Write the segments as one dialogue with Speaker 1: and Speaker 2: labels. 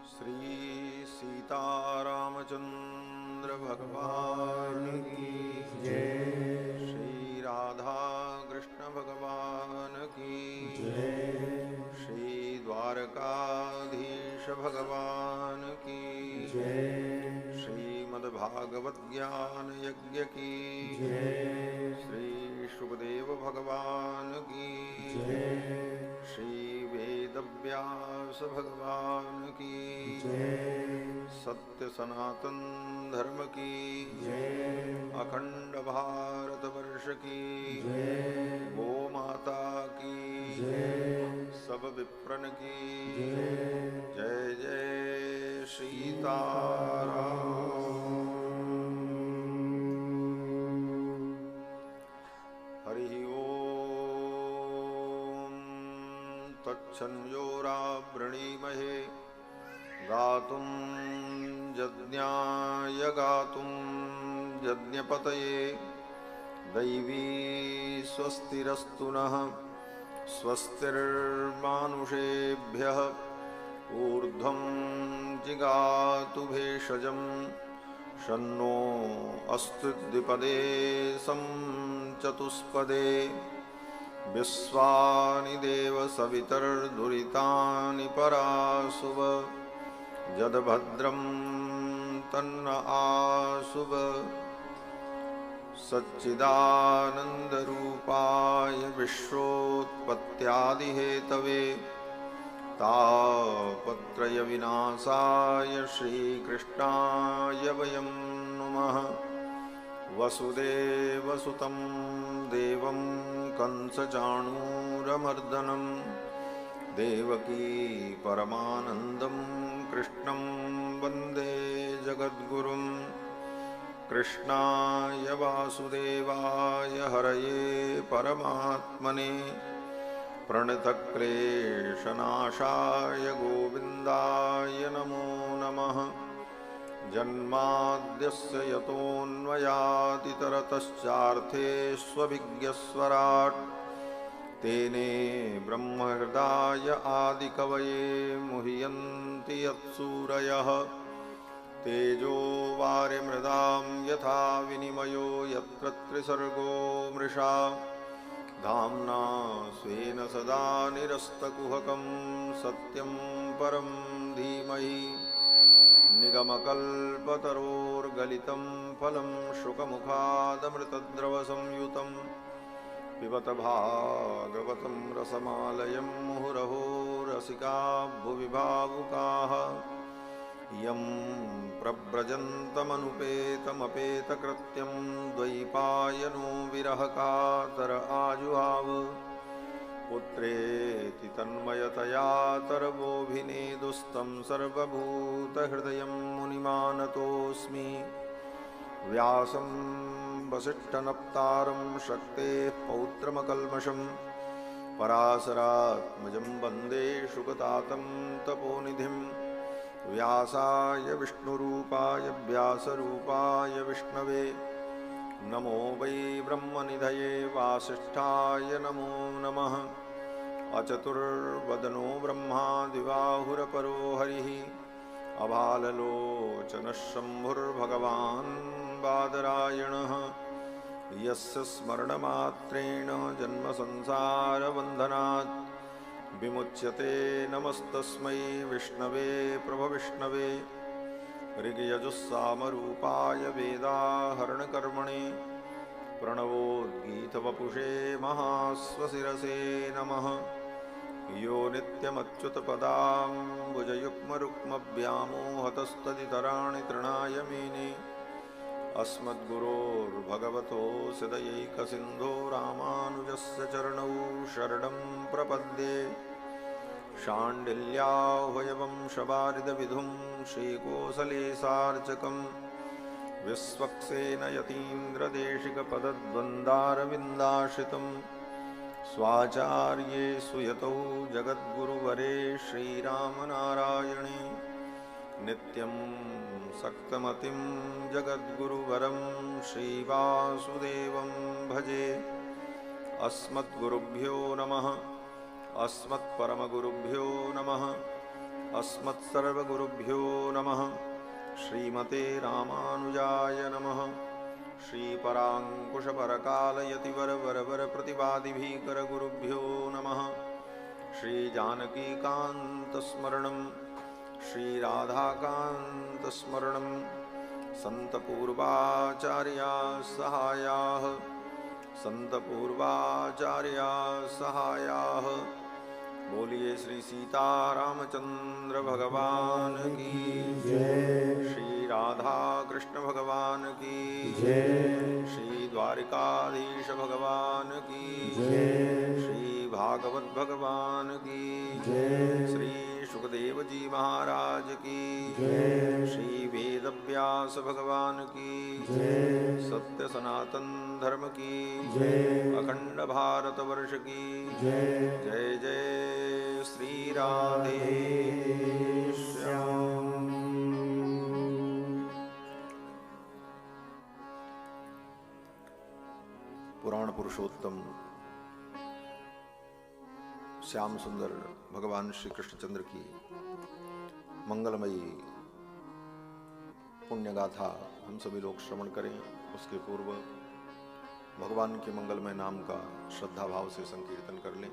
Speaker 1: श्री सीतारामचंद्र भगवान की जय। श्री राधा कृष्ण भगवान की जय। श्री द्वारकाधीश भगवान की जय। श्रीमद्भागवत ज्ञान यज्ञ की जय। श्री शुकदेव भगवान की जय। श्री वेदव्यास भगवान की जय। सत्य सनातन धर्म की जय। अखंड भारत वर्ष की जय। गो माता की जय। सब विप्रन की जय। जय जय सीताराम। हरि ओम तच्छन्योरावृणीमहे गातुं यज्ञाय गातुं यज्ञपतये दैवी स्वस्तिरस्तु नः स्वस्तिर्मानुषेभ्यः ऊर्ध्वं जिगातु भेषजं शन्नो अस्तु द्विपदे सं चतुष्पदे विश्वानि देव सवितर्दुरितानि परासुव यद्भद्रं तन्न आसुव सच्चिदानन्दरूपाय विश्वोत्पत्त्यादिहेतवे तापत्रयविनाशाय श्रीकृष्णाय वयं नुमः। वसुदेवसुतं देवं कंसचाणूरमर्दनं देवकी परमानन्दं कृष्णं वन्दे जगद्गुरुं। कृष्णाय वासुदेवाय हरये परमात्मने प्रणतक्लेशनाशाय गोविन्दाय नमो नमः। जन्माद्यस्य यतोऽन्वयादितरतश्चार्थेष्वभिज्ञस्वराट् तेने ब्रह्महृदाय आदिकवये मुह्यन्ति यत्सूरयः। तेजो वारिमृदां यथा विनिमयो यत्र त्रिसर्गो मृषा धाम्ना स्वेन सदा निरस्तकुहकं सत्यं परं धीमहि। निगमकल्पतरोर्गलितं फलं शुकमुखादमृतद्रवसंयुतं पिबत भागवतं रसमालयं मुहुरहो रसिका भुवि भावुकाः। यं प्रव्रजन्तमनुपेतमपेतकृत्यं द्वैपायनो विरहकातर आजुहाव पुत्रेति तन्मयतया तरवोऽभिनेदुस्तं सर्वभूतहृदयं मुनिमानतोऽस्मि। व्यासं वसिष्ठनप्तारं शक्तेः पौत्रमकल्मषं पराशरात्मजं वन्दे शुकतातं तपोनिधिं। व्यासाय विष्णुरूपाय व्यासरूपाय विष्णवे नमो वै ब्रह्मनिधये वासिष्ठाय नमो नमः। अचतुर्वदनो ब्रह्मा दिवाहुरपरो हरिः अभाललोचनः शम्भुर्भगवान् बादरायणः। यस्य स्मरणमात्रेण जन्मसंसारबन्धनात् विमुच्यते नमस्तस्मै विष्णवे प्रभविष्णवे। ऋग्यजुस्सामरूपाय वेदाहरणकर्मणे प्रणवोद्गीतवपुषे महास्वशिरसे नमः। यो नित्यमच्युतपदाम्बुजयुग्मरुक्मव्यामोहतस्तदितराणि तृणाय मेने अस्मद्गुरोर्भगवतोऽस्य दयैकसिन्धो रामानुजस्य चरणौ शरणं प्रपद्ये। शाण्डिल्याह्वयवंशवारिदविधुं श्रीकोसलेशार्चकं विश्वक्सेनयतीन्द्रदेशिकपदद्वन्द्वारविन्दाश्रितं स्वाचार्येषु यतौ जगद्गुरुवरे श्रीरामनारायणे नित्यं सक्तमतिं जगद्गुरुवरं श्रीवासुदेवं भजे। अस्मद्गुरुभ्यो नमः। अस्मत्परमगुरुभ्यो नमः। अस्मत्सर्वगुरुभ्यो नमः। श्रीमते रामानुजाय नमः। श्रीपराङ्कुशपरकालयतिवरवरवरप्रतिवादिभीकरगुरुभ्यो नमः। श्रीजानकीकान्तस्मरणं श्रीराधाकान्तस्मरणं सन्तपूर्वाचार्याः सहायाः सहायाः। बोलिए श्री सीतारामचंद्र भगवान की जय। श्री राधा कृष्ण भगवान की जय। श्री द्वारिकाधीश भगवान की जय। श्री भागवत भगवान की जय। श्री सुखदेव जी महाराज की जय। श्री वेदव्यास भगवान की जय। सत्य सनातन धर्म की जय। अखंड भारत वर्ष की जय। जय जय श्री राधे श्याम। पुराण पुरुषोत्तम श्याम सुंदर भगवान श्री कृष्णचंद्र की मंगलमयी पुण्य गाथा हम सभी लोग श्रवण करें। उसके पूर्व भगवान के मंगलमय नाम का श्रद्धा भाव से संकीर्तन कर लें।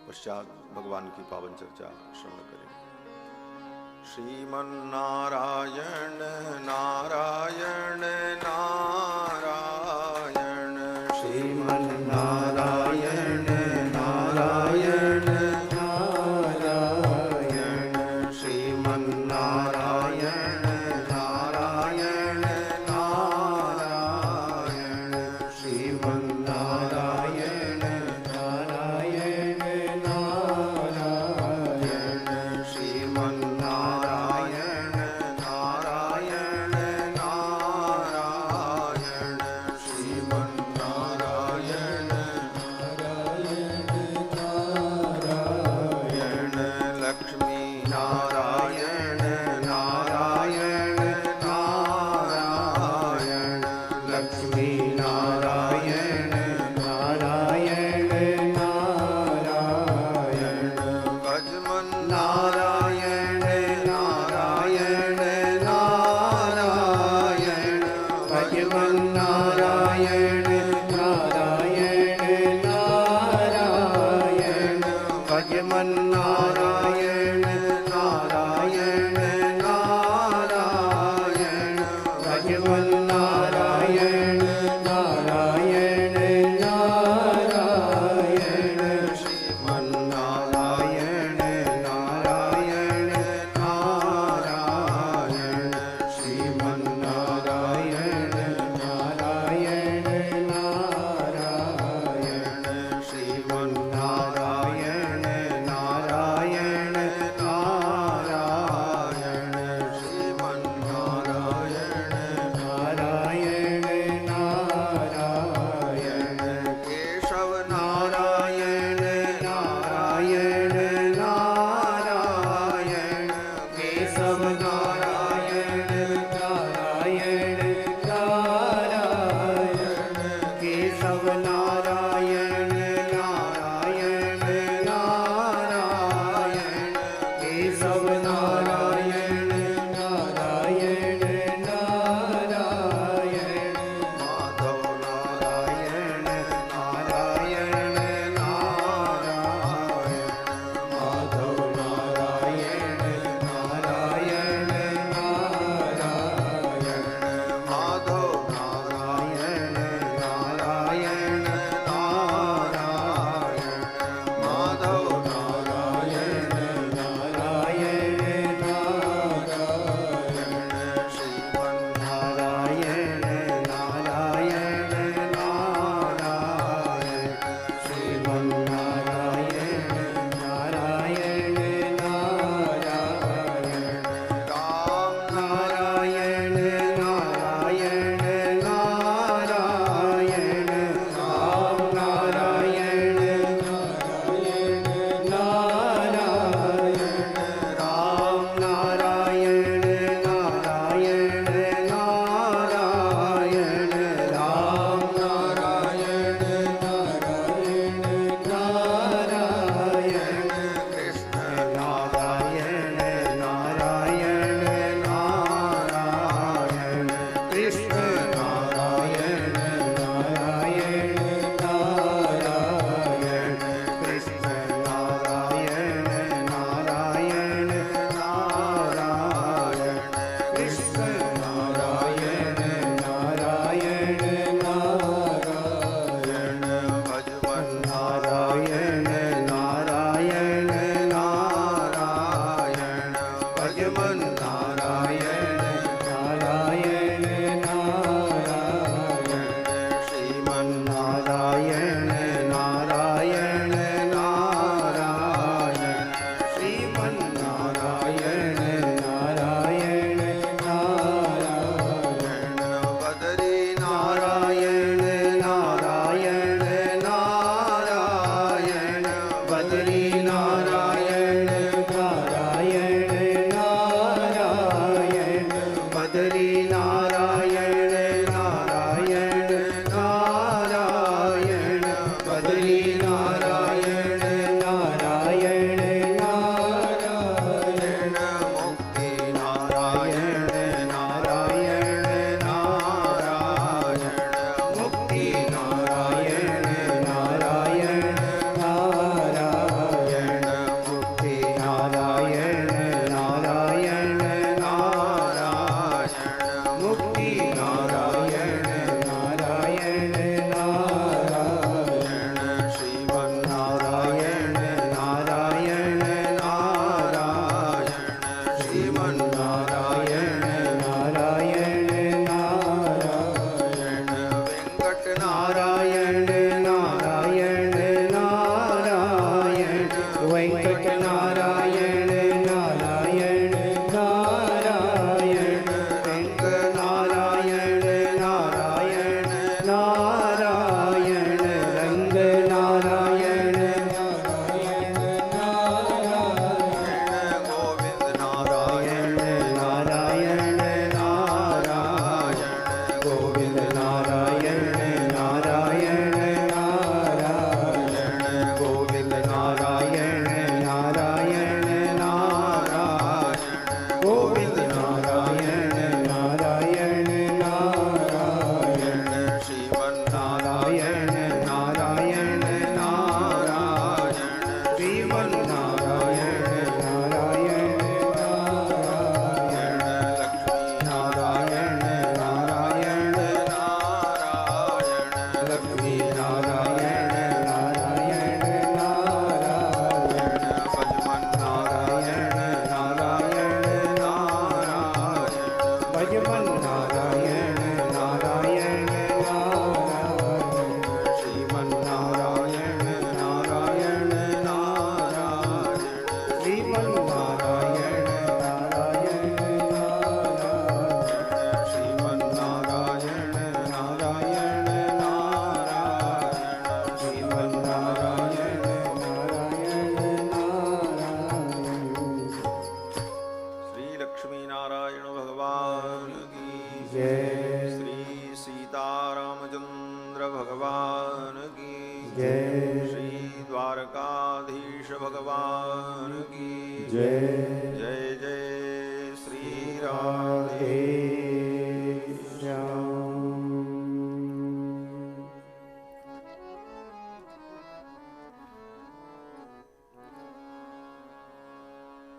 Speaker 1: पश्चात भगवान की पावन चर्चा श्रवण करें। श्रीमन्नारायण नारायण नारायण श्रीमन्नारायण नारायण नारायण श्रीमन्नारायण नारायण नारायण श्रीमन्नारायण नारायण नारायण श्रीमन्नारायण नारायण नारायण श्रीमन्नारायण नारायण नारायण लक्ष्मी नारायण नारायण नारायण लक्ष्मी नारायण नारायण नारायण भजमन नारायण नारायण नारायण भजमन नारायण नारायण नारायण भजमन नारायण नारायण नारायण भजमन नारायण नारायण नारायण श्रीमन्नारायण नारायण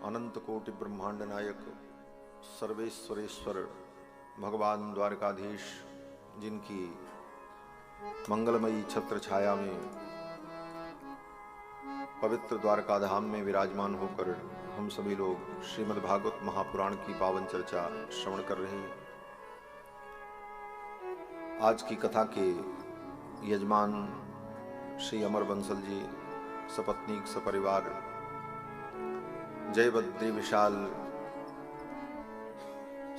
Speaker 1: अनंत कोटि ब्रह्मांड नायक सर्वेश्वरेश्वर भगवान द्वारकाधीश, जिनकी मंगलमयी छत्र छाया में पवित्र द्वारका धाम में विराजमान होकर हम सभी लोग श्रीमद् भागवत महापुराण की पावन चर्चा श्रवण कर रहे हैं। आज की कथा के यजमान श्री अमर बंसल जी सपत्नीक सपरिवार जय बद्री विशाल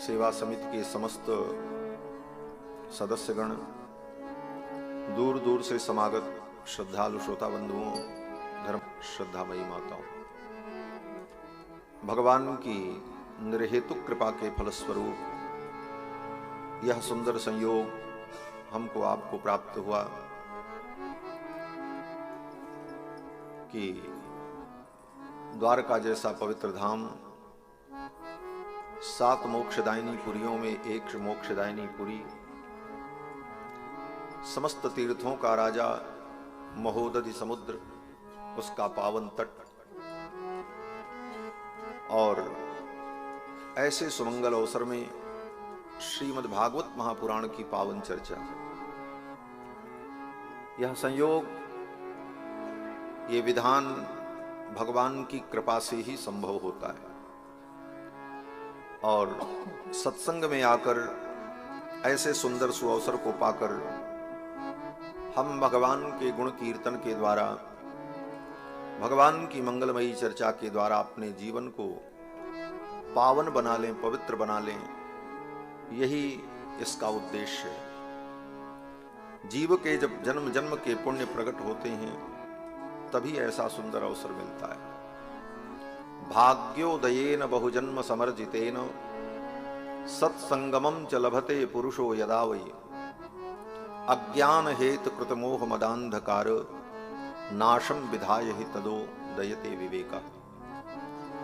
Speaker 1: सेवा समिति के समस्त सदस्यगण, दूर दूर से समागत श्रद्धालु श्रोता बंधुओं, धर्म श्रद्धामयी माताओं, भगवान की निर्हेतुक कृपा के फलस्वरूप यह सुंदर संयोग हमको आपको प्राप्त हुआ कि द्वारका जैसा पवित्र धाम, 7 मोक्षदायिनी पुरियों में एक मोक्षदायिनी पुरी, समस्त तीर्थों का राजा, महोदधि समुद्र, उसका पावन तट, और ऐसे सुमंगल अवसर में श्रीमद् भागवत महापुराण की पावन चर्चा। यह संयोग, ये विधान भगवान की कृपा से ही संभव होता है। और सत्संग में आकर ऐसे सुंदर सुअवसर को पाकर हम भगवान के गुण कीर्तन के द्वारा, भगवान की मंगलमयी चर्चा के द्वारा अपने जीवन को पावन बना लें, पवित्र बना लें, यही इसका उद्देश्य है। जीव के जब जन्म जन्म के पुण्य प्रकट होते हैं तभी ऐसा सुंदर अवसर मिलता है। भाग्योदयेन बहुजन्म समर्जितेन सत्संगमं च लभते पुरुषो यदा वै अज्ञान हेतु कृत मोह मदांधकार नाशम विधाय ही तदो दयते विवेका।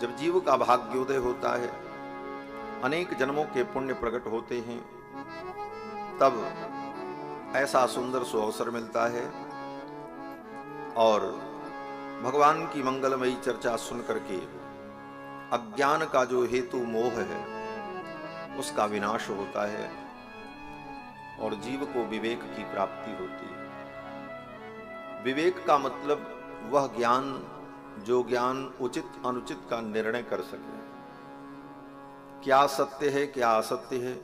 Speaker 1: जब जीव का भाग्योदय होता है, अनेक जन्मों के पुण्य प्रकट होते हैं, तब ऐसा सुंदर सुअवसर मिलता है और भगवान की मंगलमयी चर्चा सुन करके अज्ञान का जो हेतु मोह है उसका विनाश होता है और जीव को विवेक की प्राप्ति होती है। विवेक का मतलब वह ज्ञान जो ज्ञान उचित अनुचित का निर्णय कर सके। क्या सत्य है, क्या असत्य है,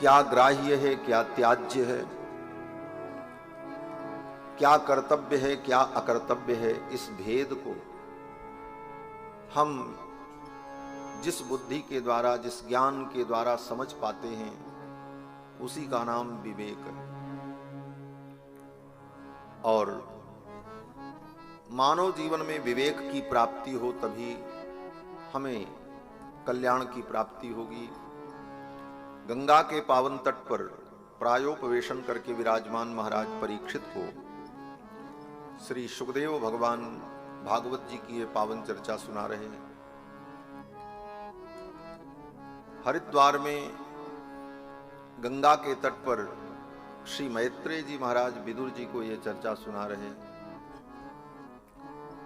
Speaker 1: क्या ग्राह्य है, क्या त्याज्य है, क्या कर्तव्य है, क्या अकर्तव्य है, इस भेद को हम जिस बुद्धि के द्वारा, जिस ज्ञान के द्वारा समझ पाते हैं, उसी का नाम विवेक है। और मानव जीवन में विवेक की प्राप्ति हो तभी हमें कल्याण की प्राप्ति होगी। गंगा के पावन तट पर प्रायोपवेशन करके विराजमान महाराज परीक्षित को श्री सुखदेव भगवान भागवत जी की ये पावन चर्चा सुना रहे हैं। हरिद्वार में गंगा के तट पर श्री मैत्रेय जी महाराज विदुर जी को ये चर्चा सुना रहे हैं।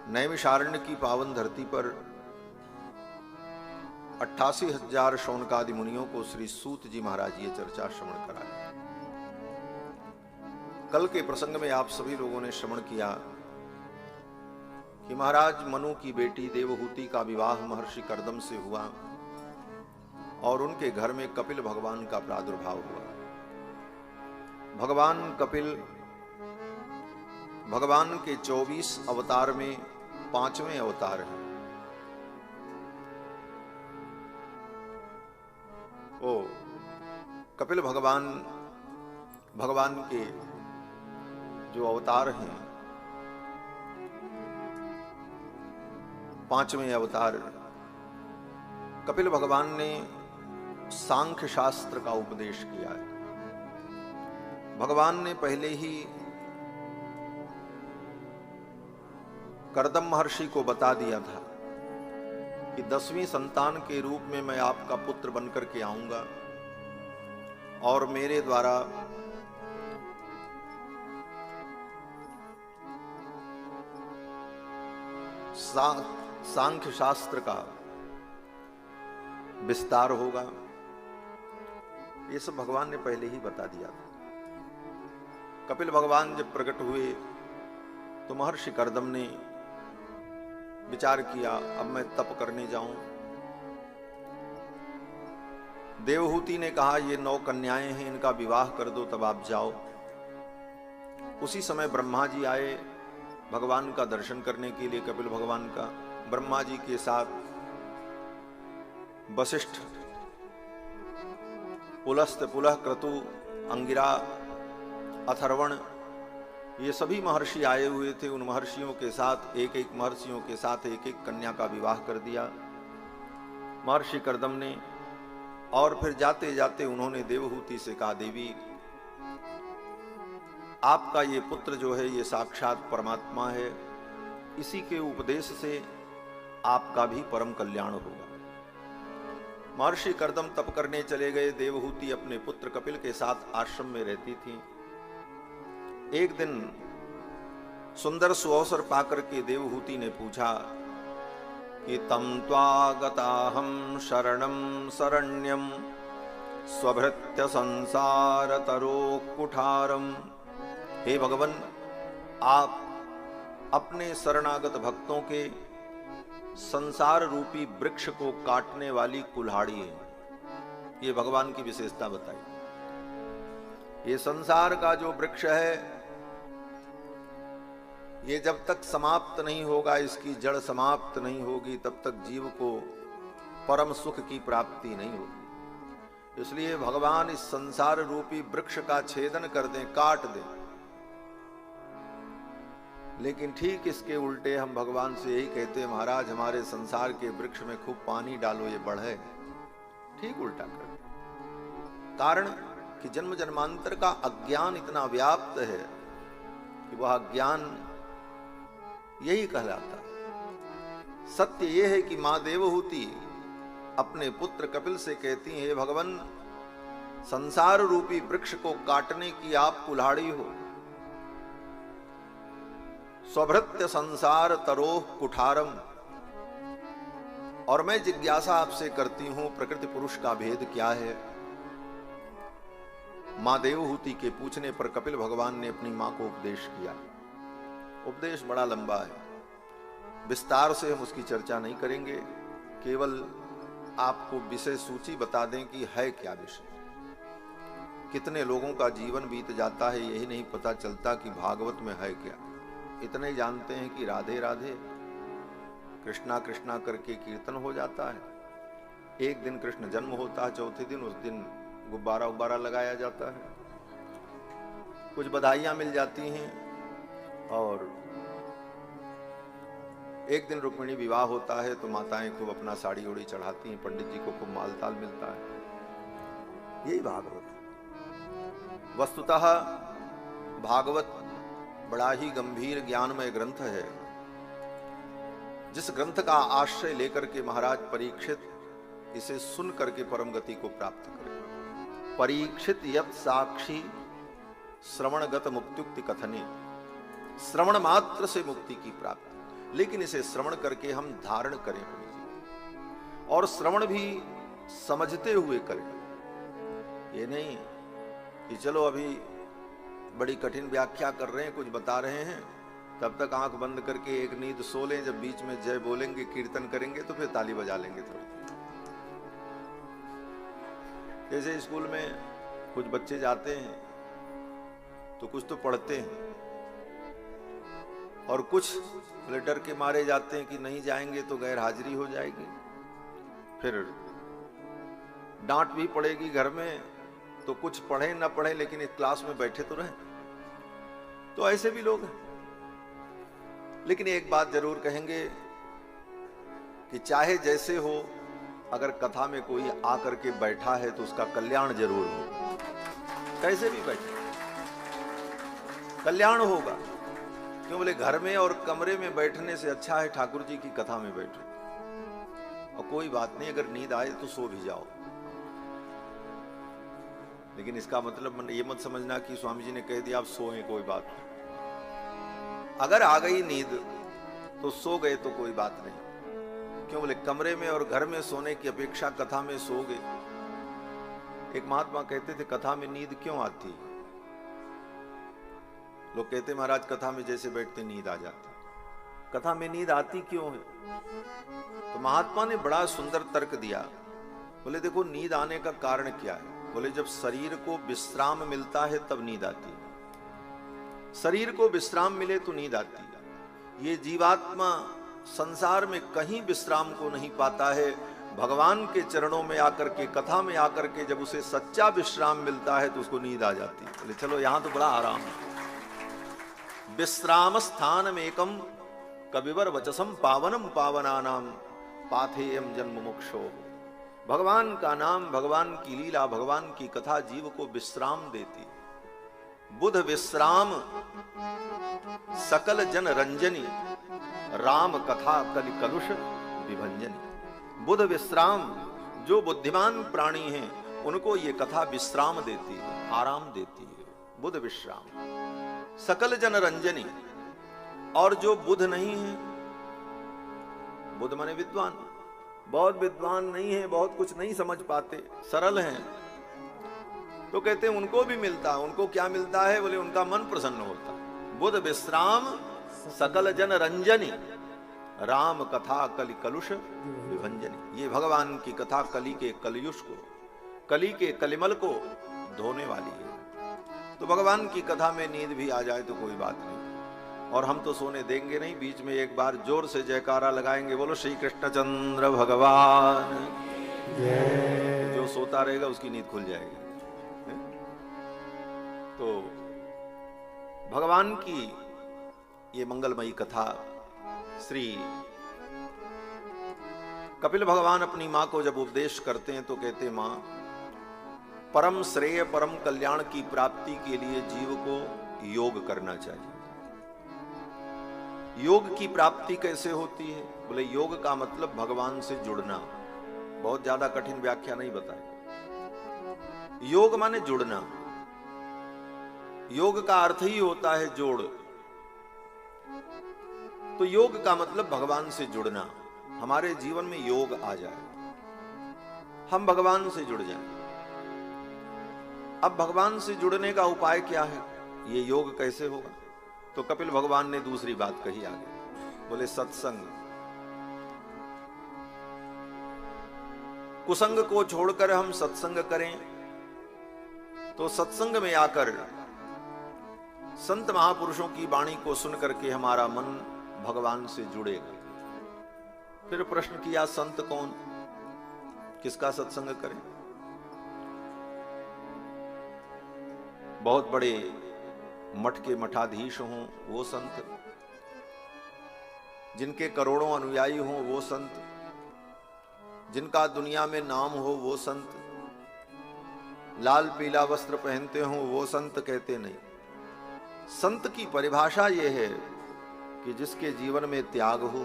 Speaker 1: नैमिषारण्य की पावन धरती पर 88,000 शौनकादि मुनियों को श्री सूत जी महाराज ये चर्चा श्रवण कराए। कल के प्रसंग में आप सभी लोगों ने श्रवण किया कि महाराज मनु की बेटी देवहूति का विवाह महर्षि कर्दम से हुआ और उनके घर में कपिल भगवान का प्रादुर्भाव हुआ। भगवान कपिल भगवान के 24 अवतार में 5वें अवतार हैं। ओ कपिल भगवान भगवान के जो अवतार हैं, 5वें अवतार कपिल भगवान ने सांख्य शास्त्र का उपदेश किया है। भगवान ने पहले ही कर्दम महर्षि को बता दिया था कि 10वीं संतान के रूप में मैं आपका पुत्र बनकर के आऊंगा और मेरे द्वारा सांख्य शास्त्र का विस्तार होगा। ये सब भगवान ने पहले ही बता दिया था। कपिल भगवान जब प्रकट हुए तो महर्षि कर्दम ने विचार किया, अब मैं तप करने जाऊं। देवहूति ने कहा, ये 9 कन्याएं हैं, इनका विवाह कर दो, तब आप जाओ। उसी समय ब्रह्मा जी आए भगवान का दर्शन करने के लिए। कपिल भगवान का ब्रह्मा जी के साथ वशिष्ठ, पुलस्त, पुलह, क्रतु, अंगिरा, अथर्वण, ये सभी महर्षि आए हुए थे। उन महर्षियों के साथ एक एक महर्षियों के साथ एक एक कन्या का विवाह कर दिया महर्षि कर्दम ने। और फिर जाते जाते उन्होंने देवहूति से कहा, देवी आपका ये पुत्र जो है ये साक्षात परमात्मा है, इसी के उपदेश से आपका भी परम कल्याण होगा। महर्षि कर्दम तप करने चले गए। देवहूति अपने पुत्र कपिल के साथ आश्रम में रहती थी। एक दिन सुंदर सुअवसर पाकर के देवहूति ने पूछा कि तम त्वागताहं शरणं शरण्यं स्वभृत्य संसार तरो कुठारम। हे भगवान, आप अपने शरणागत भक्तों के संसार रूपी वृक्ष को काटने वाली कुल्हाड़ी है। ये भगवान की विशेषता बताई। ये संसार का जो वृक्ष है, ये जब तक समाप्त नहीं होगा, इसकी जड़ समाप्त नहीं होगी, तब तक जीव को परम सुख की प्राप्ति नहीं होगी। इसलिए भगवान इस संसार रूपी वृक्ष का छेदन कर दें, काट दें। लेकिन ठीक इसके उल्टे हम भगवान से यही कहते हैं, महाराज हमारे संसार के वृक्ष में खूब पानी डालो, ये बढ़े। ठीक उल्टा कर दे। कारण कि जन्म जन्मांतर का अज्ञान इतना व्याप्त है कि वह अज्ञान यही कहलाता है। सत्य यह है कि मां देवहूति अपने पुत्र कपिल से कहती है, हे भगवान, संसार रूपी वृक्ष को काटने की आप कुल्हाड़ी हो। स्वभृत्य संसार तरोह कुठारम। और मैं जिज्ञासा आपसे करती हूं, प्रकृति पुरुष का भेद क्या है। मां देवहूति के पूछने पर कपिल भगवान ने अपनी मां को उपदेश किया। उपदेश बड़ा लंबा है, विस्तार से हम उसकी चर्चा नहीं करेंगे, केवल आपको विषय सूची बता दें कि है क्या विषय। कितने लोगों का जीवन बीत जाता है, यही नहीं पता चलता कि भागवत में है क्या। इतने ही जानते हैं कि राधे राधे कृष्णा कृष्णा करके कीर्तन हो जाता है। एक दिन कृष्ण जन्म होता है, चौथे दिन उस दिन गुब्बारा उब्बारा लगाया जाता है, कुछ बधाइयां मिल जाती हैं। और एक दिन रुक्मिणी विवाह होता है तो माताएं खूब अपना साड़ी ओड़ी चढ़ाती हैं, पंडित जी को खूब मालताल मिलता है। यही भागवत है। वस्तुतः भागवत बड़ा ही गंभीर ज्ञानमय ग्रंथ है, जिस ग्रंथ का आश्रय लेकर के महाराज परीक्षित इसे सुन करके परम गति को प्राप्त करें। परीक्षित यत् साक्षी श्रवणगत मुक्त्युक्ति कथने। श्रवण मात्र से मुक्ति की प्राप्ति, लेकिन इसे श्रवण करके हम धारण करें अपने जीवन, और श्रवण भी समझते हुए करें। ये नहीं कि चलो अभी बड़ी कठिन व्याख्या कर रहे हैं, कुछ बता रहे हैं, तब तक आंख बंद करके एक नींद सो लें, जब बीच में जय बोलेंगे, कीर्तन करेंगे तो फिर ताली बजा लेंगे। थोड़ी जैसे स्कूल में कुछ बच्चे जाते हैं तो कुछ तो पढ़ते हैं, और कुछ डर के मारे जाते हैं कि नहीं जाएंगे तो गैर हाजिरी हो जाएगी, फिर डांट भी पड़ेगी घर में, तो कुछ पढ़े ना पढ़े लेकिन इस क्लास में बैठे तो रहे। तो ऐसे भी लोग हैं। लेकिन एक बात जरूर कहेंगे कि चाहे जैसे हो, अगर कथा में कोई आकर के बैठा है तो उसका कल्याण जरूर हो। कैसे भी बैठे कल्याण होगा। क्यों बोले, घर में और कमरे में बैठने से अच्छा है ठाकुर जी की कथा में बैठो। और कोई बात नहीं, अगर नींद आए तो सो भी जाओ। लेकिन इसका मतलब ये मत समझना कि स्वामी जी ने कह दिया आप सोएं, कोई बात नहीं। अगर आ गई नींद तो सो गए तो कोई बात नहीं। क्यों बोले, कमरे में और घर में सोने की अपेक्षा कथा में सोगे। एक महात्मा कहते थे, कथा में नींद क्यों आती? लोग कहते महाराज कथा में जैसे बैठते नींद आ जाती। कथा में नींद आती क्यों है? तो महात्मा ने बड़ा सुंदर तर्क दिया। बोले देखो, नींद आने का कारण क्या है? बोले जब शरीर को विश्राम मिलता है तब नींद आती है। शरीर को विश्राम मिले तो नींद आती है। ये जीवात्मा संसार में कहीं विश्राम को नहीं पाता है। भगवान के चरणों में आकर के, कथा में आकर के जब उसे सच्चा विश्राम मिलता है तो उसको नींद आ जाती है। बोले चलो यहां तो बड़ा आराम है। विश्राम स्थान में एकम कविवर वचसम पावनम पावनानाम पाथेयम जन्म मोक्षो। भगवान का नाम, भगवान की लीला, भगवान की कथा जीव को विश्राम देती। बुध विश्राम सकल जन रंजनी, राम कथा कलि कलुष विभंजनी। बुध विश्राम, जो बुद्धिमान प्राणी हैं उनको ये कथा विश्राम देती है, आराम देती है। बुध विश्राम सकल जन रंजनी। और जो बुध नहीं है, बुध माने विद्वान, बहुत विद्वान नहीं है, बहुत कुछ नहीं समझ पाते, सरल हैं, तो कहते हैं उनको भी मिलता है। उनको क्या मिलता है? बोले उनका मन प्रसन्न होता। बुध विश्राम सकल जन रंजनी, राम कथा कलि कलुष विभंजनी। ये भगवान की कथा कली के कलयुष को, कली के कलिमल को धोने वाली है। तो भगवान की कथा में नींद भी आ जाए तो कोई बात नहीं, और हम तो सोने देंगे नहीं। बीच में एक बार जोर से जयकारा लगाएंगे, बोलो श्री कृष्णचंद्र भगवान। जो सोता रहेगा उसकी नींद खुल जाएगी। तो भगवान की ये मंगलमयी कथा, श्री कपिल भगवान अपनी मां को जब उपदेश करते हैं तो कहते, मां, परम श्रेय परम कल्याण की प्राप्ति के लिए जीव को योग करना चाहिए। योग की प्राप्ति कैसे होती है? बोले योग का मतलब भगवान से जुड़ना। बहुत ज्यादा कठिन व्याख्या नहीं बताए। योग माने जुड़ना। योग का अर्थ ही होता है जोड़। तो योग का मतलब भगवान से जुड़ना। हमारे जीवन में योग आ जाए, हम भगवान से जुड़ जाएं। अब भगवान से जुड़ने का उपाय क्या है? ये योग कैसे होगा? तो कपिल भगवान ने दूसरी बात कही आगे, बोले सत्संग। कुसंग को छोड़कर हम सत्संग करें तो सत्संग में आकर संत महापुरुषों की वाणी को सुनकर के हमारा मन भगवान से जुड़ेगा। फिर प्रश्न किया, संत कौन, किसका सत्संग करें? बहुत बड़े मठ के मठाधीश हों वो संत, जिनके करोड़ों अनुयायी हों वो संत, जिनका दुनिया में नाम हो वो संत, लाल पीला वस्त्र पहनते हों वो संत? कहते नहीं। संत की परिभाषा ये है कि जिसके जीवन में त्याग हो,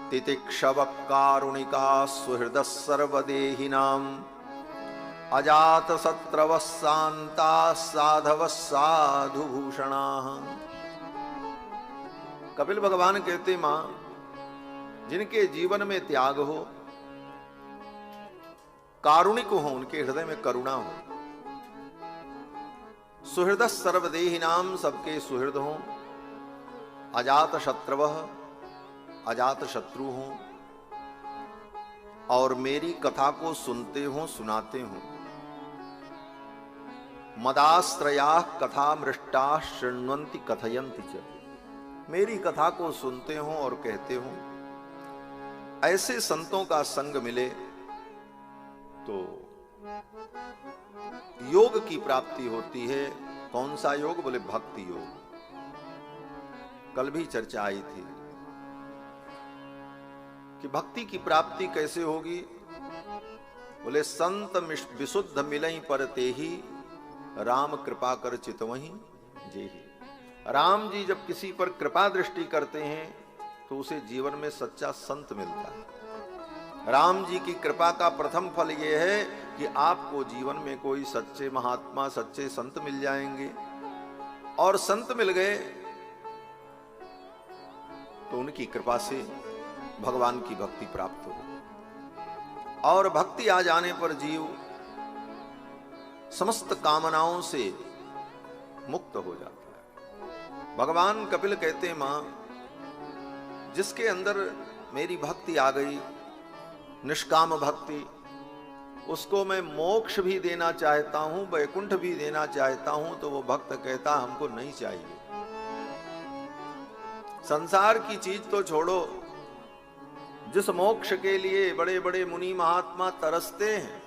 Speaker 1: तितिक्षव कारुणिका सुहृद सर्वदेहिनाम अजात शत्रव शांता साधव साधु भूषणा। कपिल भगवान कहते, मां, जिनके जीवन में त्याग हो, कारुणिक हो, उनके हृदय में करुणा हो, सुहृद सर्वदेही नाम, सबके सुहृद हो, अजात शत्रव, अजात शत्रु हो, और मेरी कथा को सुनते हो, सुनाते हो। मदाश्रया कथा मृष्टा शृण्वन्ति कथयन्ति च। मेरी कथा को सुनते हो और कहते हो। ऐसे संतों का संग मिले तो योग की प्राप्ति होती है। कौन सा योग? बोले भक्ति योग। कल भी चर्चा आई थी कि भक्ति की प्राप्ति कैसे होगी। बोले संत विशुद्ध मिलई पर तेहि, राम कृपा कर चितवहि जेहि। राम जी जब किसी पर कृपा दृष्टि करते हैं तो उसे जीवन में सच्चा संत मिलता है। राम जी की कृपा का प्रथम फल यह है कि आपको जीवन में कोई सच्चे महात्मा, सच्चे संत मिल जाएंगे, और संत मिल गए तो उनकी कृपा से भगवान की भक्ति प्राप्त हो। और भक्ति आ जाने पर जीव समस्त कामनाओं से मुक्त हो जाता है। भगवान कपिल कहते, मां, जिसके अंदर मेरी भक्ति आ गई, निष्काम भक्ति, उसको मैं मोक्ष भी देना चाहता हूं, वैकुंठ भी देना चाहता हूं, तो वो भक्त कहता हमको नहीं चाहिए। संसार की चीज तो छोड़ो, जिस मोक्ष के लिए बड़े बड़े मुनि महात्मा तरसते हैं,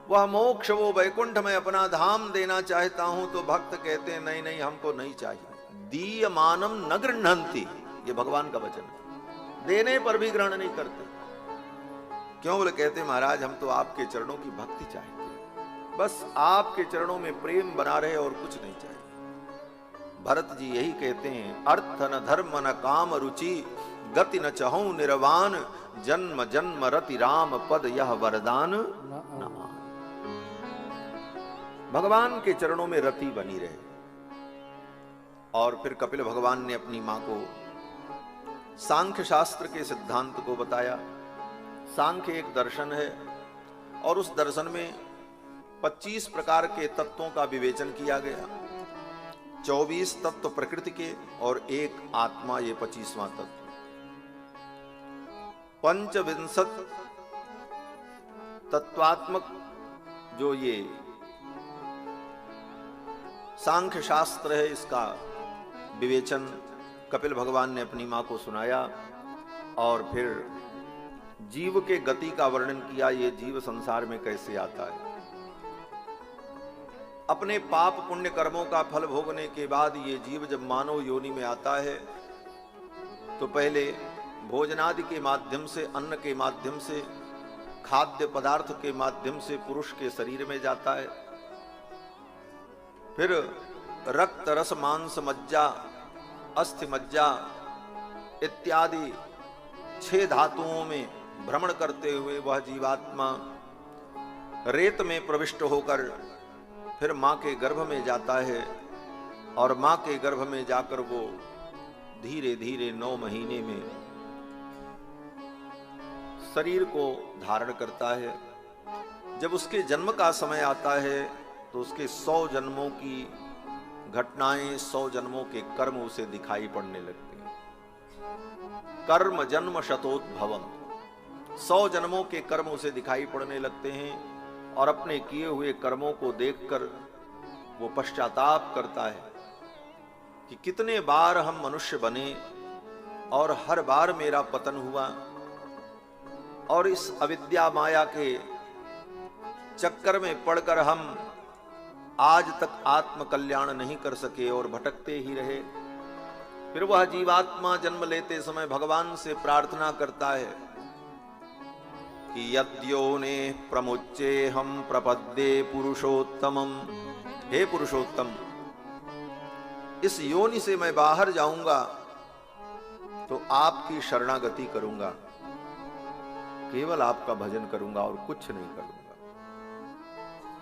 Speaker 1: वह मोक्ष, वो वैकुंठ में अपना धाम देना चाहता हूं, तो भक्त कहते हैं नहीं नहीं, हमको नहीं चाहिए। दीयमानम न गृह्णन्ति, ये भगवान का वचन है। देने पर भी ग्रहण नहीं करते। क्यों? बोले कहते महाराज हम तो आपके चरणों की भक्ति चाहते हैं, बस आपके चरणों में प्रेम बना रहे और कुछ नहीं चाहिए। भरत जी यही कहते हैं, अर्थ न धर्म न काम रुचि, गति न चहु निर्वाण, जन्म जन्म रति राम पद यह वरदान न। भगवान के चरणों में रति बनी रहे। और फिर कपिल भगवान ने अपनी मां को सांख्य शास्त्र के सिद्धांत को बताया। सांख्य एक दर्शन है और उस दर्शन में 25 प्रकार के तत्वों का विवेचन किया गया। 24 तत्व प्रकृति के और एक आत्मा, ये 25वां तत्व। पंचविंशत तत्वात्मक जो ये सांख्य शास्त्र है, इसका विवेचन कपिल भगवान ने अपनी मां को सुनाया और फिर जीव के गति का वर्णन किया। ये जीव संसार में कैसे आता है। अपने पाप पुण्य कर्मों का फल भोगने के बाद ये जीव जब मानव योनि में आता है तो पहले भोजनादि के माध्यम से, अन्न के माध्यम से, खाद्य पदार्थ के माध्यम से पुरुष के शरीर में जाता है। फिर रक्त रस मांस मज्जा अस्थि मज्जा इत्यादि 6 धातुओं में भ्रमण करते हुए वह जीवात्मा रेत में प्रविष्ट होकर फिर मां के गर्भ में जाता है और मां के गर्भ में जाकर वो धीरे धीरे 9 महीने में शरीर को धारण करता है। जब उसके जन्म का समय आता है तो उसके 100 जन्मों की घटनाएं, 100 जन्मों के कर्म उसे दिखाई पड़ने लगते हैं। कर्म जन्म शतोद्भवम्, 100 जन्मों के कर्म उसे दिखाई पड़ने लगते हैं और अपने किए हुए कर्मों को देखकर वो पश्चाताप करता है कि कितने बार हम मनुष्य बने और हर बार मेरा पतन हुआ और इस अविद्या माया के चक्कर में पड़कर हम आज तक आत्म कल्याण नहीं कर सके और भटकते ही रहे। फिर वह जीवात्मा जन्म लेते समय भगवान से प्रार्थना करता है कि यद्योने प्रमुच्चे हम प्रपद्ये पुरुषोत्तमम, हे पुरुषोत्तम, इस योनि से मैं बाहर जाऊंगा तो आपकी शरणागति करूंगा, केवल आपका भजन करूंगा और कुछ नहीं करूंगा।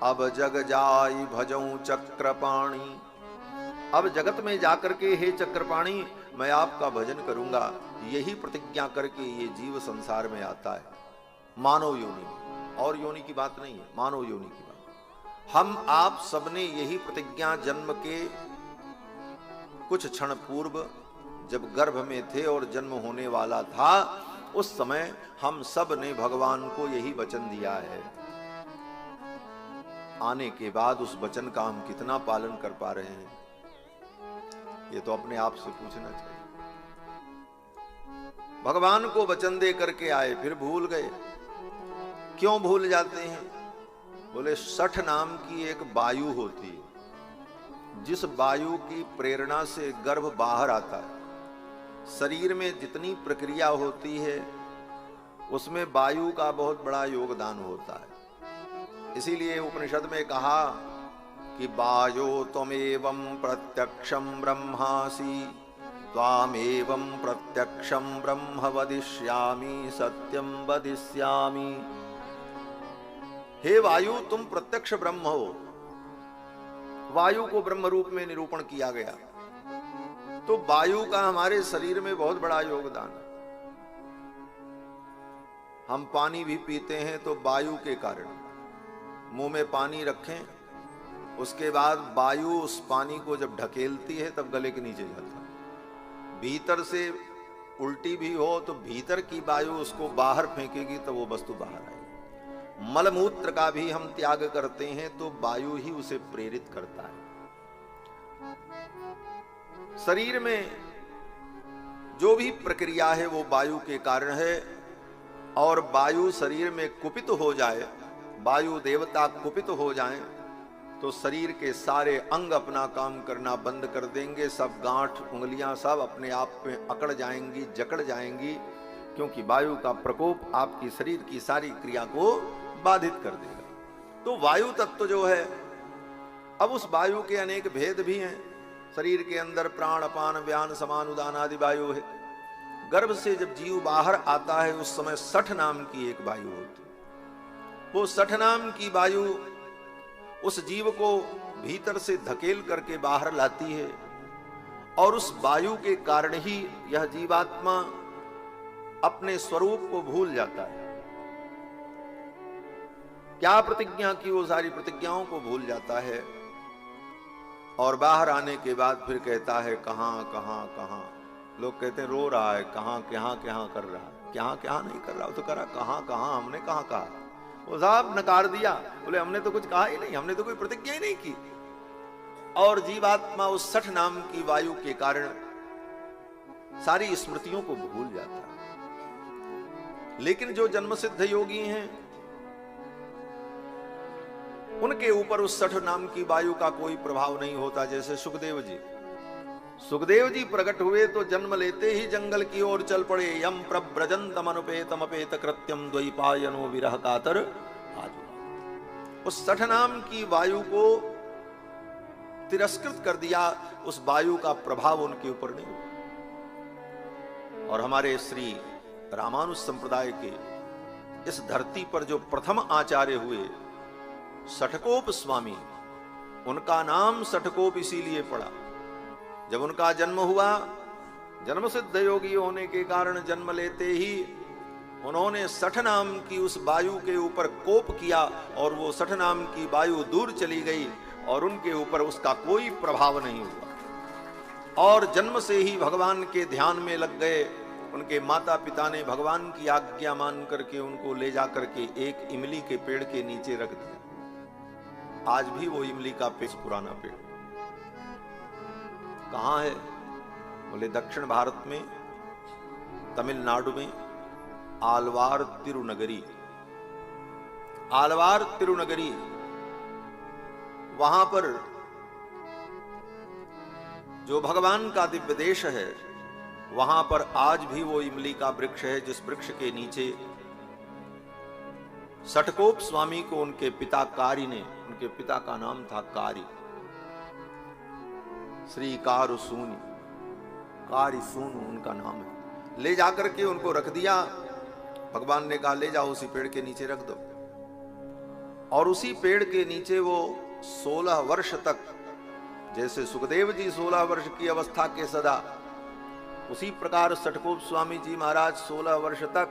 Speaker 1: अब जग जाई भजऊं चक्रपाणी, अब जगत में जाकर के हे चक्रपाणी मैं आपका भजन करूंगा। यही प्रतिज्ञा करके ये जीव संसार में आता है, मानव योनि, और योनि की बात नहीं है, मानव योनि की बात। हम आप सबने यही प्रतिज्ञा जन्म के कुछ क्षण पूर्व जब गर्भ में थे और जन्म होने वाला था उस समय हम सब ने भगवान को यही वचन दिया है। आने के बाद उस वचन का हम कितना पालन कर पा रहे हैं, ये तो अपने आप से पूछना चाहिए। भगवान को वचन दे करके आए, फिर भूल गए। क्यों भूल जाते हैं? बोले सठ नाम की एक वायु होती है, जिस वायु की प्रेरणा से गर्भ बाहर आता है। शरीर में जितनी प्रक्रिया होती है उसमें वायु का बहुत बड़ा योगदान होता है। इसीलिए उपनिषद में कहा कि वायो त्वमेवं प्रत्यक्षं ब्रह्मासि त्वामेवं प्रत्यक्षं ब्रह्म वदिष्यामि सत्यं वदिष्यामि। हे वायु, तुम प्रत्यक्ष ब्रह्म हो। वायु को ब्रह्म रूप में निरूपण किया गया। तो वायु का हमारे शरीर में बहुत बड़ा योगदान है। हम पानी भी पीते हैं तो वायु के कारण, मुंह में पानी रखें उसके बाद वायु उस पानी को जब ढकेलती है तब गले के नीचे जाता है। भीतर से उल्टी भी हो तो भीतर की वायु उसको बाहर फेंकेगी तो वो वस्तु बाहर आएगी। मलमूत्र का भी हम त्याग करते हैं तो वायु ही उसे प्रेरित करता है। शरीर में जो भी प्रक्रिया है वो वायु के कारण है, और वायु शरीर में कुपित हो जाए, वायु देवता कुपित हो जाएं, तो शरीर के सारे अंग अपना काम करना बंद कर देंगे। सब गांठ उंगलियां सब अपने आप में अकड़ जाएंगी, जकड़ जाएंगी, क्योंकि वायु का प्रकोप आपकी शरीर की सारी क्रिया को बाधित कर देगा। तो वायु तत्व जो है, अब उस वायु के अनेक भेद भी हैं। शरीर के अंदर प्राण, अपान, व्यान, समान, उदान आदि वायु है। गर्भ से जब जीव बाहर आता है उस समय सठ नाम की एक वायु होती है। वो सठ नाम की वायु उस जीव को भीतर से धकेल करके बाहर लाती है, और उस वायु के कारण ही यह जीवात्मा अपने स्वरूप को भूल जाता है। क्या प्रतिज्ञा की, वो सारी प्रतिज्ञाओं को भूल जाता है। और बाहर आने के बाद फिर कहता है कहाँ कहाँ कहाँ। लोग कहते हैं रो रहा है, कहाँ कहाँ कहाँ कर रहा है। कहाँ कहाँ नहीं कर रहा, वो तो करा कहाँ कहाँ, हमने कहाँ कहा। वो साहब नकार दिया, बोले हमने तो कुछ कहा ही नहीं, हमने तो कोई प्रतिज्ञा ही नहीं की। और जीवात्मा उस 60 नाम की वायु के कारण सारी स्मृतियों को भूल जाता है। लेकिन जो जन्मसिद्ध योगी हैं उनके ऊपर उस 60 नाम की वायु का कोई प्रभाव नहीं होता। जैसे सुखदेव जी प्रकट हुए तो जन्म लेते ही जंगल की ओर चल पड़े। यम प्रव्रजंतम अनुपेत कृत्यम द्वैपायनो विरह कातर आजुला। उस 60 नाम की वायु को तिरस्कृत कर दिया, उस वायु का प्रभाव उनके ऊपर नहीं हुआ। और हमारे श्री रामानुज संप्रदाय के इस धरती पर जो प्रथम आचार्य हुए सठकोप स्वामी, उनका नाम सठकोप इसीलिए पड़ा। जब उनका जन्म हुआ, जन्म सिद्ध योगी होने के कारण जन्म लेते ही उन्होंने 60 नाम की उस वायु के ऊपर कोप किया और वो 60 नाम की वायु दूर चली गई और उनके ऊपर उसका कोई प्रभाव नहीं हुआ। और जन्म से ही भगवान के ध्यान में लग गए। उनके माता पिता ने भगवान की आज्ञा मान करके उनको ले जा करके एक इमली के पेड़ के नीचे रख दिया। आज भी वो इमली का पेड़, पुराना पेड़ कहां है? बोले दक्षिण भारत में, तमिलनाडु में आलवार तिरुनगरी, वहां पर जो भगवान का दिव्य देश है, वहां पर आज भी वो इमली का वृक्ष है, जिस वृक्ष के नीचे सठकोप स्वामी को उनके पिता कारी ने, उनके पिता का नाम था कारी, श्री कारुसूनी, कारिसूनु उनका नाम है, ले जाकर के उनको रख दिया। भगवान ने कहा ले जाओ उसी पेड़ के नीचे रख दो। और उसी पेड़ के नीचे वो 16 वर्ष तक, जैसे सुखदेव जी 16 वर्ष की अवस्था के सदा, उसी प्रकार सठकोप स्वामी जी महाराज 16 वर्ष तक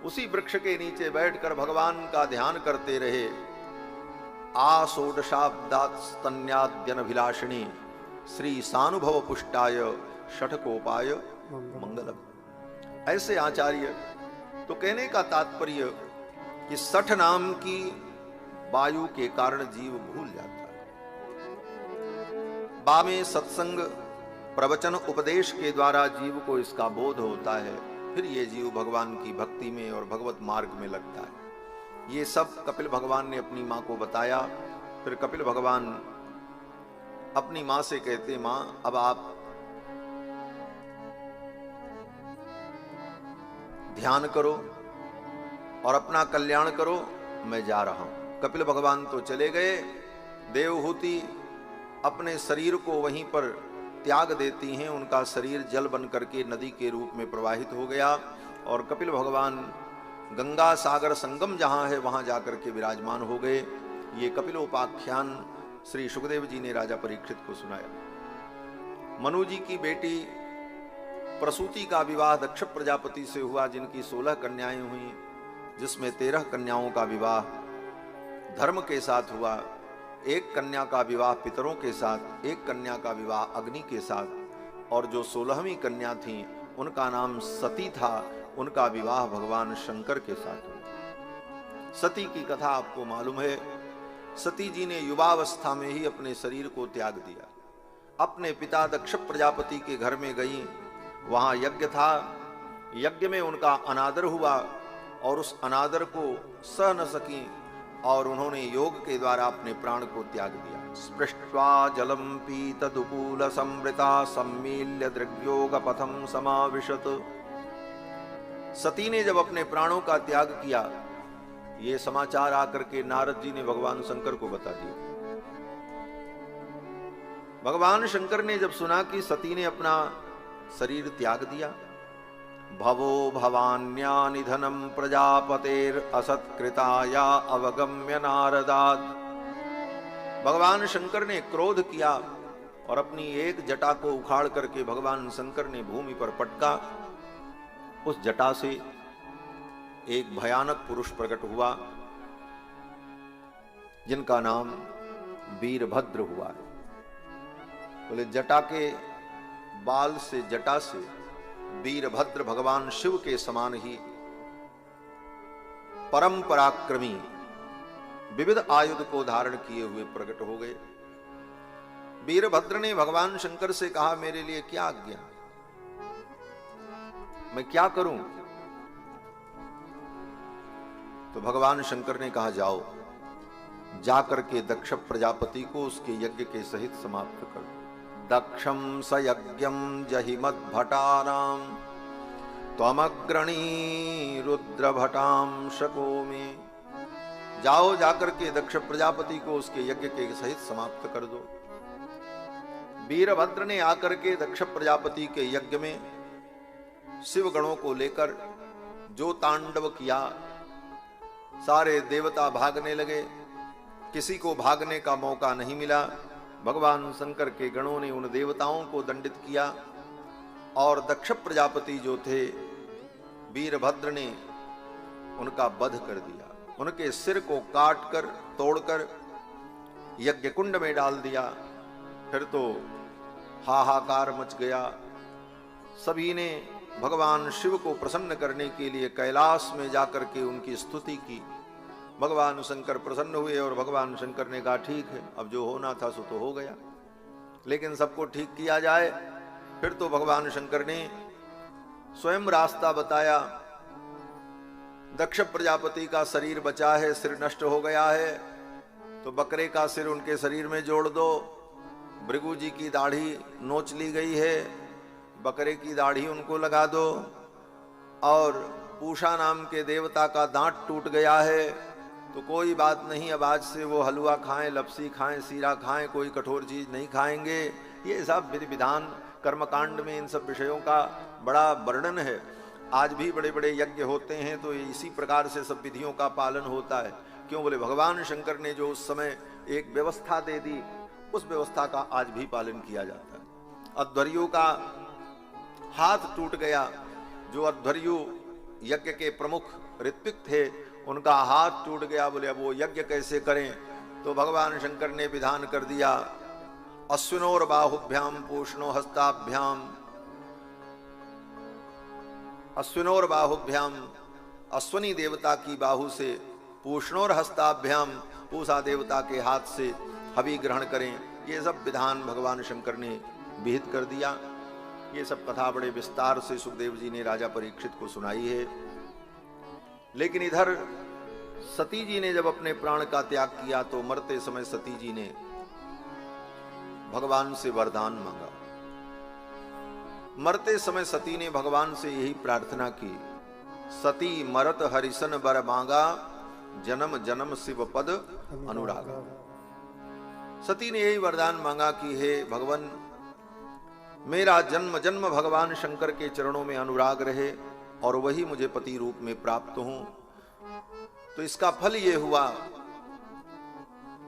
Speaker 1: उसी वृक्ष के नीचे बैठकर भगवान का ध्यान करते रहे। आषोडशाब्दात् स्तन्याद्यनभिलाषिणी श्री सानुभव पुष्टाय षठकोपाय मंगलम। ऐसे आचार्य। तो कहने का तात्पर्य कि 60 नाम की वायु के कारण जीव भूल जाता है। बाद में सत्संग प्रवचन उपदेश के द्वारा जीव को इसका बोध होता है, फिर ये जीव भगवान की भक्ति में और भगवत मार्ग में लगता है। ये सब कपिल भगवान ने अपनी मां को बताया। फिर कपिल भगवान अपनी मां से कहते, मां अब आप ध्यान करो और अपना कल्याण करो, मैं जा रहा हूं। कपिल भगवान तो चले गए। देवहूति अपने शरीर को वहीं पर त्याग देती हैं। उनका शरीर जल बन करके नदी के रूप में प्रवाहित हो गया और कपिल भगवान गंगा सागर संगम जहां है वहां जाकर के विराजमान हो गए। ये कपिलोपाख्यान श्री सुखदेव जी ने राजा परीक्षित को सुनाया। मनु जी की बेटी प्रसूति का विवाह दक्ष प्रजापति से हुआ, जिनकी 16 कन्याएं हुई, जिसमें 13 कन्याओं का विवाह धर्म के साथ हुआ, एक कन्या का विवाह पितरों के साथ, एक कन्या का विवाह अग्नि के साथ, और जो 16वीं कन्या थी उनका नाम सती था, उनका विवाह भगवान शंकर के साथ हुआ। सती की कथा आपको मालूम है। सती जी ने युवावस्था में ही अपने शरीर को त्याग दिया। अपने पिता दक्ष प्रजापति के घर में गई, वहां यज्ञ था, यज्ञ में उनका अनादर हुआ और उस अनादर को सह न सकी और उन्होंने योग के द्वारा अपने प्राण को त्याग दिया। स्पृष्ट्वा जलम पीतदुकूल समृता सम्मील्य दृग्योग पथम समाविशत। सती ने जब अपने प्राणों का त्याग किया, ये समाचार आकर के नारद जी ने भगवान शंकर को बता दिया। भगवान शंकर ने जब सुना कि सती ने अपना शरीर त्याग दिया, भवो भवान्या निधनम प्रजापतेर असत्कृताया अवगम्य नारदाद। भगवान शंकर ने क्रोध किया और अपनी एक जटा को उखाड़ करके भगवान शंकर ने भूमि पर पटका। उस जटा से एक भयानक पुरुष प्रकट हुआ, जिनका नाम वीरभद्र हुआ है। बोले जटा के बाल से, जटा से वीरभद्र भगवान शिव के समान ही परम पराक्रमी विविध आयुध को धारण किए हुए प्रकट हो गए। वीरभद्र ने भगवान शंकर से कहा, मेरे लिए क्या आज्ञा, मैं क्या करूं? तो भगवान शंकर ने कहा, जाओ, जाकर के दक्ष प्रजापति को उसके यज्ञ के सहित समाप्त कर। दक्षम स यज्ञम जहिमद भटानाम त्वमग्रणी रुद्र भटाम शको में। जाओ, जाकर के दक्ष प्रजापति को उसके यज्ञ के सहित समाप्त कर दो। वीरभद्र ने आकर के दक्ष प्रजापति के यज्ञ में शिव गणों को लेकर जो तांडव किया, सारे देवता भागने लगे, किसी को भागने का मौका नहीं मिला। भगवान शंकर के गणों ने उन देवताओं को दंडित किया और दक्ष प्रजापति जो थे वीरभद्र ने उनका वध कर दिया। उनके सिर को काटकर तोड़कर यज्ञ कुंड में डाल दिया। फिर तो हाहाकार मच गया। सभी ने भगवान शिव को प्रसन्न करने के लिए कैलाश में जाकर के उनकी स्तुति की। भगवान शंकर प्रसन्न हुए और भगवान शंकर ने कहा, ठीक है, अब जो होना था सो तो हो गया, लेकिन सबको ठीक किया जाए। फिर तो भगवान शंकर ने स्वयं रास्ता बताया। दक्ष प्रजापति का शरीर बचा है, सिर नष्ट हो गया है, तो बकरे का सिर उनके शरीर में जोड़ दो। भृगु जी की दाढ़ी नोच ली गई है, बकरे की दाढ़ी उनको लगा दो। और पूषा नाम के देवता का दांत टूट गया है, तो कोई बात नहीं, अब आज से वो हलवा खाएं, लपसी खाएं, सीरा खाएं, कोई कठोर चीज नहीं खाएंगे। ये सब विधि विधान कर्मकांड में इन सब विषयों का बड़ा वर्णन है। आज भी बड़े बड़े यज्ञ होते हैं तो इसी प्रकार से सब विधियों का पालन होता है। क्यों? बोले भगवान शंकर ने जो उस समय एक व्यवस्था दे दी, उस व्यवस्था का आज भी पालन किया जाता है। अध्वर्यु का हाथ टूट गया। जो अध्वर्यु यज्ञ के प्रमुख ऋत्विक थे, उनका हाथ टूट गया। बोले अब वो यज्ञ कैसे करें? तो भगवान शंकर ने विधान कर दिया, अश्विनोर बाहुभ्याम पूष्णो हस्ताभ्याम, अश्विनोर बाहुभ्याम, अश्वनी देवता की बाहु से, पूष्णोर हस्ताभ्याम, पूषा देवता के हाथ से हवि ग्रहण करें। ये सब विधान भगवान शंकर ने विहित कर दिया। ये सब कथा बड़े विस्तार से सुखदेव जी ने राजा परीक्षित को सुनाई है। लेकिन इधर सती जी ने जब अपने प्राण का त्याग किया तो मरते समय सती जी ने भगवान से वरदान मांगा। मरते समय सती ने भगवान से यही प्रार्थना की, सती मरत हरिसन बर मांगा, जन्म जन्म शिव पद अनुरागा। सती ने यही वरदान मांगा कि हे भगवान, मेरा जन्म जन्म भगवान शंकर के चरणों में अनुराग रहे और वही मुझे पति रूप में प्राप्त हो। तो इसका फल ये हुआ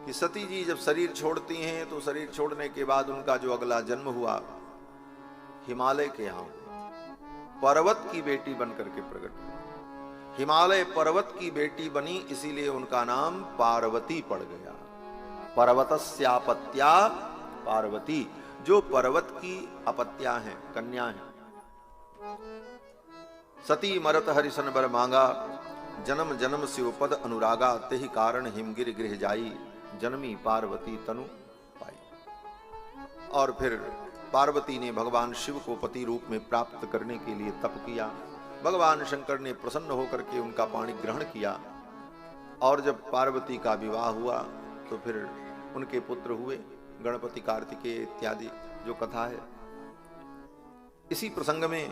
Speaker 1: कि सती जी जब शरीर छोड़ती हैं तो शरीर छोड़ने के बाद उनका जो अगला जन्म हुआ हिमालय के यहाँ पर्वत की बेटी बनकर के प्रकट हुई। हिमालय पर्वत की बेटी बनी, इसीलिए उनका नाम पार्वती पड़ गया। पर्वतस्यापत्या पार्वती, जो पर्वत की अपत्या है, कन्या है। सती मरत हरिसन बर मांगा, जन्म जन्म शिव पद अनुरागा, तेहि कारण हिमगिर गृह जाई, जन्मी पार्वती तनु पाई। और फिर पार्वती ने भगवान शिव को पति रूप में प्राप्त करने के लिए तप किया। भगवान शंकर ने प्रसन्न होकर के उनका पाणी ग्रहण किया। और जब पार्वती का विवाह हुआ तो फिर उनके पुत्र हुए, गणपति, कार्तिकेय इत्यादि जो कथा है। इसी प्रसंग में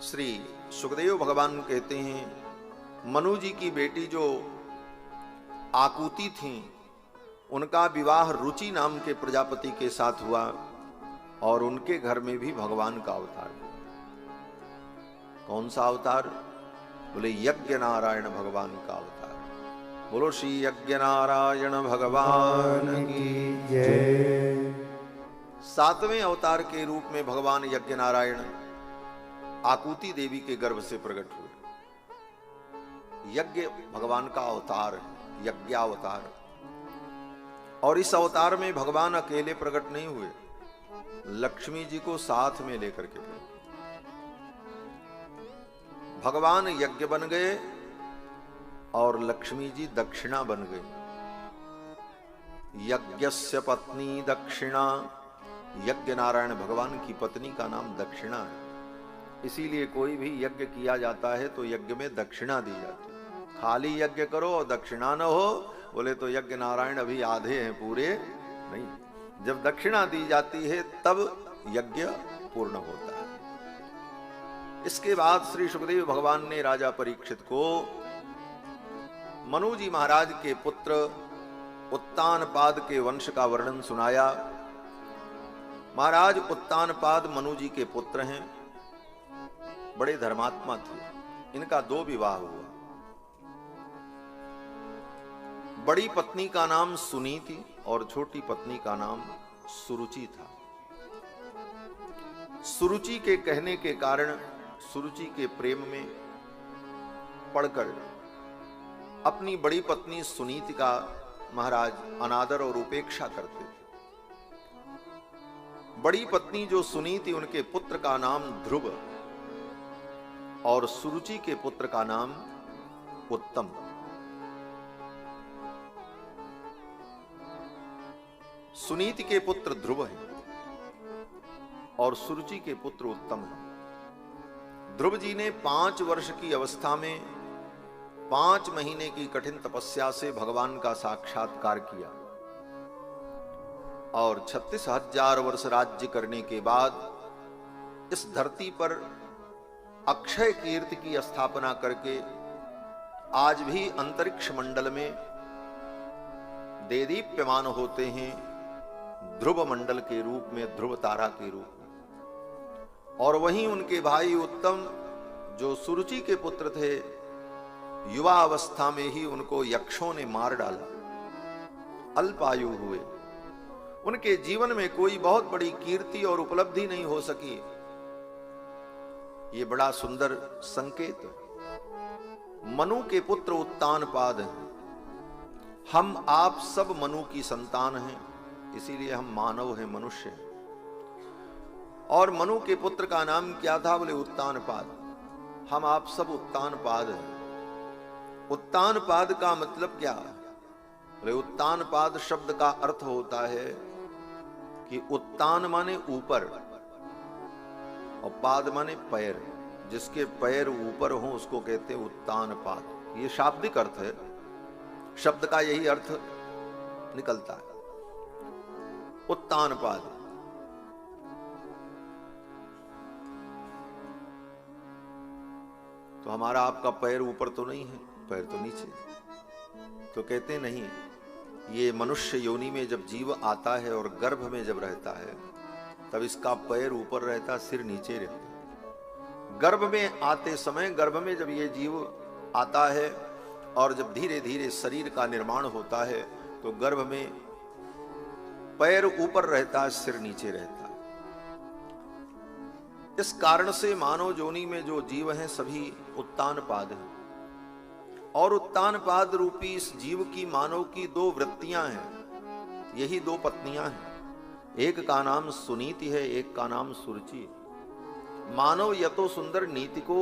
Speaker 1: श्री सुखदेव भगवान कहते हैं, मनु जी की बेटी जो आकुति थी, उनका विवाह रुचि नाम के प्रजापति के साथ हुआ और उनके घर में भी भगवान का अवतार हुआ। कौन सा अवतार? बोले यज्ञ नारायण भगवान का अवतार। बोलो श्री यज्ञ नारायण भगवान की जय। सातवें अवतार के रूप में भगवान यज्ञ नारायण आकुति देवी के गर्भ से प्रकट हुए। यज्ञ भगवान का अवतार है, यज्ञावतार। और इस अवतार में भगवान अकेले प्रकट नहीं हुए, लक्ष्मी जी को साथ में लेकर के गए। भगवान यज्ञ बन गए और लक्ष्मी जी दक्षिणा बन गई। यज्ञस्य पत्नी दक्षिणा, यज्ञ नारायण भगवान की पत्नी का नाम दक्षिणा है। इसीलिए कोई भी यज्ञ किया जाता है तो यज्ञ में दक्षिणा दी जाती है। खाली यज्ञ करो और दक्षिणा न हो, बोले तो यज्ञ नारायण अभी आधे हैं, पूरे नहीं। जब दक्षिणा दी जाती है तब यज्ञ पूर्ण होता है। इसके बाद श्री सुखदेव भगवान ने राजा परीक्षित को मनु जी महाराज के पुत्र उत्तानपाद के वंश का वर्णन सुनाया। महाराज उत्तानपाद मनु जी के पुत्र हैं, बड़े धर्मात्मा थे। इनका 2 विवाह हुआ। बड़ी पत्नी का नाम सुनीति और छोटी पत्नी का नाम सुरुचि था। सुरुचि के कहने के कारण, सुरुचि के प्रेम में पड़कर अपनी बड़ी पत्नी सुनीति का महाराज अनादर और उपेक्षा करते थे। बड़ी पत्नी जो सुनीति, उनके पुत्र का नाम ध्रुव और सुरुचि के पुत्र का नाम उत्तम। सुनीति के पुत्र ध्रुव हैं और सुरुचि के पुत्र उत्तम हैं। ध्रुव जी ने 5 वर्ष की अवस्था में 5 महीने की कठिन तपस्या से भगवान का साक्षात्कार किया और 36,000 वर्ष राज्य करने के बाद इस धरती पर अक्षय कीर्ति की स्थापना करके आज भी अंतरिक्ष मंडल में देदीप्यमान होते हैं ध्रुव मंडल के रूप में, ध्रुव तारा के रूप में। और वहीं उनके भाई उत्तम जो सुरुचि के पुत्र थे, युवा अवस्था में ही उनको यक्षों ने मार डाला, अल्पायु हुए। उनके जीवन में कोई बहुत बड़ी कीर्ति और उपलब्धि नहीं हो सकी। ये बड़ा सुंदर संकेत। मनु के पुत्र उत्तानपाद हैं। हम आप सब मनु की संतान हैं, इसीलिए हम मानव हैं, मनुष्य हैं। और मनु के पुत्र का नाम क्या था? बोले उत्तानपाद। हम आप सब उत्तानपाद हैं। उत्तानपाद का मतलब क्या है? बोले उत्तानपाद शब्द का अर्थ होता है कि उत्तान माने ऊपर और पाद माने पैर। जिसके पैर ऊपर हो उसको कहते हैं उत्तानपाद। ये शाब्दिक अर्थ है, शब्द का यही अर्थ निकलता है, उत्तानपाद। तो हमारा आपका पैर ऊपर तो नहीं है, पैर तो नीचे। तो कहते नहीं, ये मनुष्य योनि में जब जीव आता है और गर्भ में जब रहता है तब इसका पैर ऊपर रहता, सिर नीचे रहता। गर्भ में आते समय, गर्भ में जब ये जीव आता है और जब धीरे धीरे शरीर का निर्माण होता है तो गर्भ में पैर ऊपर रहता है, सिर नीचे रहता है। इस कारण से मानव योनि में जो जीव हैं सभी उत्तानपाद हैं। और उत्तानपाद रूपी इस जीव की, मानव की 2 वृत्तियां हैं, यही 2 पत्नियां हैं। एक का नाम सुनीति है, एक का नाम सुरुचि। मानव या तो सुंदर नीति को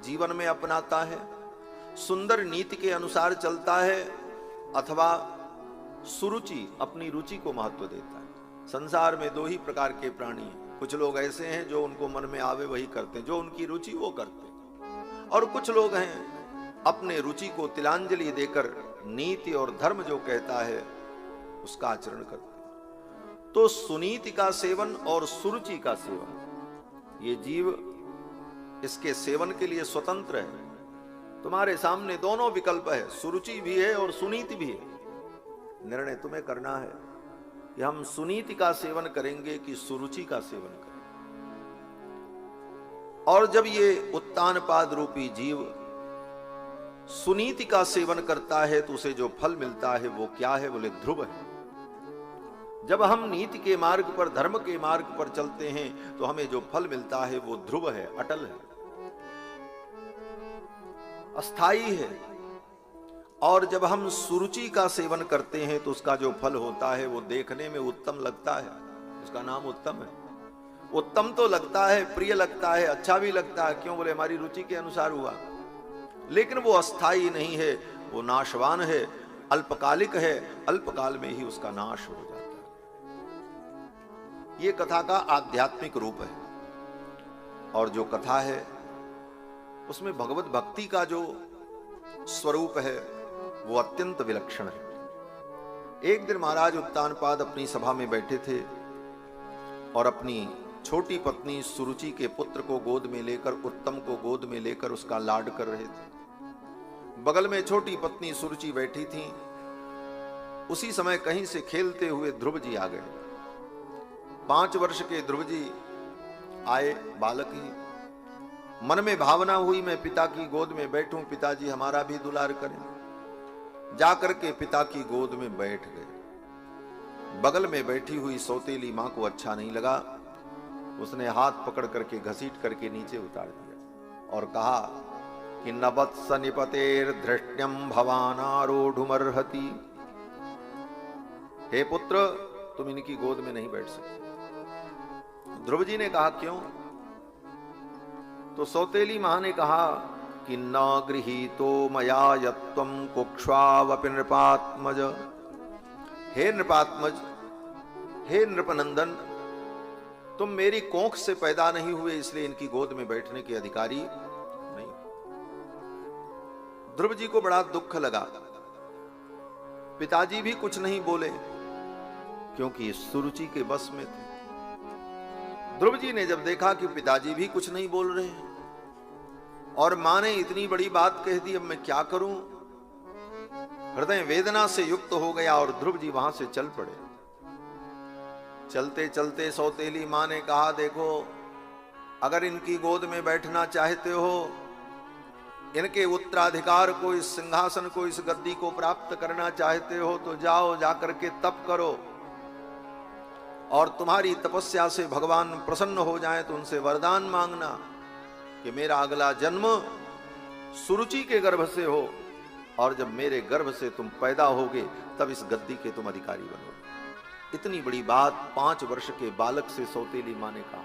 Speaker 1: जीवन में अपनाता है, सुंदर नीति के अनुसार चलता है, अथवा सुरुचि, अपनी रुचि को महत्व देता है। संसार में 2 ही प्रकार के प्राणी हैं। कुछ लोग ऐसे हैं जो उनको मन में आवे वही करते हैं, जो उनकी रुचि वो करते हैं। और कुछ लोग हैं अपने रुचि को तिलांजलि देकर नीति और धर्म जो कहता है उसका आचरण करते हैं। तो सुनीति का सेवन और सुरुचि का सेवन, ये जीव इसके सेवन के लिए स्वतंत्र है। तुम्हारे सामने दोनों विकल्प है, सुरुचि भी है और सुनीति भी है। निर्णय तुम्हें करना है कि हम सुनीति का सेवन करेंगे कि सुरुचि का सेवन करेंगे। और जब ये उत्तानपाद रूपी जीव सुनीति का सेवन करता है तो उसे जो फल मिलता है वो क्या है? बोले ध्रुव है। जब हम नीति के मार्ग पर, धर्म के मार्ग पर चलते हैं तो हमें जो फल मिलता है वो ध्रुव है, अटल है, अस्थाई है। और जब हम सुरुचि का सेवन करते हैं तो उसका जो फल होता है वो देखने में उत्तम लगता है, उसका नाम उत्तम है। उत्तम तो लगता है, प्रिय लगता है, अच्छा भी लगता है, क्यों बोले हमारी रुचि के अनुसार हुआ, लेकिन वो अस्थाई नहीं है, वो नाशवान है, अल्पकालिक है, अल्पकाल में ही उसका नाश हो जाता है। ये कथा का आध्यात्मिक रूप है। और जो कथा है उसमें भगवत भक्ति का जो स्वरूप है वो अत्यंत विलक्षण है। एक दिन महाराज उत्तानपाद अपनी सभा में बैठे थे और अपनी छोटी पत्नी सुरुचि के पुत्र को गोद में लेकर, उत्तम को गोद में लेकर उसका लाड कर रहे थे। बगल में छोटी पत्नी सुरुचि बैठी थी। उसी समय कहीं से खेलते हुए ध्रुव जी आ गए। 5 वर्ष के ध्रुव जी आए, बालक ही। मन में भावना हुई मैं पिता की गोद में बैठूं, पिताजी हमारा भी दुलार करें। जाकर के पिता की गोद में बैठ गए। बगल में बैठी हुई सौतेली मां को अच्छा नहीं लगा। उसने हाथ पकड़ करके घसीट करके नीचे उतार दिया और कहा कि नवत्स निपतेर धृष्ण्यम भवानारूढ़ुमर्हति। हे पुत्र, तुम इनकी गोद में नहीं बैठ सकते। ध्रुव जी ने कहा क्यों? तो सौतेली मां ने कहा कि न गृहीतो मया यत्वं कुक्ष्वावपि नृपात्मज। हे नृपात्मज, हे नृपनंदन, तुम मेरी कोख से पैदा नहीं हुए, इसलिए इनकी गोद में बैठने के अधिकारी नहीं। ध्रुव जी को बड़ा दुख लगा। पिताजी भी कुछ नहीं बोले क्योंकि सुरुचि के बस में थे। ध्रुव जी ने जब देखा कि पिताजी भी कुछ नहीं बोल रहे हैं और मां ने इतनी बड़ी बात कह दी, अब मैं क्या करूं? हृदय वेदना से युक्त हो गया और ध्रुव जी वहां से चल पड़े। चलते चलते सौतेली मां ने कहा, देखो, अगर इनकी गोद में बैठना चाहते हो, इनके उत्तराधिकार को, इस सिंहासन को, इस गद्दी को प्राप्त करना चाहते हो तो जाओ, जाकर के तप करो और तुम्हारी तपस्या से भगवान प्रसन्न हो जाए तो उनसे वरदान मांगना कि मेरा अगला जन्म सुरुचि के गर्भ से हो और जब मेरे गर्भ से तुम पैदा होगे तब इस गद्दी के तुम अधिकारी बनोगे। इतनी बड़ी बात 5 वर्ष के बालक से सौतेली मां ने कहा।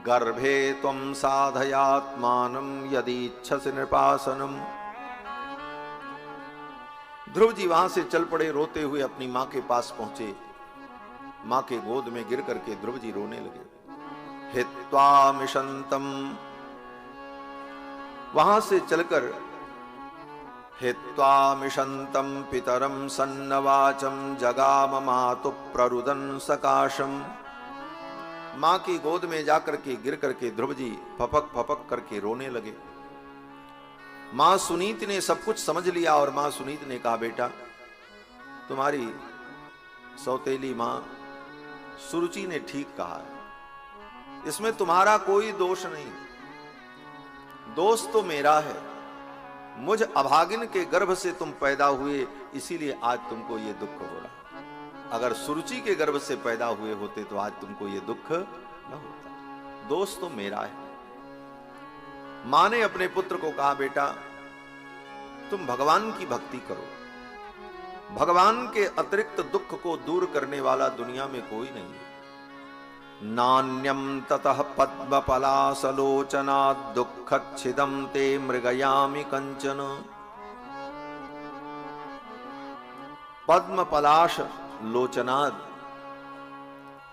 Speaker 1: गर्भे त्वं साधयात्मानं यदीच्छसि नृपासनम। ध्रुव जी वहां से चल पड़े, रोते हुए अपनी मां के पास पहुंचे। मां के गोद में गिर करके ध्रुव जी रोने लगे। हित्वा मिशंतम, वहां से चलकर हित्वा मिशंतम पितरम सन्नवाचम जगाम मातु प्ररुदन सकाशम। मां की गोद में जाकर के गिर करके ध्रुव जी फपक फपक करके रोने लगे। मां सुनीति ने सब कुछ समझ लिया और मां सुनीति ने कहा, बेटा, तुम्हारी सौतेली मां सुरुचि ने ठीक कहा है, इसमें तुम्हारा कोई दोष नहीं, दोष तो मेरा है। मुझ अभागिन के गर्भ से तुम पैदा हुए, इसीलिए आज तुमको ये दुख हो रहा। अगर सुरुचि के गर्भ से पैदा हुए होते तो आज तुमको ये दुख न होता। दोष तो मेरा है। मां ने अपने पुत्र को कहा, बेटा, तुम भगवान की भक्ति करो। भगवान के अतिरिक्त दुख को दूर करने वाला दुनिया में कोई नहीं है। नान्यम ततः पद्मपलासलोचनात् दुःखच्छिदं ते मृगयामि कंचन। पद्मपलाश लोचनाद,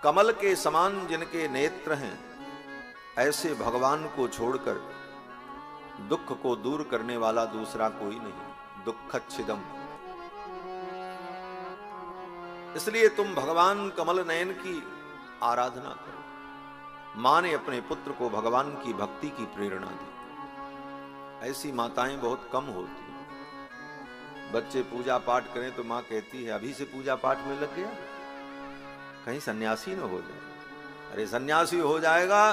Speaker 1: कमल के समान जिनके नेत्र हैं, ऐसे भगवान को छोड़कर दुख को दूर करने वाला दूसरा कोई नहीं। दुःखच्छिदम, इसलिए तुम भगवान कमल नयन की आराधना करो। मां ने अपने पुत्र को भगवान की भक्ति की प्रेरणा दी। ऐसी माताएं बहुत कम होती हैं। बच्चे पूजा पाठ करें तो मां कहती है, अभी से पूजा पाठ में लग गया, कहीं सन्यासी न हो जाए। अरे सन्यासी हो जाएगा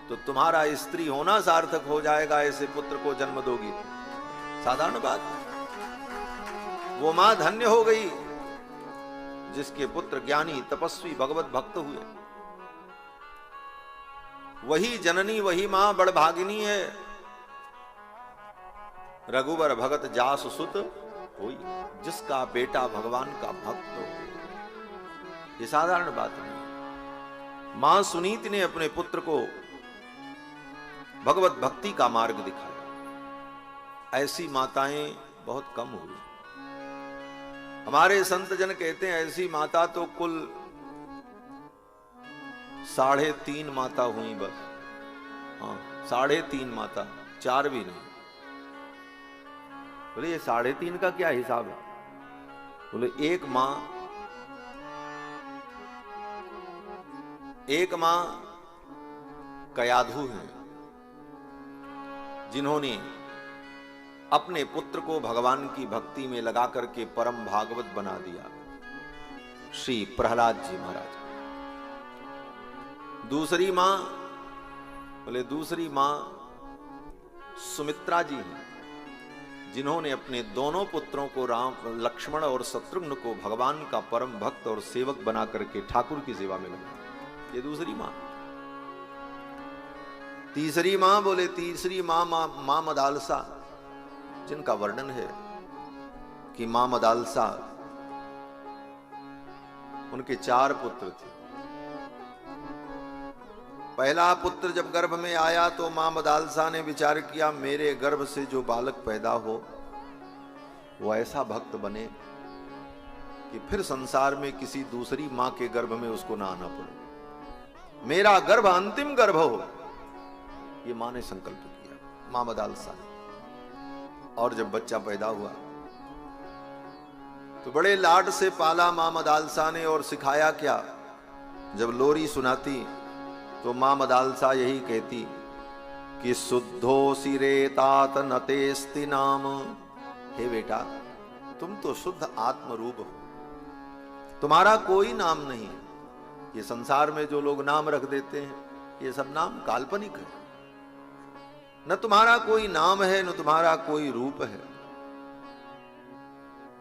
Speaker 1: तो तुम्हारा स्त्री होना सार्थक हो जाएगा, ऐसे पुत्र को जन्म दोगी। साधारण बात। वो मां धन्य हो गई जिसके पुत्र ज्ञानी, तपस्वी, भगवत भक्त हुए। वही जननी, वही मां बड़भागिनी है रघुवर भगत जास सुत होई, जिसका बेटा भगवान का भक्त हो। ये साधारण बात नहीं। मां सुनीति ने अपने पुत्र को भगवत भक्ति का मार्ग दिखाया। ऐसी माताएं बहुत कम हुई। हमारे संत जन कहते हैं ऐसी माता तो कुल 3.5 माता हुई बस। हाँ, 3.5 माता, 4 भी नहीं। बोले ये 3.5 का क्या हिसाब है? बोले एक मां कयाधु है, जिन्होंने अपने पुत्र को भगवान की भक्ति में लगा करके परम भागवत बना दिया, श्री प्रहलाद जी महाराज। दूसरी मां सुमित्रा जी हैं, जिन्होंने अपने दोनों पुत्रों को लक्ष्मण और शत्रुघ्न को भगवान का परम भक्त और सेवक बना करके ठाकुर की सेवा में लगा। ये दूसरी मां। तीसरी मां मदालसा, जिनका वर्णन है कि मां मदालसा, उनके 4 पुत्र थे। पहला पुत्र जब गर्भ में आया तो मां मदालसा ने विचार किया, मेरे गर्भ से जो बालक पैदा हो वो ऐसा भक्त बने कि फिर संसार में किसी दूसरी मां के गर्भ में उसको ना आना पड़े, मेरा गर्भ अंतिम गर्भ हो। ये मां ने संकल्प किया, मां मदालसा ने। और जब बच्चा पैदा हुआ तो बड़े लाड से पाला मां मदालसा ने, और सिखाया क्या, जब लोरी सुनाती तो मां मदालसा यही कहती कि शुद्धो सिरेतात नतेस्ति नाम। हे बेटा, तुम तो शुद्ध आत्म रूप हो, तुम्हारा कोई नाम नहीं। ये संसार में जो लोग नाम रख देते हैं, ये सब नाम काल्पनिक है। न तुम्हारा कोई नाम है, न तुम्हारा कोई रूप है।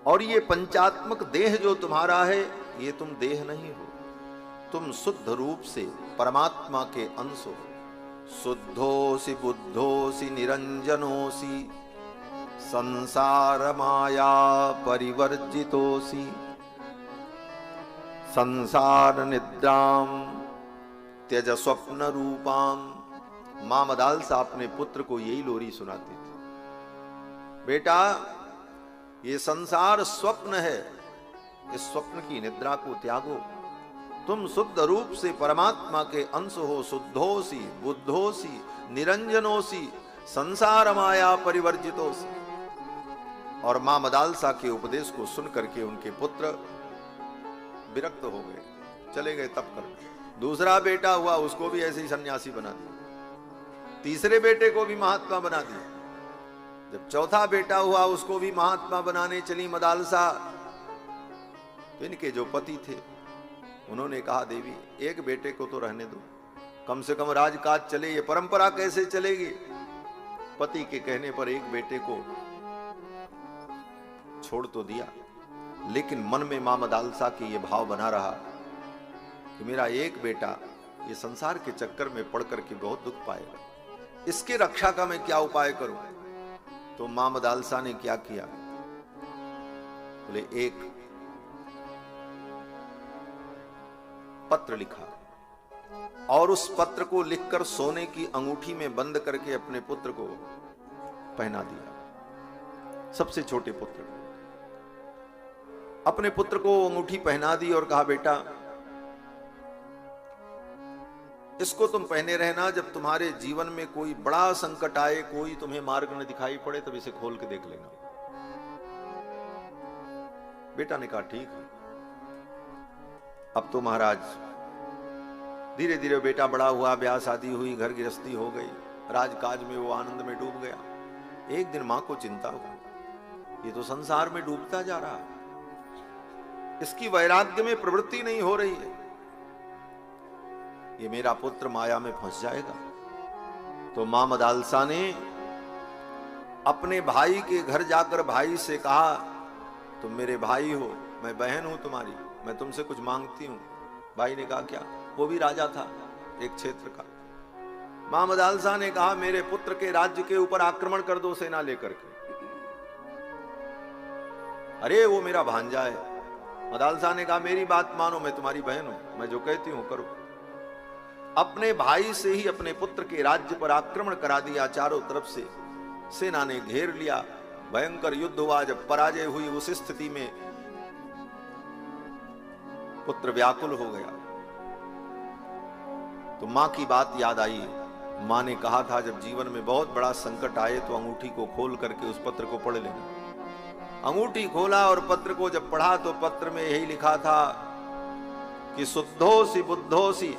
Speaker 1: और ये पंचात्मक देह जो तुम्हारा है, ये तुम देह नहीं हो, तुम शुद्ध रूप से परमात्मा के अंश हो। शुद्धोसी बुद्धोसी निरंजनोसी, संसार माया परिवर्जितोसी, संसार निद्राम त्यज स्वप्न रूपाम। मां मदालसा अपने पुत्र को यही लोरी सुनाती थी, बेटा ये संसार स्वप्न है, इस स्वप्न की निद्रा को त्यागो, तुम शुद्ध रूप से परमात्मा के अंश हो। शुद्धोसी बुद्धोसी निरंजनोसी, संसार माया परिवर्जितोसी। और मां मदालसा के उपदेश को सुन करके उनके पुत्र विरक्त हो गए, चले गए तप कर। दूसरा बेटा हुआ, उसको भी ऐसे ही सन्यासी बना दिया। तीसरे बेटे को भी महात्मा बना दिया। जब चौथा बेटा हुआ, उसको भी महात्मा बनाने चली मदालसा। तो इनके जो पति थे उन्होंने कहा, देवी एक बेटे को तो रहने दो, कम से कम राजकाज चले, ये परंपरा कैसे चलेगी। पति के कहने पर एक बेटे को छोड़ तो दिया, लेकिन मन में मां मदालसा की ये भाव बना रहा कि मेरा एक बेटा ये संसार के चक्कर में पड़ करके बहुत दुख पाएगा, इसकी रक्षा का मैं क्या उपाय करूं। तो मां मदालसा ने क्या किया, बोले एक पत्र लिखा और उस पत्र को लिखकर सोने की अंगूठी में बंद करके अपने पुत्र को पहना दिया। सबसे छोटे पुत्र को अपने पुत्र को अंगूठी पहना दी और कहा, बेटा इसको तुम पहने रहना, जब तुम्हारे जीवन में कोई बड़ा संकट आए, कोई तुम्हें मार्ग न दिखाई पड़े, तब इसे खोल के देख लेना। बेटा ने कहा ठीक है। अब तो महाराज धीरे धीरे बेटा बड़ा हुआ, ब्याह शादी हुई, घर गृहस्थी हो गई, राजकाज में वो आनंद में डूब गया। एक दिन मां को चिंता हुई, ये तो संसार में डूबता जा रहा है, इसकी वैराग्य में प्रवृत्ति नहीं हो रही है, ये मेरा पुत्र माया में फंस जाएगा। तो मां मदालसा ने अपने भाई के घर जाकर भाई से कहा, तुम मेरे भाई हो, मैं बहन हूं तुम्हारी, मैं तुमसे कुछ मांगती हूं। भाई ने कहा क्या? वो भी राजा था एक क्षेत्र का। मां मदालसा ने कहा, मेरे पुत्र के राज्य के ऊपर आक्रमण कर दो सेना लेकर के। अरे वो मेरा भांजा है। मदालसा ने कहा मेरी बात मानो, मैं तुम्हारी बहन हूं, मैं जो कहती हूं करो। अपने भाई से ही अपने पुत्र के राज्य पर आक्रमण करा दिया। चारों तरफ से सेना ने घेर लिया, भयंकर युद्ध हुआ। जब पराजय हुई उस स्थिति में पुत्र व्याकुल हो गया तो मां की बात याद आई। मां ने कहा था जब जीवन में बहुत बड़ा संकट आए तो अंगूठी को खोल करके उस पत्र को पढ़ लेना। अंगूठी खोला और पत्र को जब पढ़ा तो पत्र में यही लिखा था कि शुद्धोसी बुद्धोसी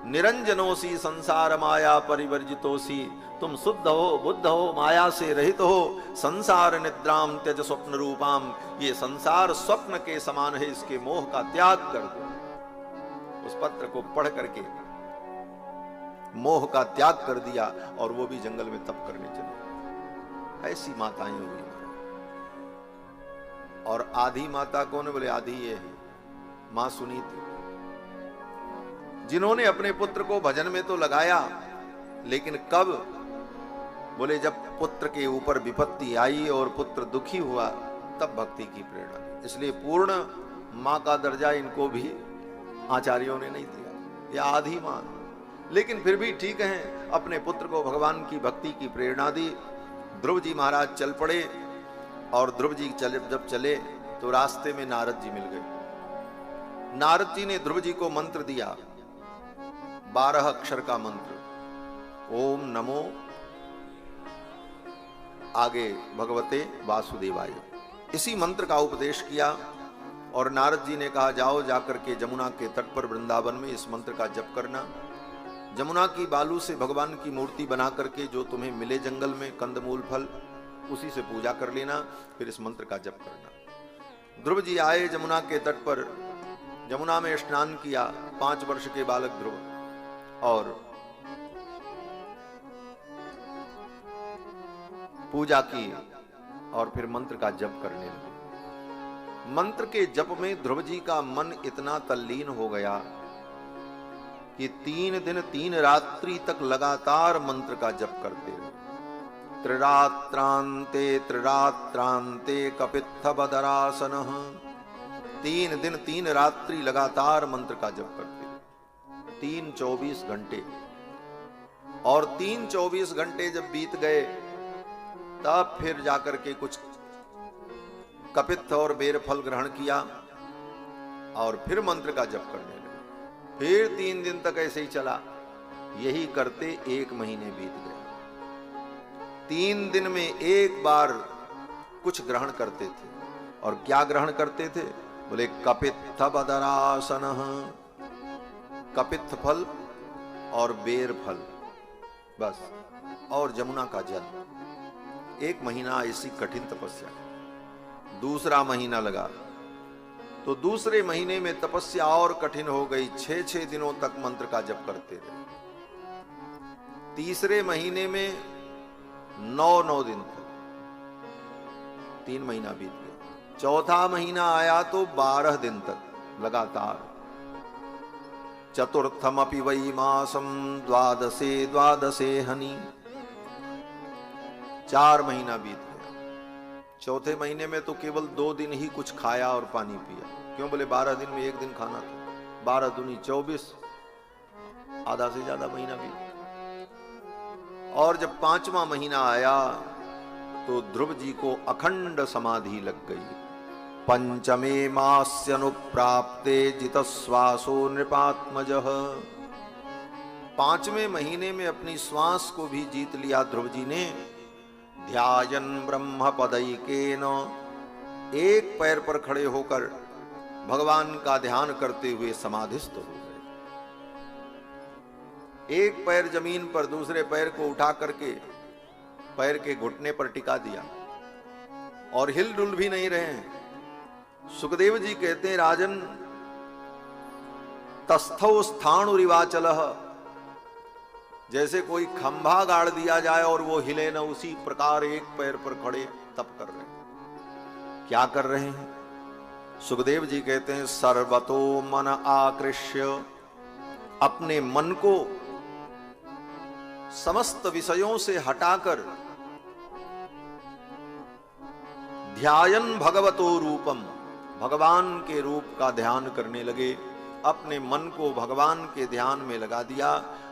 Speaker 1: निरंजनोसी संसार माया परिवर्जितोसी। तुम शुद्ध हो, बुद्ध हो, माया से रहित हो, संसार निद्राम त्यज स्वप्न रूपाम। ये संसार स्वप्न के समान है, इसके मोह का त्याग कर दो। उस पत्र को पढ़ करके मोह का त्याग कर दिया और वो भी जंगल में तप करने चले। ऐसी माताएं हुई। और आधी माता कौन? बोले आधी ये है मां सुनीति, जिन्होंने अपने पुत्र को भजन में तो लगाया, लेकिन कब? बोले जब पुत्र के ऊपर विपत्ति आई और पुत्र दुखी हुआ तब भक्ति की प्रेरणा दी। इसलिए पूर्ण मां का दर्जा इनको भी आचार्यों ने नहीं दिया, यह आधी मां, लेकिन फिर भी ठीक है। अपने पुत्र को भगवान की भक्ति की प्रेरणा दी। ध्रुव जी महाराज चल पड़े और ध्रुव जी जब चले तो रास्ते में नारद जी मिल गए। नारद जी ने ध्रुव जी को मंत्र दिया, 12 अक्षर का मंत्र, ओम नमो आगे भगवते वासुदेवाय। इसी मंत्र का उपदेश किया और नारद जी ने कहा जाओ जाकर के जमुना के तट पर वृंदावन में इस मंत्र का जप करना। जमुना की बालू से भगवान की मूर्ति बना करके जो तुम्हें मिले जंगल में कंदमूल फल, उसी से पूजा कर लेना, फिर इस मंत्र का जप करना। ध्रुव जी आए जमुना के तट पर, जमुना में स्नान किया, 5 वर्ष के बालक ध्रुव, और पूजा की और फिर मंत्र का जप करने लगे। मंत्र के जप में ध्रुव जी का मन इतना तल्लीन हो गया कि 3 दिन 3 रात्रि तक लगातार मंत्र का जप करते रहे। त्रिरात्रांते त्रिरात्रांते कपित्थ बदरासनः। 3 दिन 3 रात्रि लगातार मंत्र का जप करते रहे, 3-24 घंटे। और 3-24 घंटे जब बीत गए तब फिर जाकर के कुछ कपित्थ और बेर फल ग्रहण किया और फिर मंत्र का जप करने लगे। फिर 3 दिन तक ऐसे ही चला। यही करते 1 महीने बीत गए। 3 दिन में एक बार कुछ ग्रहण करते थे। और क्या ग्रहण करते थे? बोले कपित्थ बदरासनः, कपित्थ फल और बेर फल, बस, और जमुना का जल। 1 महीना ऐसी कठिन तपस्या। दूसरा महीना लगा तो दूसरे महीने में तपस्या और कठिन हो गई। 6-6 दिनों तक मंत्र का जप करते रहे। तीसरे महीने में 9-9 दिन तक, 3 महीना बीत गया। चौथा महीना आया तो 12 दिन तक लगातार। चतुर्थमपि वै मासम द्वादशे हनि। 4 महीना बीत गया। चौथे महीने में तो केवल 2 दिन ही कुछ खाया और पानी पिया। क्यों? बोले 12 दिन में 1 दिन खाना था। 12 दूनी 24, आधा से ज्यादा महीना बीत। और जब 5वां महीना आया तो ध्रुव जी को अखंड समाधि लग गई। पंचमे मास्यनुप्राप्ते जितश्वासो नृपात्मजः। 5वें महीने में अपनी श्वास को भी जीत लिया ध्रुव जी ने। ध्यायन ब्रह्म पदैकेन, एक पैर पर खड़े होकर भगवान का ध्यान करते हुए समाधिस्थ हो गए। एक पैर जमीन पर, दूसरे पैर को उठा करके पैर के घुटने पर टिका दिया और हिल डुल भी नहीं रहे हैं। सुखदेव जी कहते हैं राजन तस्थौ स्थाणुरिवाचलः, जैसे कोई खंभा गाड़ दिया जाए और वो हिले न, उसी प्रकार एक पैर पर खड़े तप कर रहे हैं। क्या कर रहे हैं? सुखदेव जी कहते हैं सर्वतो मन आकृष्य, अपने मन को समस्त विषयों से हटाकर ध्यायन भगवतो रूपम, भगवान के रूप का ध्यान करने लगे। अपने मन को भगवान के ध्यान में लगा दिया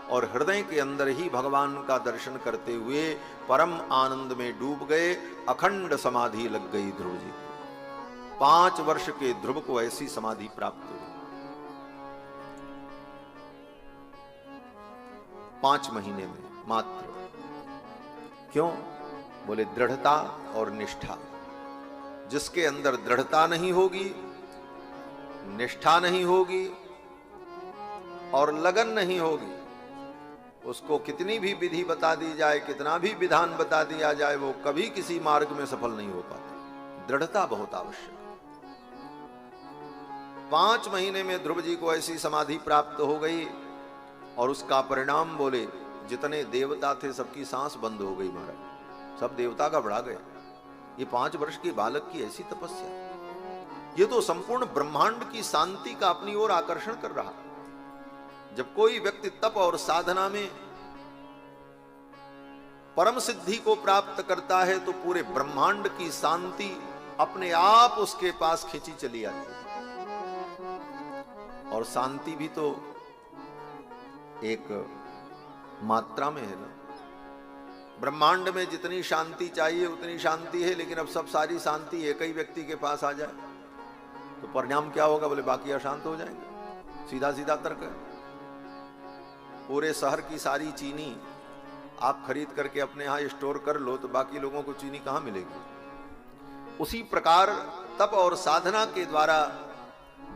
Speaker 1: और हृदय के अंदर ही भगवान का दर्शन करते हुए परम आनंद में डूब गए। अखंड समाधि लग गई ध्रुव जी को। 5 वर्ष के ध्रुव को ऐसी समाधि प्राप्त हुई। 5 महीने में मात्र। क्यों? बोले दृढ़ता और निष्ठा। जिसके अंदर दृढ़ता नहीं होगी, निष्ठा नहीं होगी और लगन नहीं होगी, उसको कितनी भी विधि बता दी जाए, कितना भी विधान बता दिया जाए, वो कभी किसी मार्ग में सफल नहीं हो पाता। दृढ़ता बहुत आवश्यक। 5 महीने में ध्रुव जी को ऐसी समाधि प्राप्त हो गई और उसका परिणाम बोले जितने देवता थे सबकी सांस बंद हो गई महाराज, सब देवता का बढ़ा गए। ये 5 वर्ष के बालक की ऐसी तपस्या, ये तो संपूर्ण ब्रह्मांड की शांति का अपनी ओर आकर्षण कर रहा। जब कोई व्यक्ति तप और साधना में परम सिद्धि को प्राप्त करता है तो पूरे ब्रह्मांड की शांति अपने आप उसके पास खींची चली आती है। और शांति भी तो एक मात्रा में है ना। ब्रह्मांड में जितनी शांति चाहिए उतनी शांति है, लेकिन अब सब सारी शांति एक ही व्यक्ति के पास आ जाए तो परिणाम क्या होगा? बोले बाकी अशांत हो जाएंगे। सीधा सीधा तर्क है। पूरे शहर की सारी चीनी आप खरीद करके अपने यहां स्टोर कर लो तो बाकी लोगों को चीनी कहां मिलेगी? उसी प्रकार तप और साधना के द्वारा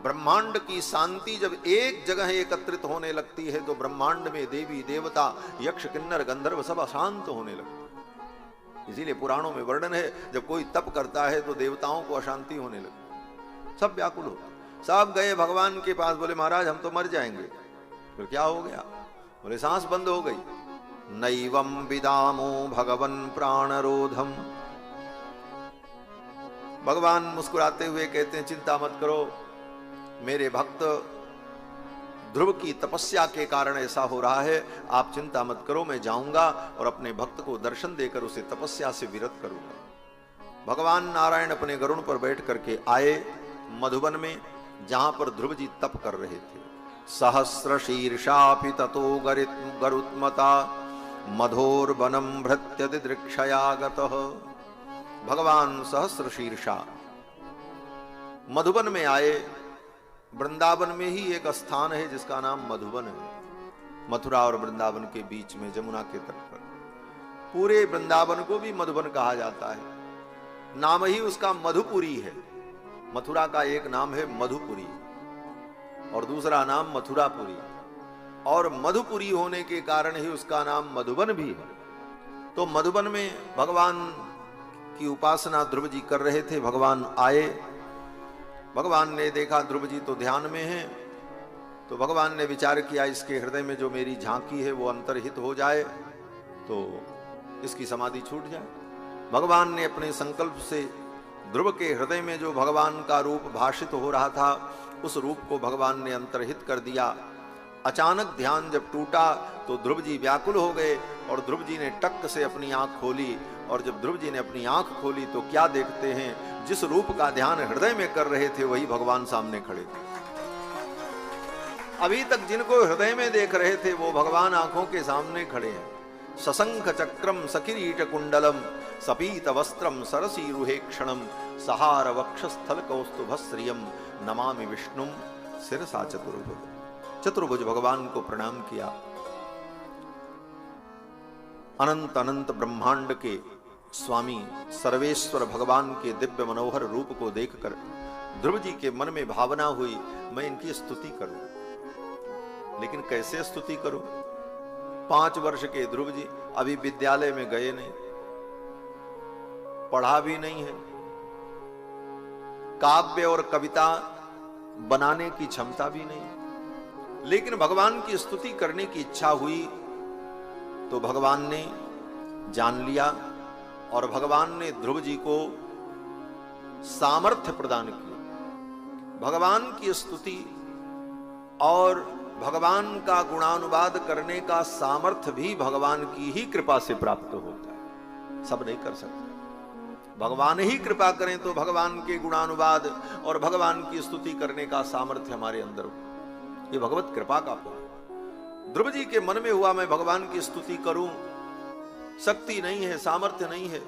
Speaker 1: ब्रह्मांड की शांति जब एक जगह एकत्रित होने लगती है तो ब्रह्मांड में देवी देवता यक्ष किन्नर गंधर्व सब अशांत होने लगते। इसीलिए पुराणों में वर्णन है जब कोई तप करता है तो देवताओं को अशांति होने लगती, सब व्याकुल हो। सब गए भगवान के पास, बोले महाराज हम तो मर जाएंगे। फिर क्या हो गया? बोले सांस बंद हो गई। नैवम विदामो भगवन प्राणरोधम। भगवान मुस्कुराते हुए कहते हैं चिंता मत करो, मेरे भक्त ध्रुव की तपस्या के कारण ऐसा हो रहा है, आप चिंता मत करो, मैं जाऊंगा और अपने भक्त को दर्शन देकर उसे तपस्या से विरत करूंगा। भगवान नारायण अपने गरुड़ पर बैठ करके आए मधुबन में, जहां पर ध्रुव जी तप कर रहे थे। सहस्र शीर्षापि ततो गरुत्मता मधोर्वनम भृत्य दिदृक्षयागतः। भगवान सहस्र शीर्षा मधुबन में आए। वृंदावन में ही एक स्थान है जिसका नाम मधुबन है। मथुरा और वृंदावन के बीच में जमुना के तट पर। पूरे वृंदावन को भी मधुबन कहा जाता है। नाम ही उसका मधुपुरी है। मथुरा का एक नाम है मधुपुरी और दूसरा नाम मथुरापुरी, और मधुपुरी होने के कारण ही उसका नाम मधुबन भी है। तो मधुबन में भगवान की उपासना ध्रुव जी कर रहे थे। भगवान आए, भगवान ने देखा ध्रुव जी तो ध्यान में हैं, तो भगवान ने विचार किया इसके हृदय में जो मेरी झांकी है वो अंतर्हित हो जाए तो इसकी समाधि छूट जाए। भगवान ने अपने संकल्प से ध्रुव के हृदय में जो भगवान का रूप भाषित हो रहा था उस रूप को भगवान ने अंतर्हित कर दिया। अचानक ध्यान जब टूटा तो ध्रुव जी व्याकुल हो गए और ध्रुव जी ने टक से अपनी आंख खोली, और जब ध्रुव जी ने अपनी आंख खोली तो क्या देखते हैं? जिस रूप का ध्यान हृदय में कर रहे थे वही भगवान सामने खड़े थे। अभी तक जिनको हृदय में देख रहे थे वो भगवान आंखों के सामने खड़े हैं। सशंख चक्रम सकिरीट कुंडलम सपीत वस्त्रम सरसी रुहे क्षणम सहार वक्षस्थल कौस्तुभश्रियम नमामि विष्णुम शिरसा चतुर्भुज। चतुर्भुज भगवान को प्रणाम किया। अनंत अनंत ब्रह्मांड के स्वामी सर्वेश्वर भगवान के दिव्य मनोहर रूप को देखकर ध्रुव जी के मन में भावना हुई मैं इनकी स्तुति करूं, लेकिन कैसे स्तुति करूं? 5 वर्ष के ध्रुव जी अभी विद्यालय में गए नहीं, पढ़ा भी नहीं है, काव्य और कविता बनाने की क्षमता भी नहीं, लेकिन भगवान की स्तुति करने की इच्छा हुई तो भगवान ने जान लिया और भगवान ने ध्रुव जी को सामर्थ्य प्रदान किया। भगवान की स्तुति और भगवान का गुणानुवाद करने का सामर्थ्य भी भगवान की ही कृपा से प्राप्त होता है, सब नहीं कर सकते। भगवान ही कृपा करें तो भगवान के गुणानुवाद और भगवान की स्तुति करने का सामर्थ्य हमारे अंदर हो। ये भगवत कृपा का फल। ध्रुव जी के मन में हुआ मैं भगवान की स्तुति करूं, शक्ति नहीं है, सामर्थ्य नहीं है,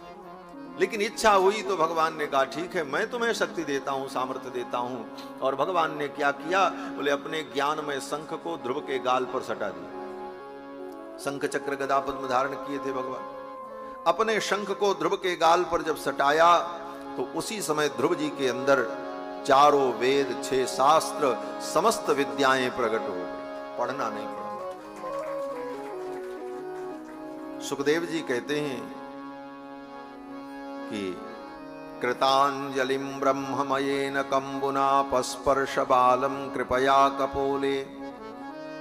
Speaker 1: लेकिन इच्छा हुई तो भगवान ने कहा ठीक है मैं तुम्हें शक्ति देता हूं, सामर्थ्य देता हूं। और भगवान ने क्या किया, बोले अपने ज्ञान में शंख को ध्रुव के गाल पर सटा दिया। शंख चक्र गदा पद्म धारण किए थे भगवान, अपने शंख को ध्रुव के गाल पर जब सटाया तो उसी समय ध्रुव जी के अंदर चारों वेद, 6 शास्त्र, समस्त विद्याएं प्रकट हो गई। पढ़ना नहीं पड़ा। सुखदेव जी कहते हैं कि कृतांजलिं ब्रह्ममयेन कंबुना पस्पर्श बालम कृपया कपोले।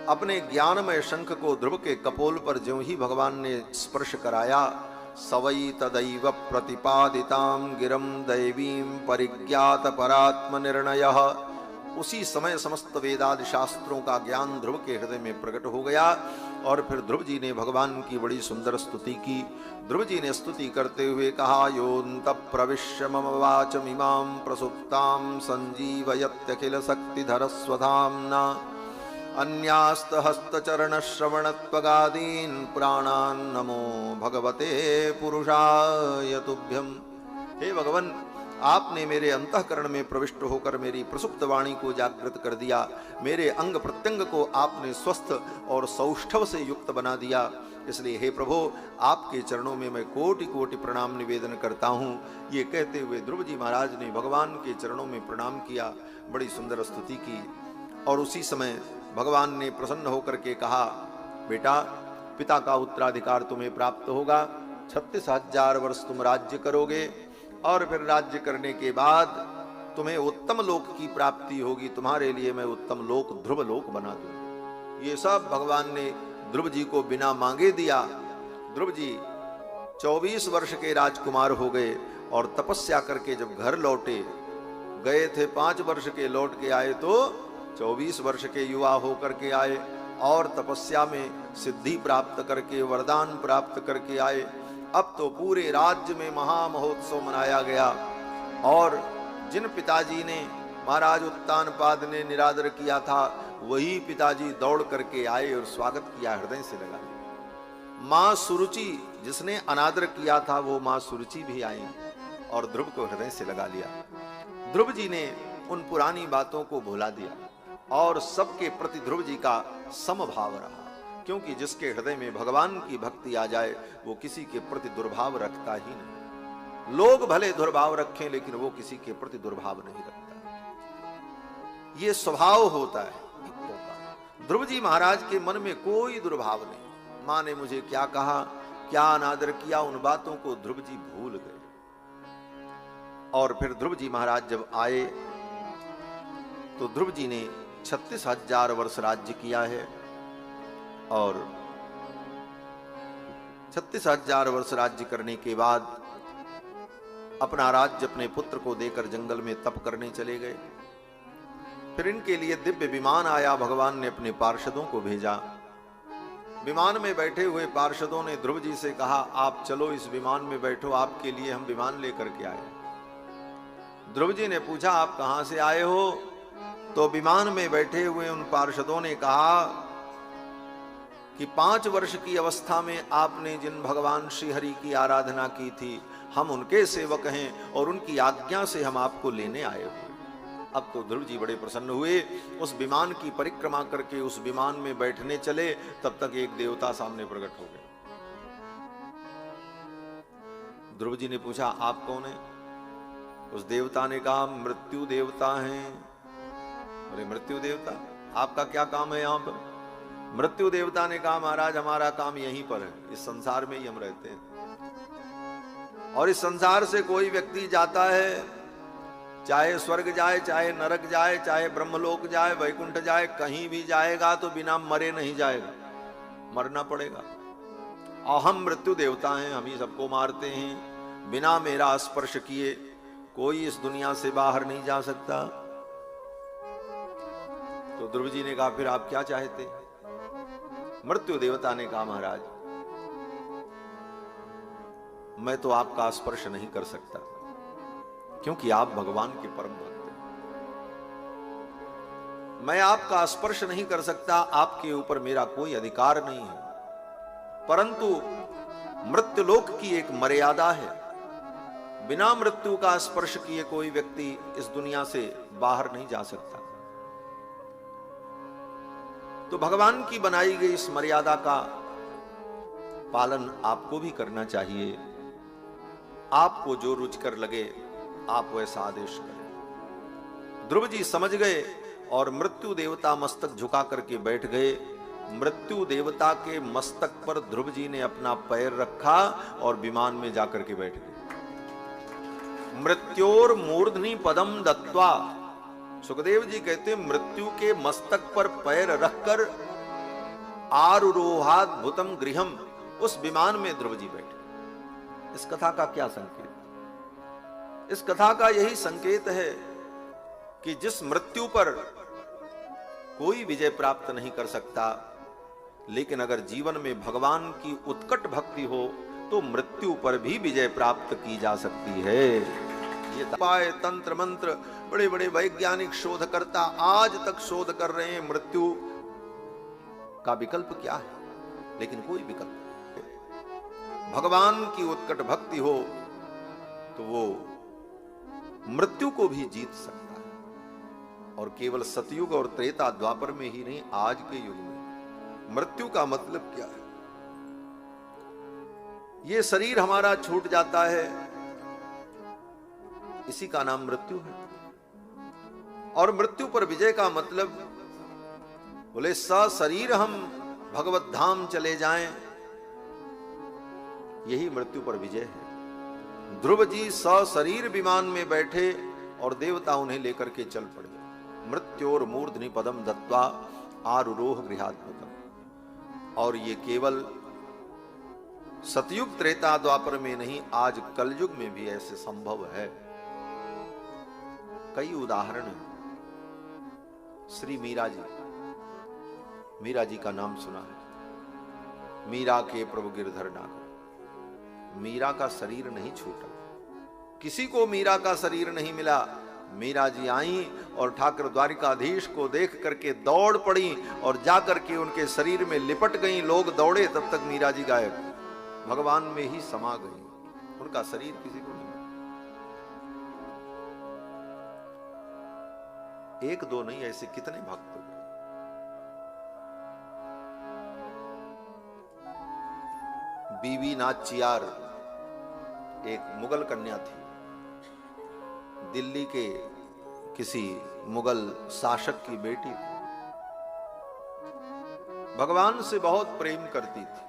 Speaker 1: अपने ज्ञानमय शंख को ध्रुव के कपोल पर ज्यों ही भगवान ने स्पर्श कराया, सवै तदैव प्रतिपादितां गिरं दैवीं परिज्ञात परात्म निर्णयः। उसी समय समस्त वेदादि शास्त्रों का ज्ञान ध्रुव के हृदय में प्रकट हो गया। और फिर ध्रुव जी ने भगवान की बड़ी सुंदर स्तुति की। ध्रुव जी ने स्तुति करते हुए कहा, योऽन्त प्रविश्य मम वाचमिमां प्रसुप्तां संजीवयत्यखिल शक्तिधर स्वधाम्ना अन्यास्त हस्तचरण श्रवणत्वगादीन् प्राणान् नमो भगवते पुरुषाय तुभ्यम्। हे भगवान, आपने मेरे अंतःकरण में प्रविष्ट होकर मेरी प्रसुप्त वाणी को जागृत कर दिया, मेरे अंग प्रत्यंग को आपने स्वस्थ और सौष्ठव से युक्त बना दिया। इसलिए हे प्रभु, आपके चरणों में मैं कोटि कोटि प्रणाम निवेदन करता हूँ। ये कहते हुए ध्रुव जी महाराज ने भगवान के चरणों में प्रणाम किया, बड़ी सुंदर स्तुति की। और उसी समय भगवान ने प्रसन्न होकर के कहा, बेटा पिता का उत्तराधिकार तुम्हें प्राप्त होगा, 36,000 वर्ष तुम राज्य करोगे और फिर राज्य करने के बाद तुम्हें उत्तम लोक की प्राप्ति होगी। तुम्हारे लिए मैं उत्तम लोक ध्रुव लोक बना दूंगा। ये सब भगवान ने ध्रुव जी को बिना मांगे दिया। ध्रुव जी 24 वर्ष के राजकुमार हो गए और तपस्या करके जब घर लौटे, गए थे 5 वर्ष के, लौट के आए तो 24 वर्ष के युवा होकर के आए और तपस्या में सिद्धि प्राप्त करके, वरदान प्राप्त करके आए। अब तो पूरे राज्य में महामहोत्सव मनाया गया और जिन पिताजी ने महाराज उत्तानपाद ने निरादर किया था, वही पिताजी दौड़ करके आए और स्वागत किया, हृदय से लगा। मां सुरुचि जिसने अनादर किया था, वो मां सुरुचि भी आई और ध्रुव को हृदय से लगा लिया। ध्रुव जी ने उन पुरानी बातों को भुला दिया और सबके प्रति ध्रुव जी का समभाव रहा, क्योंकि जिसके हृदय में भगवान की भक्ति आ जाए वो किसी के प्रति दुर्भाव रखता ही नहीं। लोग भले दुर्भाव रखें लेकिन वो किसी के प्रति दुर्भाव नहीं रखता। ये स्वभाव होता है भक्तों का। ध्रुव जी महाराज के मन में कोई दुर्भाव नहीं। मां ने मुझे क्या कहा, क्या अनादर किया, उन बातों को ध्रुव जी भूल गए। और फिर ध्रुव जी महाराज जब आए तो ध्रुव जी ने 36,000 वर्ष राज्य किया है और 36,000 वर्ष राज्य करने के बाद अपना राज्य अपने पुत्र को देकर जंगल में तप करने चले गए। फिर इनके लिए दिव्य विमान आया, भगवान ने अपने पार्षदों को भेजा। विमान में बैठे हुए पार्षदों ने ध्रुव जी से कहा, आप चलो इस विमान में बैठो, आपके लिए हम विमान लेकर के आए। ध्रुव जी ने पूछा, आप कहां से आए हो? तो विमान में बैठे हुए उन पार्षदों ने कहा कि 5 वर्ष की अवस्था में आपने जिन भगवान श्री हरि की आराधना की थी, हम उनके सेवक हैं और उनकी आज्ञा से हम आपको लेने आए हुए। अब तो ध्रुव जी बड़े प्रसन्न हुए, उस विमान की परिक्रमा करके उस विमान में बैठने चले, तब तक एक देवता सामने प्रकट हो गए। ध्रुव जी ने पूछा, आप कौन है? उस देवता ने कहा, मृत्यु देवता हैं। अरे मृत्यु देवता, आपका क्या काम है यहाँ पर? मृत्यु देवता ने कहा, महाराज हमारा काम यहीं पर है, इस संसार में ही हम रहते हैं और इस संसार से कोई व्यक्ति जाता है, चाहे स्वर्ग जाए, चाहे नरक जाए, चाहे ब्रह्मलोक जाए, वैकुंठ जाए, कहीं भी जाएगा तो बिना मरे नहीं जाएगा, मरना पड़ेगा। और हम मृत्यु देवता हैं, हम ही सबको मारते हैं, बिना मेरा स्पर्श किए कोई इस दुनिया से बाहर नहीं जा सकता। तो ध्रुव जी ने कहा, फिर आप क्या चाहते? मृत्यु देवता ने कहा, महाराज मैं तो आपका स्पर्श नहीं कर सकता, क्योंकि आप भगवान के परम भक्त हैं। मैं आपका स्पर्श नहीं कर सकता, आपके ऊपर मेरा कोई अधिकार नहीं है, परंतु मृत्युलोक की एक मर्यादा है। बिना मृत्यु का स्पर्श किए कोई व्यक्ति इस दुनिया से बाहर नहीं जा सकता। तो भगवान की बनाई गई इस मर्यादा का पालन आपको भी करना चाहिए। आपको जो रुचिकर लगे आप वैसा आदेश करें। ध्रुव जी समझ गए और मृत्यु देवता मस्तक झुका करके बैठ गए। मृत्यु देवता के मस्तक पर ध्रुव जी ने अपना पैर रखा और विमान में जाकर के बैठ गए। मृत्योर मूर्धनि पदम दत्वा, सुखदेव जी कहते मृत्यु के मस्तक पर पैर रखकर आरुरोहाद्भुतम गृहम, उस विमान में ध्रुव जी बैठे। इस कथा का क्या संकेत? इस कथा का यही संकेत है कि जिस मृत्यु पर कोई विजय प्राप्त नहीं कर सकता, लेकिन अगर जीवन में भगवान की उत्कट भक्ति हो तो मृत्यु पर भी विजय प्राप्त की जा सकती है। ये उपाय, तंत्र मंत्र, बड़े बड़े वैज्ञानिक शोधकर्ता आज तक शोध कर रहे हैं मृत्यु का विकल्प क्या है, लेकिन कोई विकल्प नहीं। भगवान की उत्कट भक्ति हो तो वो मृत्यु को भी जीत सकता है। और केवल सतयुग और त्रेता द्वापर में ही नहीं, आज के युग में मृत्यु का मतलब क्या है? ये शरीर हमारा छूट जाता है, इसी का नाम मृत्यु है। और मृत्यु पर विजय का मतलब, बोले सशरीर हम भगवत धाम चले जाएं, यही मृत्यु पर विजय है। ध्रुव जी सशरीर विमान में बैठे और देवता उन्हें लेकर के चल पड़े। मृत्योर मूर्धनि पदम दत्वा आरुरोह गृहात्मकम। और ये केवल सतयुग त्रेता द्वापर में नहीं, आज कलयुग में भी ऐसे संभव है। कई उदाहरण हैं। श्री मीरा जी, मीरा जी का नाम सुना है। मीरा के प्रभु गिरधर नागर। मीरा का शरीर नहीं छूटा, किसी को मीरा का शरीर नहीं मिला। मीरा जी आई और ठाकुर द्वारिकाधीश को देख करके दौड़ पड़ी और जाकर के उनके शरीर में लिपट गई। लोग दौड़े, तब तक मीरा जी गायब, भगवान में ही समा गई। उनका शरीर किसी को नहीं। एक दो नहीं, ऐसे कितने भक्त हो। बीबी नाचियार एक मुगल कन्या थी। दिल्ली के किसी मुगल शासक की बेटी थी। भगवान से बहुत प्रेम करती थी।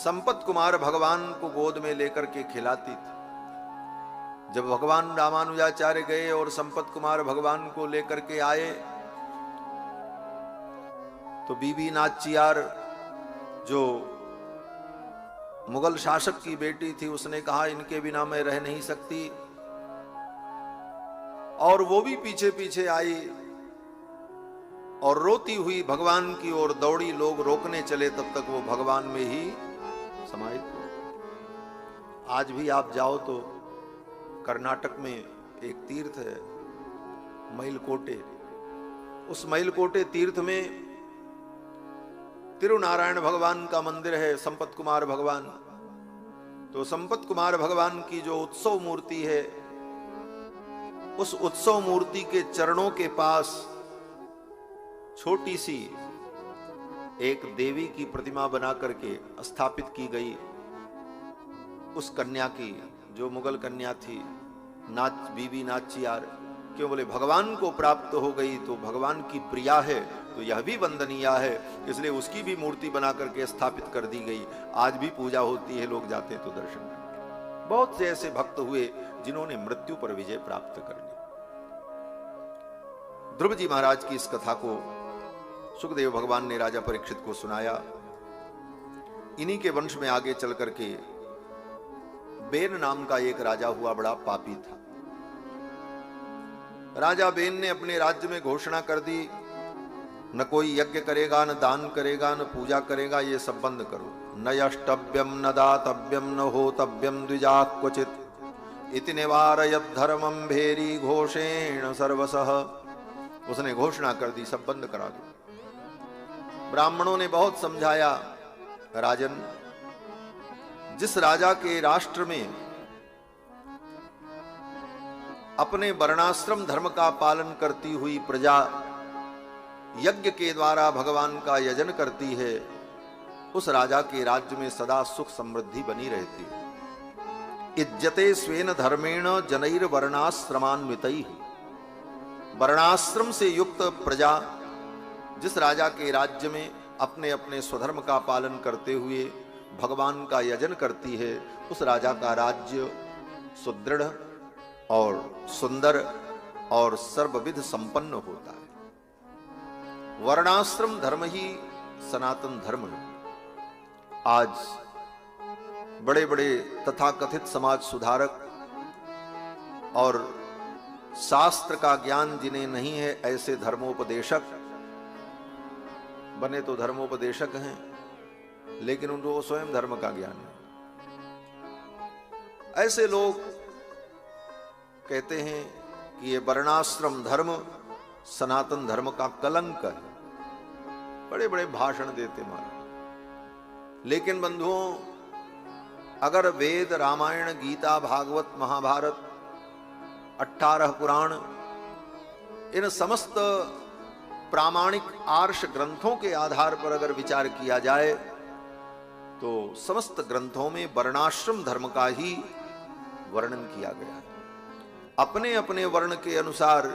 Speaker 1: संपत कुमार भगवान को गोद में लेकर के खिलाती थी। जब भगवान रामानुजाचार्य गए और संपत कुमार भगवान को लेकर के आए तो बीबी नाचियार जो मुगल शासक की बेटी थी, उसने कहा इनके बिना मैं रह नहीं सकती। और वो भी पीछे पीछे आई और रोती हुई भगवान की ओर दौड़ी। लोग रोकने चले, तब तक वो भगवान में ही समाहित हो। आज भी आप जाओ तो कर्नाटक में एक तीर्थ है मैलकोटे। उस मैलकोटे तीर्थ में तिरुनारायण भगवान का मंदिर है, संपत कुमार भगवान। तो संपत कुमार भगवान की जो उत्सव मूर्ति है, उस उत्सव मूर्ति के चरणों के पास छोटी सी एक देवी की प्रतिमा बना करके स्थापित की गई। उस कन्या की, जो मुगल कन्या थी, बीबी नाचियार, क्यों? बोले भगवान को प्राप्त हो गई तो भगवान की प्रिया है, तो यह भी वंदनीय है, इसलिए उसकी भी मूर्ति बना करके स्थापित कर दी गई। आज भी पूजा होती है, लोग जाते हैं तो दर्शन करते। बहुत से ऐसे भक्त हुए जिन्होंने मृत्यु पर विजय प्राप्त कर ली। ध्रुव जी महाराज की इस कथा को सुखदेव भगवान ने राजा परीक्षित को सुनाया। इन्हीं के वंश में आगे चल करके बेन नाम का एक राजा हुआ, बड़ा पापी था। राजा बेन ने अपने राज्य में घोषणा कर दी, न कोई यज्ञ करेगा, न दान करेगा, न पूजा करेगा, ये सब बंद करो। न यष्टव्यम न दातव्यम न होतव्यम द्विजा क्वचित इति निवारयत् धर्मं भेरी घोषेण सर्वसः। उसने घोषणा कर दी, सब बंद करा दो। ब्राह्मणों ने बहुत समझाया, राजन, जिस राजा के राष्ट्र में अपने वर्णाश्रम धर्म का पालन करती हुई प्रजा यज्ञ के द्वारा भगवान का यजन करती है, उस राजा के राज्य में सदा सुख समृद्धि बनी रहती है। इज्जते स्वेन धर्मेण जनैर वर्णाश्रमान्वितैः। वर्णाश्रम से युक्त प्रजा जिस राजा के राज्य में अपने अपने स्वधर्म का पालन करते हुए भगवान का यजन करती है, उस राजा का राज्य सुदृढ़ और सुंदर और सर्वविध संपन्न होता है। वर्णाश्रम धर्म ही सनातन धर्म है। आज बड़े बड़े तथाकथित समाज सुधारक और शास्त्र का ज्ञान जिन्हें नहीं है, ऐसे धर्मोपदेशक बने तो धर्मोपदेशक हैं, लेकिन उनको स्वयं धर्म का ज्ञान नहीं। ऐसे लोग कहते हैं कि ये वर्णाश्रम धर्म सनातन धर्म का कलंक है, बड़े बड़े भाषण देते महाराज। लेकिन बंधुओं, अगर वेद, रामायण, गीता, भागवत, महाभारत, 18 पुराण, इन समस्त प्रामाणिक आर्ष ग्रंथों के आधार पर अगर विचार किया जाए तो समस्त ग्रंथों में वर्णाश्रम धर्म का ही वर्णन किया गया है। अपने अपने वर्ण के अनुसार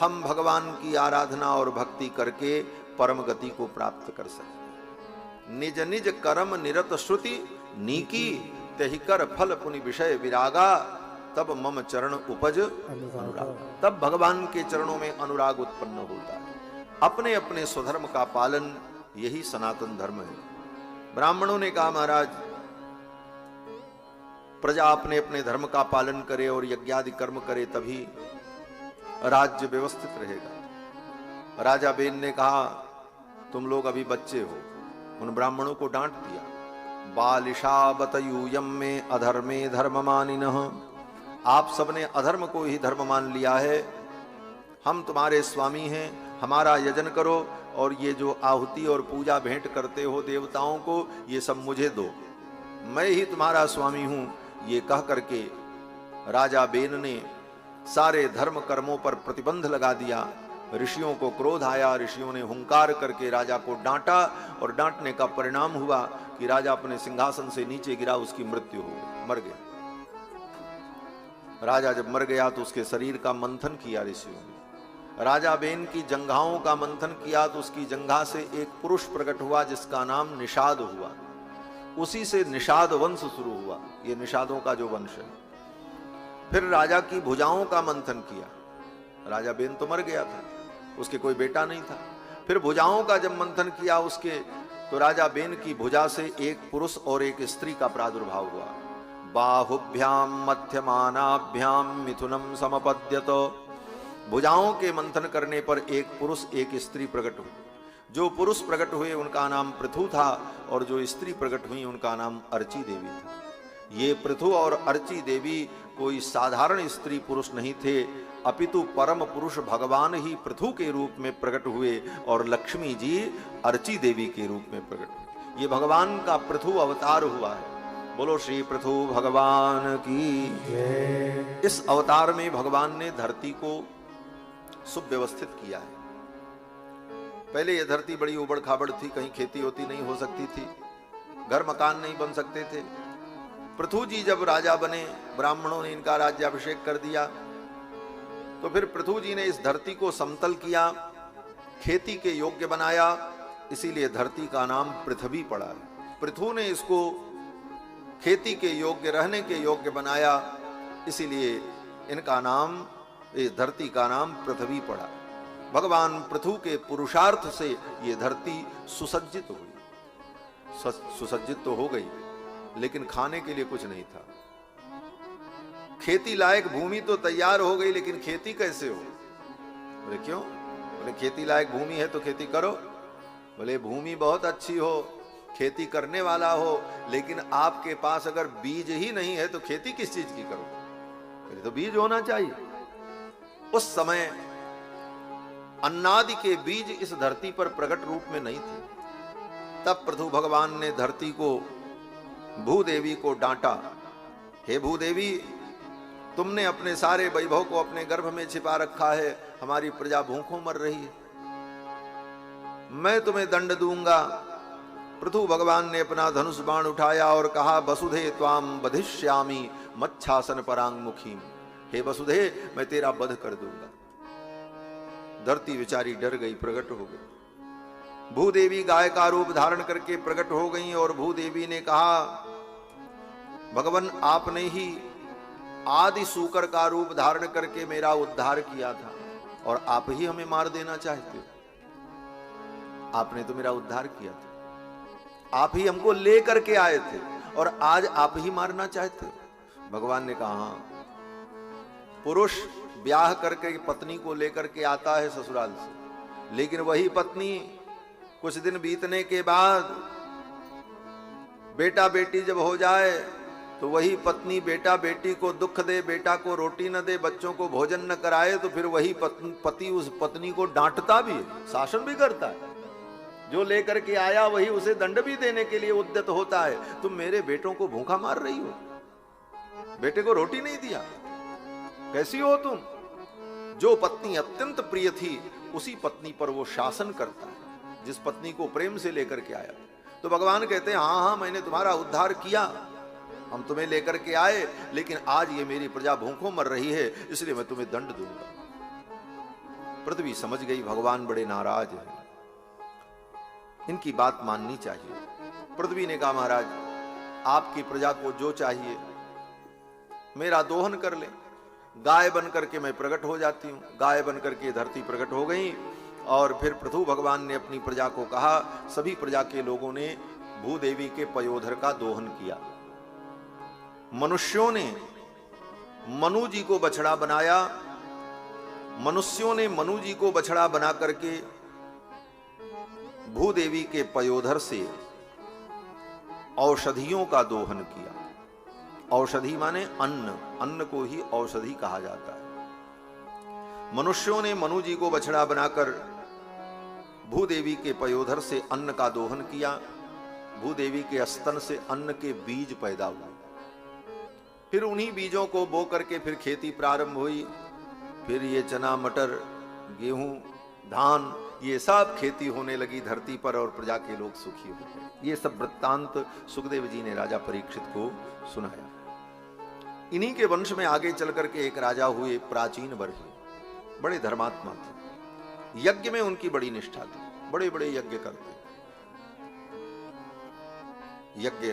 Speaker 1: हम भगवान की आराधना और भक्ति करके परम गति को प्राप्त कर सकते। निज निज कर्म निरत श्रुति नीकी, तहि कर फल पुनि विषय विरागा, तब मम चरण उपज अनुराग। तब भगवान के चरणों में अनुराग उत्पन्न होता है। अपने अपने स्वधर्म का पालन, यही सनातन धर्म है। ब्राह्मणों ने कहा, महाराज, प्रजा अपने अपने धर्म का पालन करे और यज्ञादि कर्म करे, तभी राज्य व्यवस्थित रहेगा। राजा बेन ने कहा, तुम लोग अभी बच्चे हो। उन ब्राह्मणों को डांट दिया, बालिशा बतयूयम में अधर्मे धर्म मानिनः। आप सबने अधर्म को ही धर्म मान लिया है। हम तुम्हारे स्वामी हैं, हमारा यजन करो, और ये जो आहुति और पूजा भेंट करते हो देवताओं को, ये सब मुझे दो, मैं ही तुम्हारा स्वामी हूं। ये कह करके राजा बेन ने सारे धर्म कर्मों पर प्रतिबंध लगा दिया। ऋषियों को क्रोध आया, ऋषियों ने हुंकार करके राजा को डांटा, और डांटने का परिणाम हुआ कि राजा अपने सिंहासन से नीचे गिरा, उसकी मृत्यु हो गई, मर गया। राजा जब मर गया तो उसके शरीर का मंथन किया ऋषियों ने। राजा बेन की जंघाओं का मंथन किया तो उसकी जंघा से एक पुरुष प्रकट हुआ जिसका नाम निषाद हुआ। उसी से निषाद वंश शुरू हुआ, ये निषादों का जो वंश है। फिर राजा की भुजाओं का मंथन किया। राजा बेन तो मर गया था, उसके कोई बेटा नहीं था। फिर भुजाओं का जब मंथन किया उसके, तो राजा बेन की भुजा से एक पुरुष और एक स्त्री का प्रादुर्भाव हुआ। बाहुभ्याम मध्यमानाभ्याम मिथुनम समपद्यत। भुजाओं के मंथन करने पर एक पुरुष एक स्त्री प्रकट हुई। जो पुरुष प्रकट हुए उनका नाम पृथु था, और जो स्त्री प्रकट हुई उनका नाम अर्ची देवी था। ये पृथु और अर्ची देवी कोई साधारण स्त्री पुरुष नहीं थे, अपितु परम पुरुष भगवान ही पृथु के रूप में प्रकट हुए, और लक्ष्मी जी अर्ची देवी के रूप में प्रकट हुए। ये भगवान का पृथु अवतार हुआ है। बोलो श्री पृथु भगवान की जय। इस अवतार में भगवान ने धरती को सुव्यवस्थित किया है। पहले यह धरती बड़ी उबड़ खाबड़ थी, कहीं खेती होती नहीं हो सकती थी, घर मकान नहीं बन सकते थे। पृथु जी जब राजा बने, ब्राह्मणों ने इनका राज्याभिषेक कर दिया, तो फिर पृथु जी ने इस धरती को समतल किया, खेती के योग्य बनाया, इसीलिए धरती का नाम पृथ्वी पड़ा है। पृथु ने इसको खेती के योग्य, रहने के योग्य बनाया, इसीलिए इनका नाम, इस धरती का नाम पृथ्वी पड़ा। भगवान पृथु के पुरुषार्थ से ये धरती सुसज्जित हुई। सुसज्जित तो हो गई, लेकिन खाने के लिए कुछ नहीं था। खेती लायक भूमि तो तैयार हो गई, लेकिन खेती कैसे हो? बोले क्यों? बोले खेती लायक भूमि है तो खेती करो। बोले भूमि बहुत अच्छी हो, खेती करने वाला हो, लेकिन आपके पास अगर बीज ही नहीं है तो खेती किस चीज की करो? तो बीज होना चाहिए। उस समय अन्नादि के बीज इस धरती पर प्रकट रूप में नहीं थे। तब प्रभु भगवान ने धरती को, भूदेवी को डांटा, हे भूदेवी, तुमने अपने सारे वैभव को अपने गर्भ में छिपा रखा है, हमारी प्रजा भूखों मर रही है, मैं तुम्हें दंड दूंगा। पृथु भगवान ने अपना धनुष बाण उठाया और कहा, वसुधे त्वाम बधिष्यामि मच्छासन परांगमुखी, हे वसुधे, मैं तेरा वध कर दूंगा। धरती बेचारी डर गई, प्रकट हो गई। भूदेवी गाय का रूप धारण करके प्रकट हो गई और भूदेवी ने कहा, भगवान आपने ही आदि सूकर का रूप धारण करके मेरा उद्धार किया था और आप ही हमें मार देना चाहते हो। आपने तो मेरा उद्धार किया था, आप ही हमको ले करके आए थे और आज आप ही मारना चाहते हो। भगवान ने कहा, हाँ, पुरुष ब्याह करके पत्नी को लेकर के आता है ससुराल से, लेकिन वही पत्नी कुछ दिन बीतने के बाद बेटा बेटी जब हो जाए तो वही पत्नी बेटा बेटी को दुख दे, बेटा को रोटी न दे, बच्चों को भोजन न कराए, तो फिर वही पति उस पत्नी को डांटता भी है, शासन भी करता है। जो लेकर के आया वही उसे दंड भी देने के लिए उद्यत होता है। तुम मेरे बेटों को भूखा मार रही हो, बेटे को रोटी नहीं दिया, कैसी हो तुम? जो पत्नी अत्यंत प्रिय थी उसी पत्नी पर वो शासन करता है, जिस पत्नी को प्रेम से लेकर के आया। तो भगवान कहते हैं, हाँ हाँ, मैंने तुम्हारा उद्धार किया, हम तुम्हें लेकर के आए, लेकिन आज ये मेरी प्रजा भूखों मर रही है, इसलिए मैं तुम्हें दंड दूंगा। पृथ्वी समझ गई भगवान बड़े नाराज हैं, इनकी बात माननी चाहिए। पृथ्वी ने कहा, महाराज आपकी प्रजा को जो चाहिए मेरा दोहन कर ले, गाय बन करके मैं प्रकट हो जाती हूँ। गाय बन करके धरती प्रकट हो गई और फिर पृथु भगवान ने अपनी प्रजा को कहा, सभी प्रजा के लोगों ने भूदेवी के पयोधर का दोहन किया। मनुष्यों ने मनु जी को बछड़ा बनाया, मनुष्यों ने मनु जी को बछड़ा बना करके भूदेवी के पयोधर से औषधियों का दोहन किया। औषधि माने अन्न, अन्न को ही औषधि कहा जाता है। मनुष्यों ने मनु जी को बछड़ा बनाकर भूदेवी के पयोधर से अन्न का दोहन किया। भूदेवी के स्तन से अन्न के बीज पैदा हुए, फिर उन्हीं बीजों को बो करके फिर खेती प्रारंभ हुई। फिर ये चना, मटर, गेहूं, धान, ये सब खेती होने लगी धरती पर और प्रजा के लोग सुखी हो गए। ये सब वृत्तांत सुखदेव जी ने राजा परीक्षित को सुनाया। इन्हीं के वंश में आगे चल करके एक राजा हुए प्राचीन वर्षी, बड़े धर्मात्मा थे, यज्ञ में उनकी बड़ी निष्ठा थी, बड़े बड़े यज्ञ करते, यज्ञ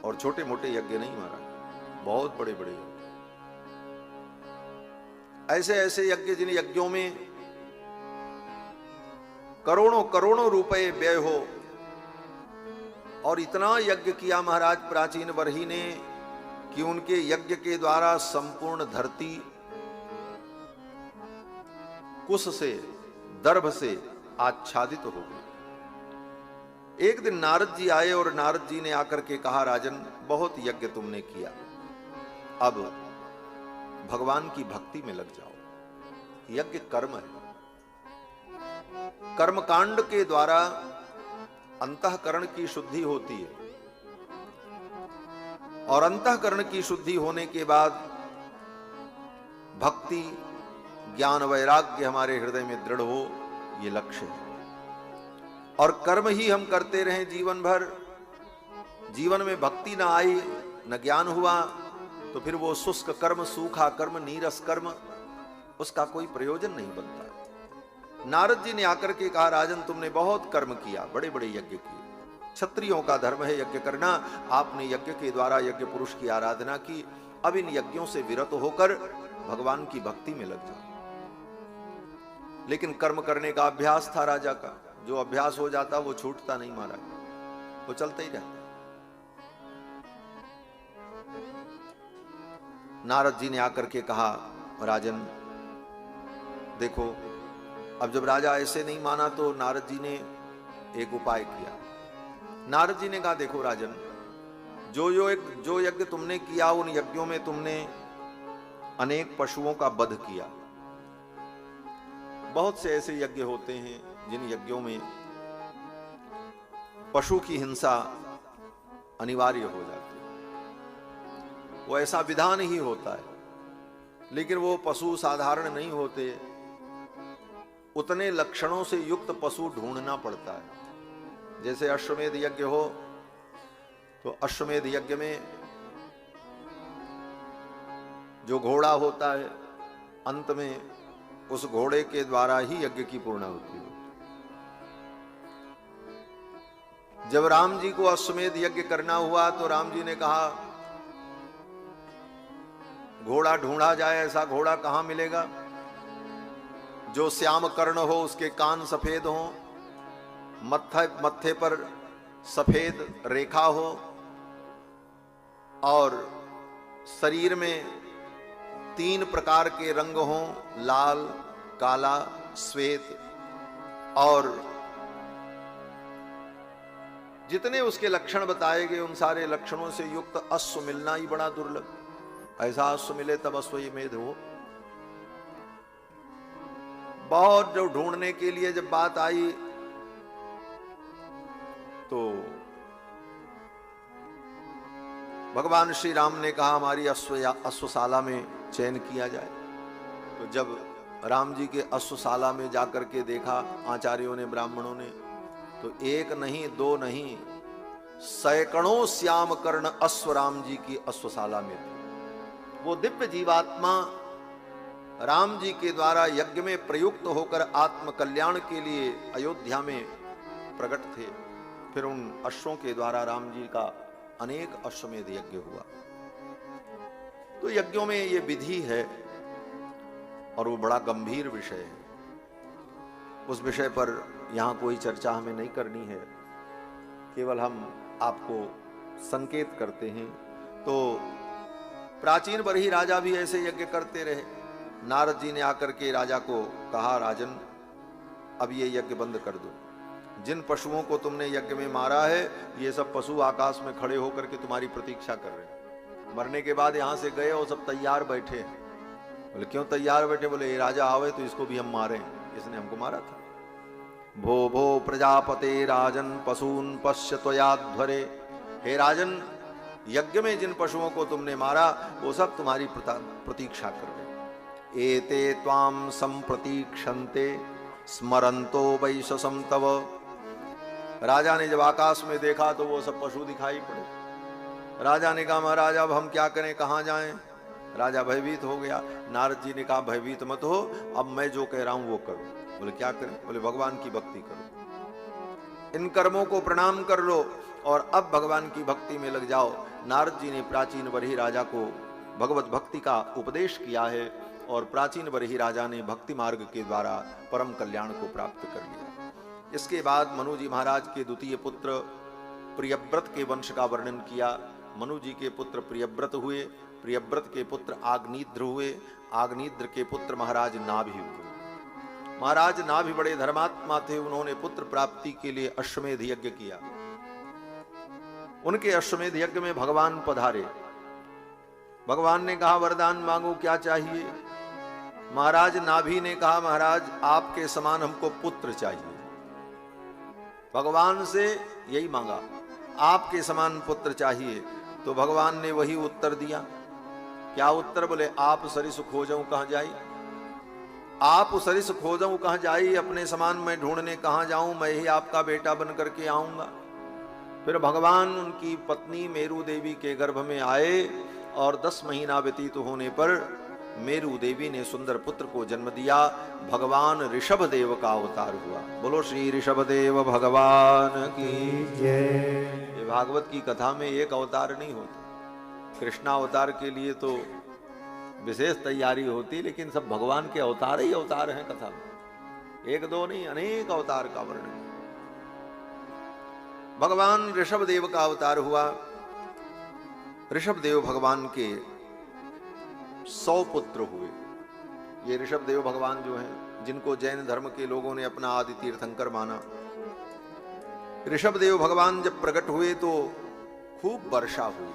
Speaker 1: और छोटे मोटे यज्ञ नहीं महाराज, बहुत बड़े बड़े यज्ञ, ऐसे ऐसे यज्ञ जिन यज्ञों में करोड़ों करोड़ों रुपए व्यय हो। और इतना यज्ञ किया महाराज प्राचीन वर्ही ने कि उनके यज्ञ के द्वारा संपूर्ण धरती कुश से, दर्भ से आच्छादित हो गई। एक दिन नारद जी आए और नारद जी ने आकर के कहा, राजन बहुत यज्ञ तुमने किया, अब भगवान की भक्ति में लग जाओ। यज्ञ कर्म है, कर्मकांड के द्वारा अंतःकरण की शुद्धि होती है और अंतःकरण की शुद्धि होने के बाद भक्ति, ज्ञान, वैराग्य हमारे हृदय में दृढ़ हो, ये लक्ष्य है। और कर्म ही हम करते रहें जीवन भर, जीवन में भक्ति ना आई, न ज्ञान हुआ, तो फिर वो शुष्क कर्म, सूखा कर्म, नीरस कर्म, उसका कोई प्रयोजन नहीं बनता। नारद जी ने आकर के कहा, राजन तुमने बहुत कर्म किया, बड़े बड़े यज्ञ किए, क्षत्रियों का धर्म है यज्ञ करना, आपने यज्ञ के द्वारा यज्ञ पुरुष की आराधना की, अब इन यज्ञों से विरत होकर भगवान की भक्ति में लग जाओ। लेकिन कर्म करने का अभ्यास था राजा का, जो अभ्यास हो जाता वो छूटता नहीं महाराज, वो चलता ही रहता। नारद जी ने आकर के कहा, राजन देखो, अब जब राजा ऐसे नहीं माना तो नारद जी ने एक उपाय किया। नारद जी ने कहा, देखो राजन, जो यज्ञ तुमने किया उन यज्ञों में तुमने अनेक पशुओं का वध किया। बहुत से ऐसे यज्ञ होते हैं जिन यज्ञों में पशु की हिंसा अनिवार्य हो जाती है। वो ऐसा विधान ही होता है, लेकिन वो पशु साधारण नहीं होते, उतने लक्षणों से युक्त पशु ढूंढना पड़ता है। जैसे अश्वमेध यज्ञ हो तो अश्वमेध यज्ञ में जो घोड़ा होता है, अंत में उस घोड़े के द्वारा ही यज्ञ की पूर्णाहुति होती है। जब राम जी को अश्वमेध यज्ञ करना हुआ तो राम जी ने कहा घोड़ा ढूंढा जाए। ऐसा घोड़ा कहां मिलेगा जो श्याम कर्ण हो, उसके कान सफेद हो, मत्थे पर सफेद रेखा हो और शरीर में 3 प्रकार के रंग हों, लाल, काला, श्वेत, और जितने उसके लक्षण बताए गए उन सारे लक्षणों से युक्त अश्व मिलना ही बड़ा दुर्लभ। ऐसा अश्व मिले तब अश्वमेध हो। बहुत जो ढूंढने के लिए जब बात आई तो भगवान श्री राम ने कहा हमारी अश्वशाला में चयन किया जाए। तो जब राम जी के अश्वशाला में जाकर के देखा आचार्यों ने, ब्राह्मणों ने, तो 1 नहीं 2 नहीं, सैकड़ों श्याम कर्ण अश्व राम जी की अश्वशाला में थे। वो दिव्य जीवात्मा राम जी के द्वारा यज्ञ में प्रयुक्त होकर आत्म कल्याण के लिए अयोध्या में प्रकट थे। फिर उन अश्वों के द्वारा राम जी का अनेक अश्वमेध यज्ञ हुआ। तो यज्ञों में ये विधि है और वो बड़ा गंभीर विषय है। उस विषय पर यहां कोई चर्चा हमें नहीं करनी है, केवल हम आपको संकेत करते हैं। तो प्राचीन बरही राजा भी ऐसे यज्ञ करते रहे। नारद जी ने आकर के राजा को कहा राजन अब ये यज्ञ बंद कर दो, जिन पशुओं को तुमने यज्ञ में मारा है ये सब पशु आकाश में खड़े होकर के तुम्हारी प्रतीक्षा कर रहे हैं। मरने के बाद यहां से गए और सब तैयार बैठे हैं। बोले क्यों तैयार बैठे? बोले ये राजा आवे तो इसको भी हम मारें, इसने हमको मारा था। भो भो प्रजापते राजन पशून पश्य त्वयाध्वरे। हे राजन, यज्ञ में जिन पशुओं को तुमने मारा वो सब तुम्हारी प्रतीक्षा कर रहे। एते त्वाम संप्रतीक्षन्ते स्मरंतो वैशसम तव। राजा ने जब आकाश में देखा तो वो सब पशु दिखाई पड़े। राजा ने कहा महाराज अब हम क्या करें, कहां जाएं? राजा भयभीत हो गया। नारद जी ने कहा भयभीत मत हो, अब मैं जो कह रहा हूं वो करो। बोले क्या करें? बोले भगवान की भक्ति करो, इन कर्मों को प्रणाम कर लो और अब भगवान की भक्ति में लग जाओ। नारद जी ने प्राचीन बरही राजा को भगवत भक्ति का उपदेश किया है और प्राचीन बरही राजा ने भक्ति मार्ग के द्वारा परम कल्याण को प्राप्त कर लिया। इसके बाद मनु जी महाराज के द्वितीय पुत्र प्रियव्रत के वंश का वर्णन किया। मनु जी के पुत्र प्रियव्रत हुए, प्रियव्रत के पुत्र आग्निद्र हुए, आग्निद्र के पुत्र महाराज नाभि हुए। महाराज नाभि बड़े धर्मात्मा थे, उन्होंने पुत्र प्राप्ति के लिए अश्वमेध यज्ञ किया। उनके अश्वमेध यज्ञ में भगवान पधारे। भगवान ने कहा वरदान मांगो, क्या चाहिए? महाराज नाभि ने कहा महाराज आपके समान हमको पुत्र चाहिए। भगवान से यही मांगा, आपके समान पुत्र चाहिए। तो भगवान ने वही उत्तर दिया। क्या उत्तर? बोले आप सरिस खोजऊं कहां जाई, आप सरिस खोजऊं कहां जाई, अपने समान मैं ढूंढने कहां जाऊं, मैं ही आपका बेटा बन करके आऊंगा। फिर भगवान उनकी पत्नी मेरू देवी के गर्भ में आए और 10 महीना व्यतीत होने पर मेरू देवी ने सुंदर पुत्र को जन्म दिया। भगवान ऋषभ देव का अवतार हुआ। बोलो श्री ऋषभ देव भगवान की जय। ये भागवत की कथा में एक अवतार नहीं होता। कृष्णावतार के लिए तो विशेष तैयारी होती, लेकिन सब भगवान के अवतार ही अवतार हैं कथा में। 1 2 नहीं, अनेक अवतार का वर्णन। भगवान ऋषभ देव का अवतार हुआ। ऋषभ देव भगवान के 100 पुत्र हुए। ये ऋषभ देव भगवान जो हैं, जिनको जैन धर्म के लोगों ने अपना आदि तीर्थंकर माना। ऋषभ देव भगवान जब प्रकट हुए तो खूब वर्षा हुई।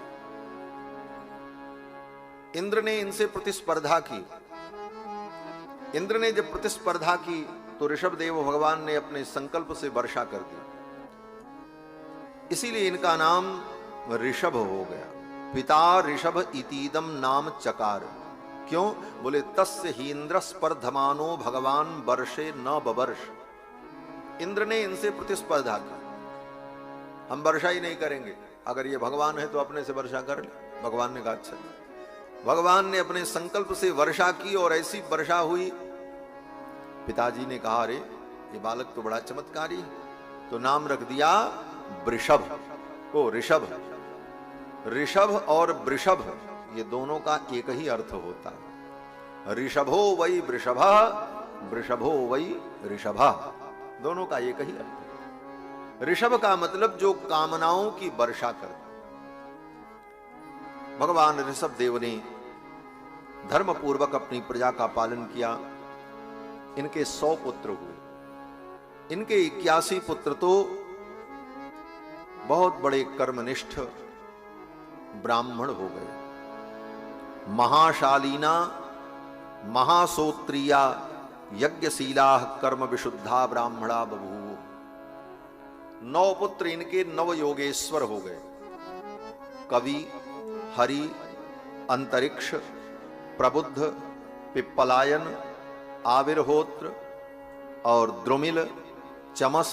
Speaker 1: इंद्र ने इनसे प्रतिस्पर्धा की। इंद्र ने जब प्रतिस्पर्धा की तो ऋषभ देव भगवान ने अपने संकल्प से वर्षा कर दी, इसीलिए इनका नाम ऋषभ हो गया। पिता ऋषभ इतीदम नाम चकार। क्यों? बोले तस्य हीन्द्र स्पर्धमानो भगवान वर्षे न बवर्ष। इंद्र ने इनसे प्रतिस्पर्धा की, हम वर्षा ही नहीं करेंगे, अगर ये भगवान है तो अपने से वर्षा कर ले। भगवान ने कहा अच्छा। भगवान ने अपने संकल्प से वर्षा की और ऐसी वर्षा हुई। पिताजी ने कहा अरे ये बालक तो बड़ा चमत्कारी है, तो नाम रख दिया वृषभ को। ऋषभ, ऋषभ और वृषभ ये दोनों का एक ही अर्थ होता है। ऋषभो वै वृषभा, वृषभो वै ऋषभा, दोनों का एक ही अर्थ है। ऋषभ का मतलब जो कामनाओं की वर्षा करता। भगवान ऋषभ देव ने धर्म पूर्वक अपनी प्रजा का पालन किया। इनके 100 पुत्र हुए। इनके 81 पुत्र तो बहुत बड़े कर्मनिष्ठ ब्राह्मण हो गए। महाशालीना महासोत्रिया यज्ञशीला कर्म विशुद्धा ब्राह्मणा बभूव। 9 पुत्र इनके नव योगेश्वर हो गए। कवि, हरि, अंतरिक्ष, प्रबुद्ध, पिप्पलायन, आविर्होत्र और द्रुमिल, चमस,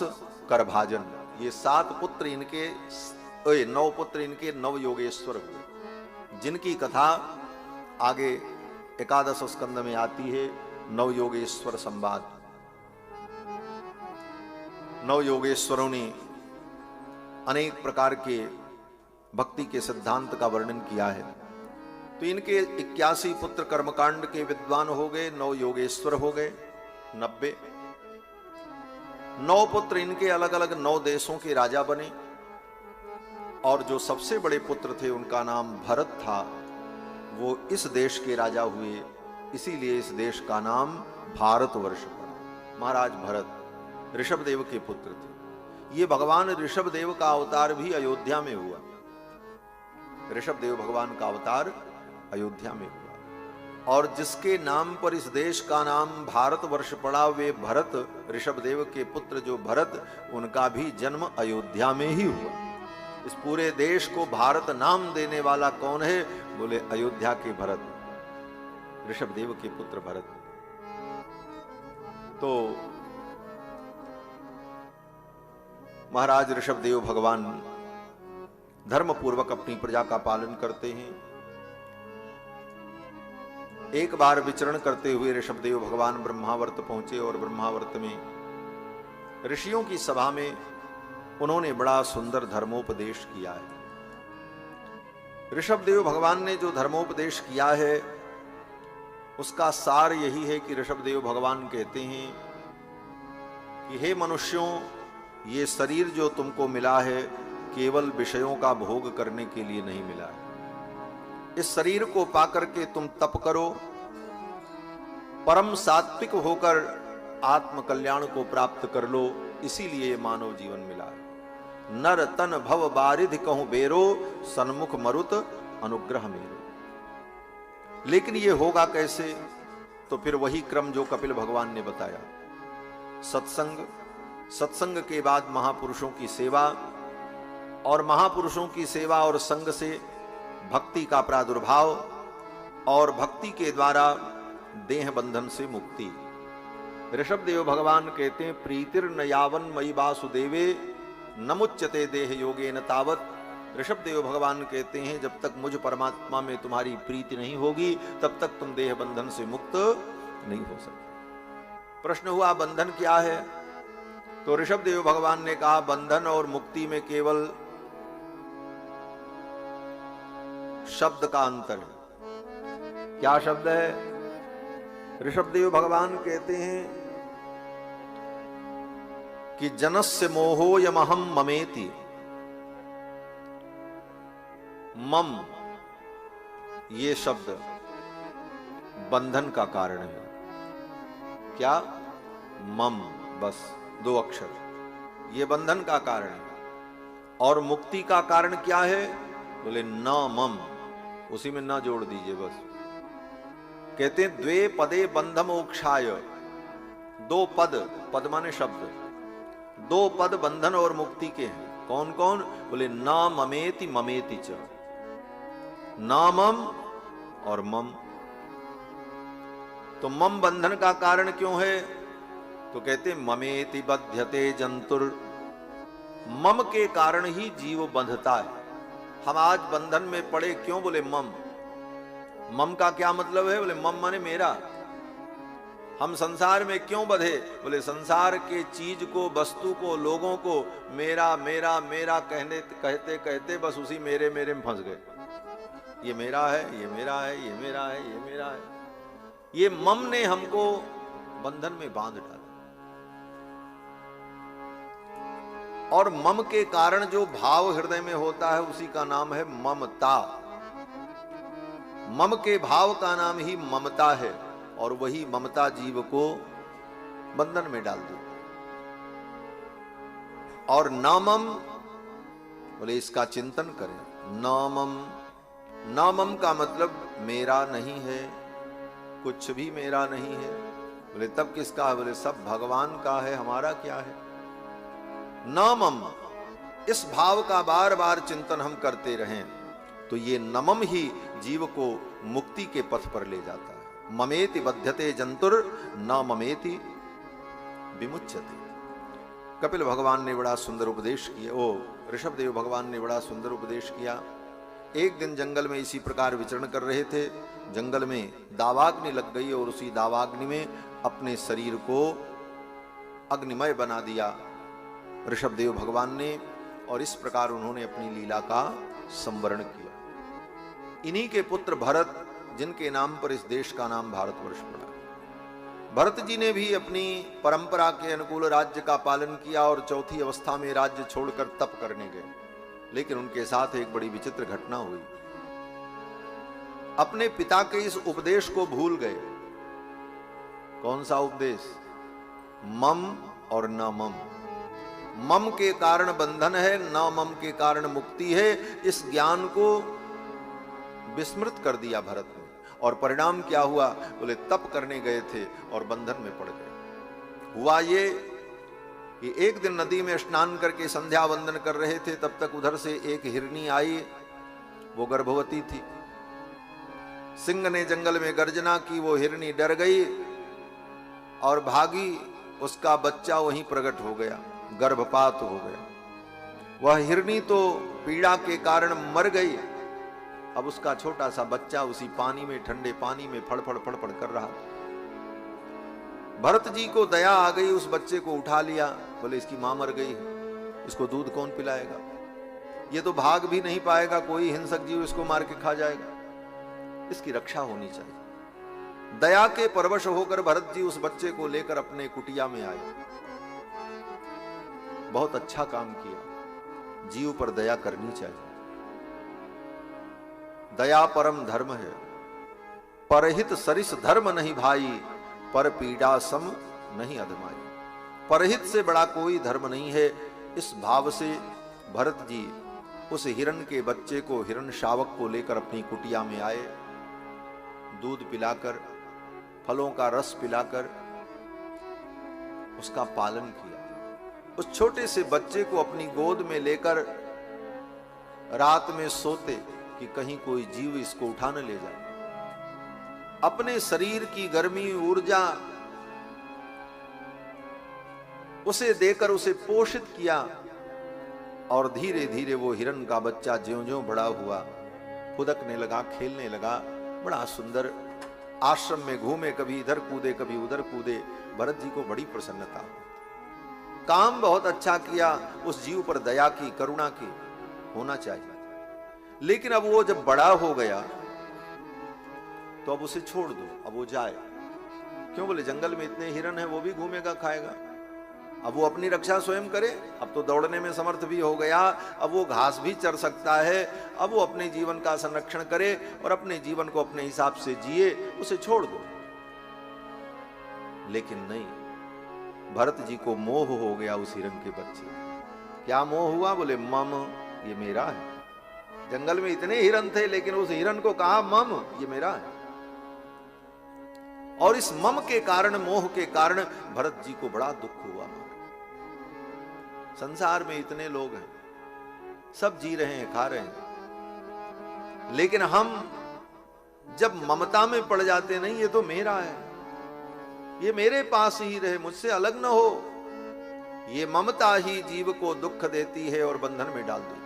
Speaker 1: करभाजन, ये 7 पुत्र इनके 9 पुत्र इनके नव योगेश्वर हुए, जिनकी कथा आगे 11 स्कंद में आती है। नव योगेश्वर संवाद। नव योगेश्वरों ने अनेक प्रकार के भक्ति के सिद्धांत का वर्णन किया है। तो इनके 81 पुत्र कर्मकांड के विद्वान हो गए, 9 योगेश्वर हो गए, 90। 9 पुत्र इनके अलग अलग 9 देशों के राजा बने, और जो सबसे बड़े पुत्र थे उनका नाम भरत था, वो इस देश के राजा हुए, इसीलिए इस देश का नाम भारतवर्ष पड़ा। महाराज भरत ऋषभ देव के पुत्र थे। ये भगवान ऋषभ देव का अवतार भी अयोध्या में हुआ। ऋषभ देव भगवान का अवतार अयोध्या में हुआ, और जिसके नाम पर इस देश का नाम भारतवर्ष पड़ा, वे भरत, ऋषभ देव के पुत्र जो भरत, उनका भी जन्म अयोध्या में ही हुआ। इस पूरे देश को भारत नाम देने वाला कौन है? बोले अयोध्या के भरत, ऋषभ देव के पुत्र भरत। तो महाराज ऋषभ देव भगवान धर्म पूर्वक अपनी प्रजा का पालन करते हैं। एक बार विचरण करते हुए ऋषभ देव भगवान ब्रह्मावर्त पहुंचे, और ब्रह्मावर्त में ऋषियों की सभा में उन्होंने बड़ा सुंदर धर्मोपदेश किया है। ऋषभ देव भगवान ने जो धर्मोपदेश किया है उसका सार यही है कि ऋषभ देव भगवान कहते हैं कि हे मनुष्यों, ये शरीर जो तुमको मिला है केवल विषयों का भोग करने के लिए नहीं मिला है। इस शरीर को पाकर के तुम तप करो, परम सात्विक होकर आत्म कल्याण को प्राप्त कर लो, इसीलिए मानव जीवन मिला है। नर तन भव बारिधि कहूं बेरो, सन्मुख मरुत अनुग्रह मेरो। लेकिन ये होगा कैसे? तो फिर वही क्रम जो कपिल भगवान ने बताया। सत्संग, सत्संग के बाद महापुरुषों की सेवा, और महापुरुषों की सेवा और संग से भक्ति का प्रादुर्भाव, और भक्ति के द्वारा देह बंधन से मुक्ति। ऋषभ देव भगवान कहते हैं प्रीतिर्न यावन मयि वासुदेवे नमुच्यते देह योगेन तावत। ऋषभ देव भगवान कहते हैं जब तक मुझ परमात्मा में तुम्हारी प्रीति नहीं होगी तब तक तुम देह बंधन से मुक्त नहीं हो सकते। प्रश्न हुआ बंधन क्या है? तो ऋषभ देव भगवान ने कहा बंधन और मुक्ति में केवल शब्द का अंतर है। क्या शब्द है? ऋषभ देव भगवान कहते हैं कि जनस्य मोहो यमहम ममेति। मम ये शब्द बंधन का कारण है। क्या? मम, बस 2 अक्षर, ये बंधन का कारण है। और मुक्ति का कारण क्या है? बोले न मम, उसी में न जोड़ दीजिए बस। कहते हैं द्वे पदे बंध मोक्षाय, दो पद, पद माने शब्द, दो पद बंधन और मुक्ति के हैं। कौन कौन? बोले न ममेति ममेति च, न मम और मम। तो मम बंधन का कारण क्यों है? तो कहते ममेति बध्यते जंतुर, मम के कारण ही जीव बंधता है। हम आज बंधन में पड़े क्यों? बोले मम। मम का क्या मतलब है? बोले मम माने मेरा। हम संसार में क्यों बंधे? बोले संसार के चीज को, वस्तु को, लोगों को मेरा मेरा मेरा कहते कहते बस उसी मेरे मेरे में फंस गए। ये मेरा है, ये मेरा है, ये मेरा है, ये मेरा है। ये मम ने हमको बंधन में बांध डाला। और मम के कारण जो भाव हृदय में होता है उसी का नाम है ममता। मम के भाव का नाम ही ममता है, और वही ममता जीव को बंधन में डाल दी। और नामम बोले इसका चिंतन करें। नामम, नामम का मतलब मेरा नहीं है, कुछ भी मेरा नहीं है। बोले तब किसका है? बोले सब भगवान का है, हमारा क्या है? नामम, इस भाव का बार बार चिंतन हम करते रहें तो ये नमम ही जीव को मुक्ति के पथ पर ले जाता है। ममेति बध्यते जंतुर न ममेति विमुच्यते। कपिल भगवान ने बड़ा सुंदर उपदेश किया, ओ ऋषभदेव भगवान ने बड़ा सुंदर उपदेश किया। एक दिन जंगल में इसी प्रकार विचरण कर रहे थे, जंगल में दावाग्नि लग गई और उसी दावाग्नि में अपने शरीर को अग्निमय बना दिया ऋषभदेव भगवान ने, और इस प्रकार उन्होंने अपनी लीला का संवरण किया। इन्हीं के पुत्र भरत, जिनके नाम पर इस देश का नाम भारतवर्ष पड़ा। भरत जी ने भी अपनी परंपरा के अनुकूल राज्य का पालन किया और चौथी अवस्था में राज्य छोड़कर तप करने गए। लेकिन उनके साथ एक बड़ी विचित्र घटना हुई। अपने पिता के इस उपदेश को भूल गए। कौन सा उपदेश? मम और न मम। मम के कारण बंधन है, न मम के कारण मुक्ति है। इस ज्ञान को विस्मृत कर दिया भरत ने, और परिणाम क्या हुआ? बोले तप करने गए थे और बंधन में पड़ गए। हुआ ये कि एक दिन नदी में स्नान करके संध्या वंदन कर रहे थे, तब तक उधर से एक हिरनी आई, वो गर्भवती थी। सिंह ने जंगल में गर्जना की, वो हिरनी डर गई और भागी। उसका बच्चा वहीं प्रकट हो गया, गर्भपात हो गया। वह हिरनी तो पीड़ा के कारण मर गई। अब उसका छोटा सा बच्चा उसी पानी में, ठंडे पानी में फड़फड़ फड़फड़ कर रहा था। भरत जी को दया आ गई, उस बच्चे को उठा लिया। बोले इसकी मां मर गई है, इसको दूध कौन पिलाएगा? ये तो भाग भी नहीं पाएगा, कोई हिंसक जीव इसको मार के खा जाएगा। इसकी रक्षा होनी चाहिए। दया के परवश होकर भरत जी उस बच्चे को लेकर अपने कुटिया में आए। बहुत अच्छा काम किया। जीव पर दया करनी चाहिए। दया परम धर्म है। परहित सरिस धर्म नहीं भाई, पर पीड़ा सम नहीं अधमाई। परहित से बड़ा कोई धर्म नहीं है। इस भाव से भरत जी उस हिरण के बच्चे को, हिरण शावक को लेकर अपनी कुटिया में आए। दूध पिलाकर, फलों का रस पिलाकर उसका पालन किया। उस छोटे से बच्चे को अपनी गोद में लेकर रात में सोते कि कहीं कोई जीव इसको उठा न ले जाए। अपने शरीर की गर्मी, ऊर्जा उसे देकर उसे पोषित किया, और धीरे धीरे वो हिरण का बच्चा ज्यों-ज्यों बड़ा हुआ, फुदकने लगा, खेलने लगा। बड़ा सुंदर आश्रम में घूमे, कभी इधर कूदे कभी उधर कूदे। भरत जी को बड़ी प्रसन्नता। काम बहुत अच्छा किया, उस जीव पर दया की, करुणा की, होना चाहिए। लेकिन अब वो जब बड़ा हो गया तो अब उसे छोड़ दो, अब वो जाए। क्यों? बोले जंगल में इतने हिरन हैं, वो भी घूमेगा खाएगा। अब वो अपनी रक्षा स्वयं करे। अब तो दौड़ने में समर्थ भी हो गया, अब वो घास भी चर सकता है। अब वो अपने जीवन का संरक्षण करे और अपने जीवन को अपने हिसाब से जिए, उसे छोड़ दो। लेकिन नहीं, भरत जी को मोह हो गया उस हिरण के बच्चे। क्या मोह हुआ? बोले मम, ये मेरा है। जंगल में इतने हिरन थे, लेकिन उस हिरन को कहा मम, ये मेरा है। और इस मम के कारण, मोह के कारण भरत जी को बड़ा दुख हुआ। संसार में इतने लोग हैं, सब जी रहे हैं, खा रहे हैं, लेकिन हम जब ममता में पड़ जाते, नहीं ये तो मेरा है, ये मेरे पास ही रहे, मुझसे अलग न हो, ये ममता ही जीव को दुख देती है और बंधन में डाल देती है।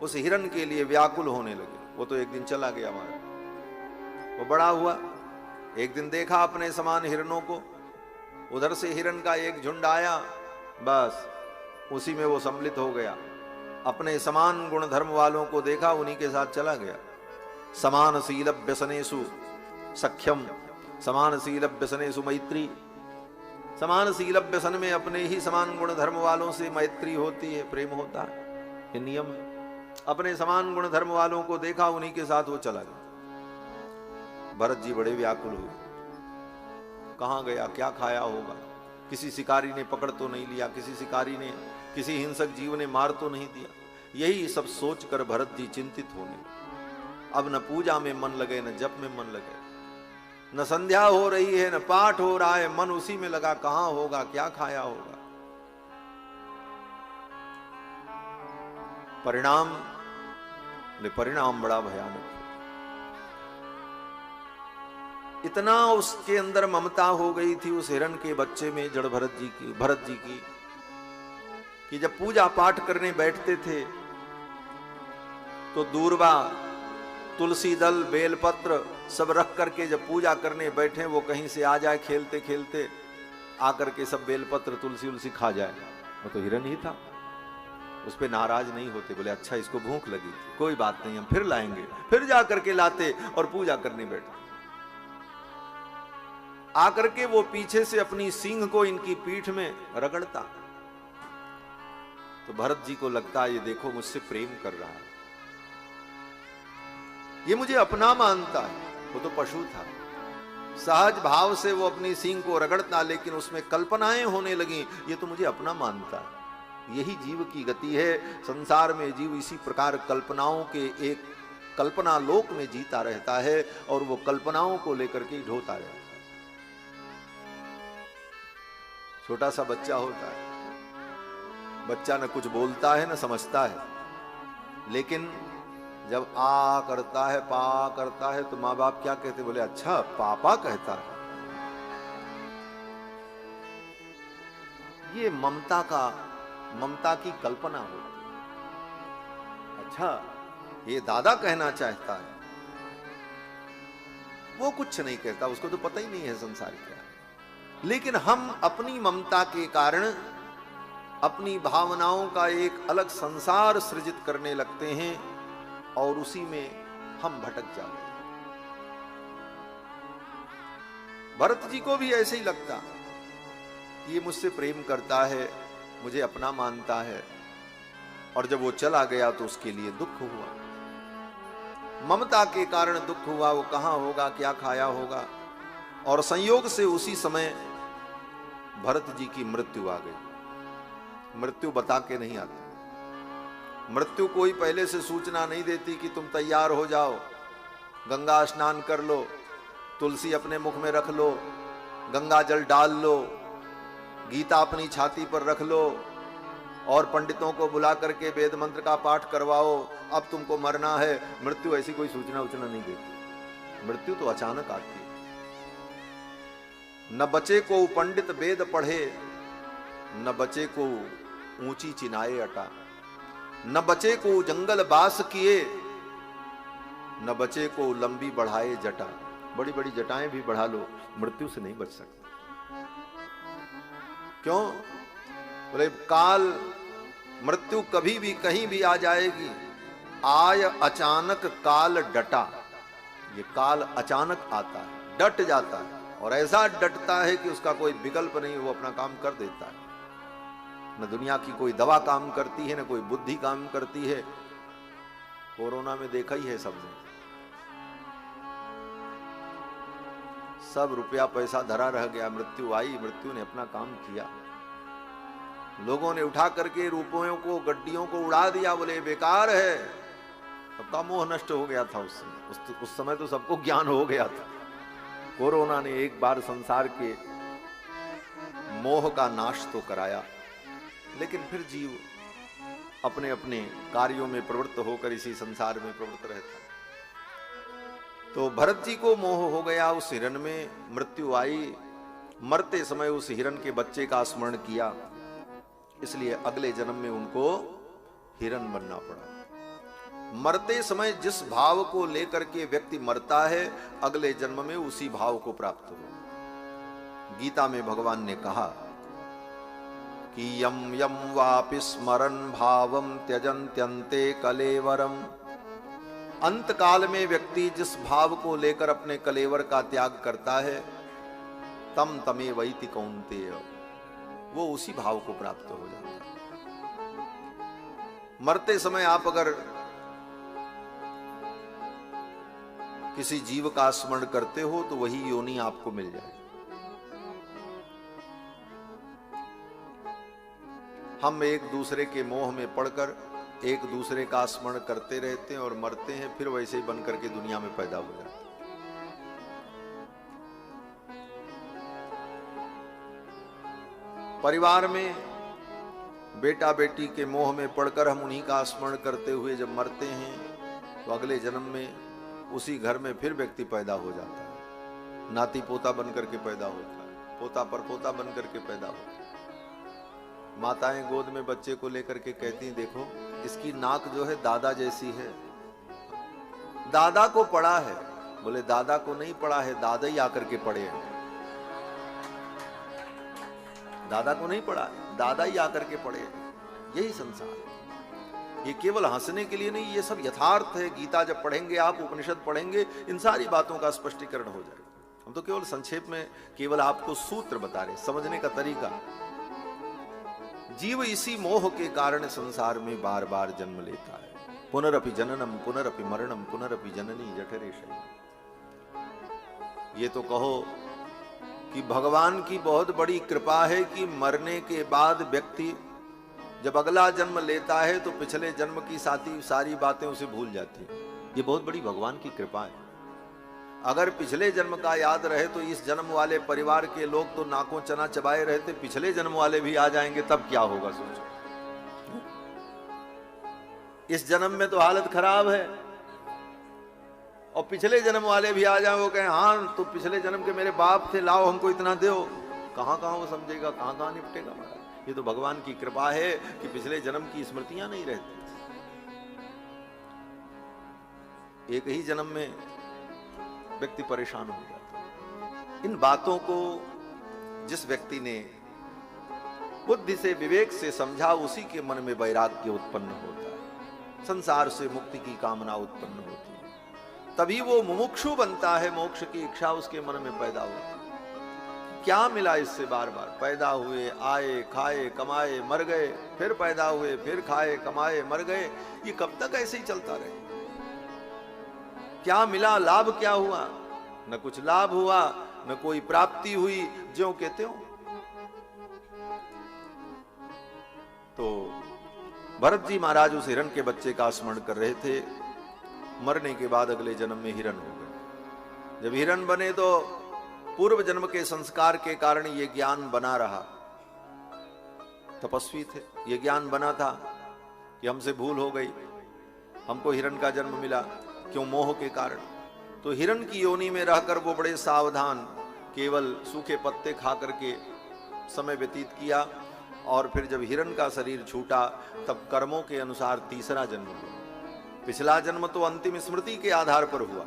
Speaker 1: उस हिरण के लिए व्याकुल होने लगे। वो तो एक दिन चला गया हमारा, वो बड़ा हुआ, एक दिन देखा अपने समान हिरणों को, उधर से हिरण का एक झुंड आया, बस उसी में वो सम्मिलित हो गया। अपने समान गुण धर्म वालों को देखा, उन्हीं के साथ चला गया। समान शील व्यसनेषु सख्यम, समान शील व्यसनेषु मैत्री। समान शील व्यसन में अपने ही समान गुण धर्म वालों से मैत्री होती है, प्रेम होता है, ये नियम है। अपने समान गुण धर्म वालों को देखा, उन्हीं के साथ वो चला गया। भरत जी बड़े व्याकुल हुए, कहां गया, क्या खाया होगा, किसी शिकारी ने पकड़ तो नहीं लिया, किसी शिकारी ने, किसी हिंसक जीव ने मार तो नहीं दिया। यही सब सोचकर भरत जी चिंतित होने। अब न पूजा में मन लगे, न जप में मन लगे, न संध्या हो रही है, न पाठ हो रहा है, मन उसी में लगा, कहां होगा, क्या खाया होगा। परिणाम बड़ा भयानक। इतना उसके अंदर ममता हो गई थी उस हिरण के बच्चे में, जड़ भरत जी की, कि जब पूजा पाठ करने बैठते थे तो दूर्वा, तुलसी दल, बेलपत्र सब रख करके जब पूजा करने बैठे, वो कहीं से आ जाए खेलते खेलते, आकर के सब बेलपत्र तुलसी उलसी खा जाए। वो तो हिरण ही था, उस पे नाराज नहीं होते, बोले अच्छा इसको भूख लगी थी, कोई बात नहीं, हम फिर लाएंगे, फिर जा करके लाते और पूजा करने बैठते। आकर के वो पीछे से अपनी सींग को इनकी पीठ में रगड़ता, तो भरत जी को लगता ये देखो मुझसे प्रेम कर रहा है, ये मुझे अपना मानता है। वो तो पशु था, सहज भाव से वो अपनी सींग को रगड़ता, लेकिन उसमें कल्पनाएं होने लगी, ये तो मुझे अपना मानता है। यही जीव की गति है। संसार में जीव इसी प्रकार कल्पनाओं के एक कल्पना लोक में जीता रहता है, और वो कल्पनाओं को लेकर के ढोता रहता है। छोटा सा बच्चा होता है, बच्चा न कुछ बोलता है न समझता है, लेकिन जब आ करता है, पा करता है, तो माँ बाप क्या कहते, बोले अच्छा पापा कहता है। ये ममता की कल्पना होती है। अच्छा ये दादा कहना चाहता है, वो कुछ नहीं कहता, उसको तो पता ही नहीं है संसार क्या है। लेकिन हम अपनी ममता के कारण अपनी भावनाओं का एक अलग संसार सृजित करने लगते हैं, और उसी में हम भटक जाते हैं। भरत जी को भी ऐसे ही लगता, ये मुझसे प्रेम करता है, मुझे अपना मानता है, और जब वो चला गया तो उसके लिए दुख हुआ। ममता के कारण दुख हुआ, वो कहां होगा, क्या खाया होगा। और संयोग से उसी समय भरत जी की मृत्यु आ गई। मृत्यु बता के नहीं आती, मृत्यु कोई पहले से सूचना नहीं देती कि तुम तैयार हो जाओ, गंगा स्नान कर लो, तुलसी अपने मुख में रख लो, गंगा जल डाल लो, गीता अपनी छाती पर रख लो, और पंडितों को बुला करके वेद मंत्र का पाठ करवाओ, अब तुमको मरना है। मृत्यु ऐसी कोई सूचना नहीं देती। मृत्यु तो अचानक आती है। न बचे को पंडित वेद पढ़े, न बचे को ऊंची चिनाए अटा, न बचे को जंगल बास किए, न बचे को लंबी बढ़ाए जटा। बड़ी बड़ी जटाएं भी बढ़ा लो, मृत्यु से नहीं बच सकते। क्यों? बोले काल, मृत्यु कभी भी कहीं भी आ जाएगी। आय अचानक काल डटा, ये काल अचानक आता है, डट जाता है, और ऐसा डटता है कि उसका कोई विकल्प नहीं, वो अपना काम कर देता है। न दुनिया की कोई दवा काम करती है, न कोई बुद्धि काम करती है। कोरोना में देखा ही है सबने, सब रुपया पैसा धरा रह गया, मृत्यु आई, मृत्यु ने अपना काम किया। लोगों ने उठा करके रुपयों को, गड्डियों को उड़ा दिया, बोले बेकार है। सबका मोह नष्ट हो गया था उस समय तो सबको ज्ञान हो गया था। कोरोना ने एक बार संसार के मोह का नाश तो कराया, लेकिन फिर जीव अपने अपने कार्यों में प्रवृत्त होकर इसी संसार में प्रवृत्त रहता। तो भरत जी को मोह हो गया, उस हिरण में मृत्यु आई, मरते समय उस हिरण के बच्चे का स्मरण किया, इसलिए अगले जन्म में उनको हिरण बनना पड़ा। मरते समय जिस भाव को लेकर के व्यक्ति मरता है, अगले जन्म में उसी भाव को प्राप्त हो। गीता में भगवान ने कहा कि यम यम वापि स्मरन् भावम त्यजन्त्यन्ते कलेवरम। अंत काल में व्यक्ति जिस भाव को लेकर अपने कलेवर का त्याग करता है, तम तमे वैति कौन्तेय, वो उसी भाव को प्राप्त हो जाता है। मरते समय आप अगर किसी जीव का स्मरण करते हो तो वही योनि आपको मिल जाए। हम एक दूसरे के मोह में पड़कर एक दूसरे का स्मरण करते रहते हैं और मरते हैं, फिर वैसे ही बनकर के दुनिया में पैदा हो जाते हैं। परिवार में बेटा बेटी के मोह में पड़कर हम उन्हीं का स्मरण करते हुए जब मरते हैं, तो अगले जन्म में उसी घर में फिर व्यक्ति पैदा हो जाता है, नाती पोता बनकर के पैदा होता है, पोता पर पोता बनकर के पैदा होता है। माताएं गोद में बच्चे को लेकर के कहती, देखो इसकी नाक जो है दादा जैसी है। दादा को पड़ा है, बोले दादा को नहीं पड़ा है, दादा ही आकर के पड़े हैं। दादा को नहीं पड़ा, दादा ही आकर के पड़े हैं। यही संसार है। ये केवल हंसने के लिए नहीं, ये सब यथार्थ है। गीता जब पढ़ेंगे आप, उपनिषद पढ़ेंगे, इन सारी बातों का स्पष्टीकरण हो जाएगा। हम तो केवल संक्षेप में केवल आपको सूत्र बता रहे, समझने का तरीका। जीव इसी मोह के कारण संसार में बार बार जन्म लेता है। पुनरपि जननम पुनरपि मरणम पुनरपि जननी जठरे शयनम। ये तो कहो कि भगवान की बहुत बड़ी कृपा है कि मरने के बाद व्यक्ति जब अगला जन्म लेता है तो पिछले जन्म की सारी बातें उसे भूल जाती है। ये बहुत बड़ी भगवान की कृपा है। अगर पिछले जन्म का याद रहे तो इस जन्म वाले परिवार के लोग तो नाकों चना चबाए रहते, पिछले जन्म वाले भी आ जाएंगे तब क्या होगा सोचो। इस जन्म में तो हालत खराब है और पिछले जन्म वाले भी आ जाए, वो कहें हाँ तो पिछले जन्म के मेरे बाप थे, लाओ हमको इतना दो। कहां कहां वो समझेगा, कहां कहां निपटेगा महाराज। ये तो भगवान की कृपा है कि पिछले जन्म की स्मृतियां नहीं रहती। एक ही जन्म में व्यक्ति परेशान हो जाता है। इन बातों को जिस व्यक्ति ने बुद्धि से विवेक से समझा, उसी के मन में वैराग्य उत्पन्न होता है, संसार से मुक्ति की कामना उत्पन्न होती है, तभी वो मुमुक्षु बनता है, मोक्ष की इच्छा उसके मन में पैदा होती है। क्या मिला इससे? बार बार पैदा हुए, आए, खाए, कमाए, मर गए, फिर पैदा हुए, फिर खाए, कमाए, मर गए। ये कब तक ऐसे ही चलता रहे? क्या मिला? लाभ क्या हुआ? न कुछ लाभ हुआ, न कोई प्राप्ति हुई, ज्यों के त्यों। तो भरत जी महाराज उस हिरण के बच्चे का स्मरण कर रहे थे। मरने के बाद अगले जन्म में हिरण हो गए। जब हिरण बने तो पूर्व जन्म के संस्कार के कारण ये ज्ञान बना रहा। तपस्वी थे, ये ज्ञान बना था कि हमसे भूल हो गई, हमको हिरण का जन्म मिला। क्यों? मोह के कारण। तो हिरण की योनि में रहकर वो बड़े सावधान, केवल सूखे पत्ते खा करके समय व्यतीत किया। और फिर जब हिरण का शरीर छूटा तब कर्मों के अनुसार तीसरा जन्म हुआ। पिछला जन्म तो अंतिम स्मृति के आधार पर हुआ,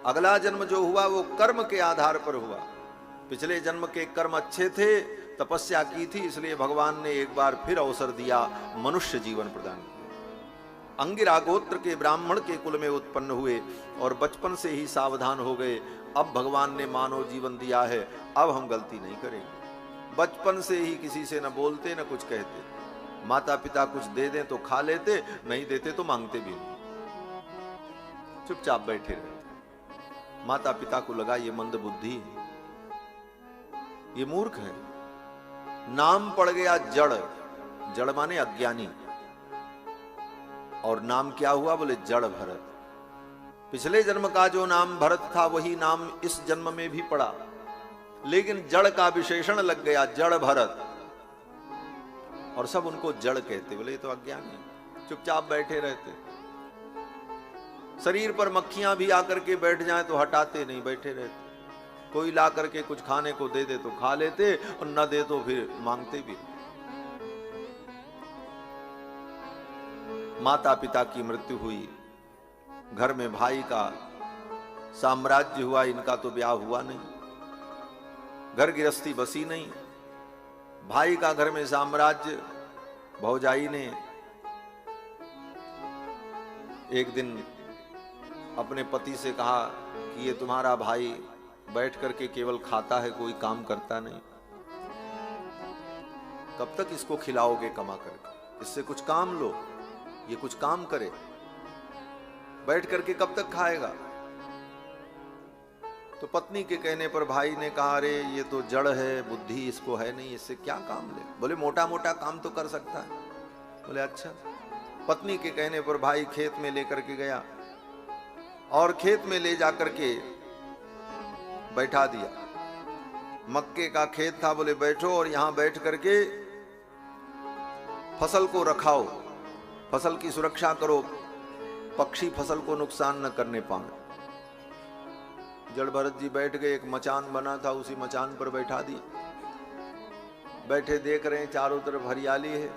Speaker 1: अगला जन्म जो हुआ वो कर्म के आधार पर हुआ। पिछले जन्म के कर्म अच्छे थे, तपस्या की थी, इसलिए भगवान ने एक बार फिर अवसर दिया, मनुष्य जीवन प्रदान किया। अंगिरा गोत्र के ब्राह्मण के कुल में उत्पन्न हुए और बचपन से ही सावधान हो गए। अब भगवान ने मानव जीवन दिया है, अब हम गलती नहीं करेंगे। बचपन से ही किसी से न बोलते न कुछ कहते। माता पिता कुछ दे दें तो खा लेते, नहीं देते तो मांगते भी नहीं, चुपचाप बैठे रहते। माता पिता को लगा ये मंद बुद्धि है, ये मूर्ख है। नाम पड़ गया जड़, जड़ माने अज्ञानी। और नाम क्या हुआ? बोले जड़ भरत। पिछले जन्म का जो नाम भरत था वही नाम इस जन्म में भी पड़ा, लेकिन जड़ का विशेषण लग गया, जड़ भरत, और सब उनको जड़ कहते। बोले ये तो अज्ञानी, चुपचाप बैठे रहते। शरीर पर मक्खियां भी आकर के बैठ जाएं तो हटाते नहीं, बैठे रहते। कोई ला करके कुछ खाने को दे दे तो खा लेते, और न दे तो फिर मांगते भी। माता पिता की मृत्यु हुई, घर में भाई का साम्राज्य हुआ, इनका तो ब्याह हुआ नहीं, घर गृहस्थी बसी नहीं। भाई का घर में साम्राज्य, भौजाई ने एक दिन अपने पति से कहा कि ये तुम्हारा भाई बैठ करके केवल खाता है, कोई काम करता नहीं, कब तक इसको खिलाओगे कमा करके, इससे कुछ काम लो, ये कुछ काम करे, बैठ करके कब तक खाएगा। तो पत्नी के कहने पर भाई ने कहा अरे ये तो जड़ है, बुद्धि इसको है नहीं, इससे क्या काम ले। बोले मोटा मोटा काम तो कर सकता है। बोले अच्छा। पत्नी के कहने पर भाई खेत में लेकर के गया, और खेत में ले जाकर के बैठा दिया। मक्के का खेत था, बोले बैठो और यहां बैठ करके फसल को रखाओ, फसल की सुरक्षा करो, पक्षी फसल को नुकसान न करने पाए। जड़ भरत जी बैठ गए, एक मचान बना था, उसी मचान पर बैठा दिया। बैठे देख रहे हैं चारों तरफ हरियाली है,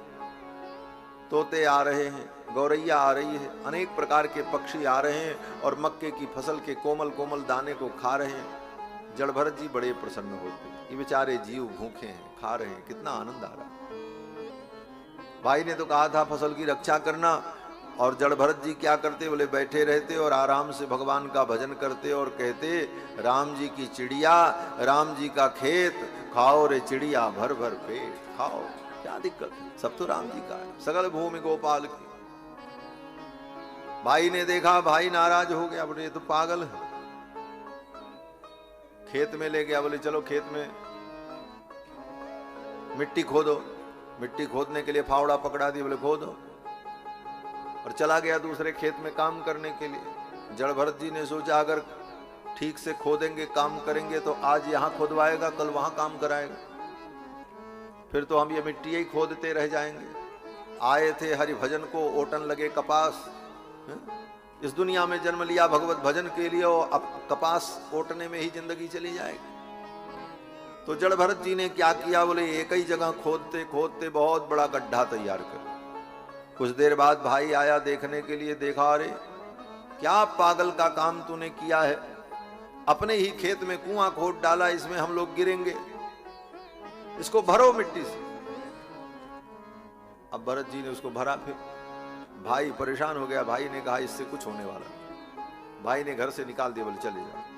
Speaker 1: तोते आ रहे हैं, गौरैया आ रही है, अनेक प्रकार के पक्षी आ रहे हैं और मक्के की फसल के कोमल कोमल दाने को खा रहे हैं। जड़ भरत जी बड़े प्रसन्न होते, ये बेचारे जीव भूखे हैं, खा रहे हैं, कितना आनंद आ रहा। भाई ने तो कहा था फसल की रक्षा करना, और जड़ भरत जी क्या करते, बोले बैठे रहते और आराम से भगवान का भजन करते और कहते राम जी की चिड़िया, राम जी का खेत, खाओ रे चिड़िया भर भर पेट, खाओ, क्या दिक्कत है, सब तो राम जी का है, सगल भूमि गोपाल की। भाई ने देखा, भाई नाराज हो गया, बोले ये तो पागल है। खेत में ले गया, बोले चलो खेत में मिट्टी खोदो। मिट्टी खोदने के लिए फावड़ा पकड़ा दी, बोले खोदो, और चला गया दूसरे खेत में काम करने के लिए। जड़ भरत जी ने सोचा अगर ठीक से खोदेंगे, काम करेंगे तो आज यहां खोदवाएगा, कल वहां काम कराएगा, फिर तो हम ये मिट्टी ही खोदते रह जाएंगे। आए थे हरि भजन को, ओटन लगे कपास। इस दुनिया में जन्म लिया भगवत भजन के लिए, और अब कपास ओटने में ही जिंदगी चली जाएगी। तो जड़ भरत जी ने क्या किया, बोले एक ही जगह खोदते खोदते बहुत बड़ा गड्ढा तैयार कर। कुछ देर बाद भाई आया देखने के लिए, देखा अरे क्या पागल का काम तूने किया है, अपने ही खेत में कुआं खोद डाला, इसमें हम लोग गिरेंगे, इसको भरो मिट्टी से। अब भरत जी ने उसको भरा, फिर भाई परेशान हो गया। भाई ने कहा इससे कुछ होने वाला। भाई ने घर से निकाल दिया, बोले चले जाओ।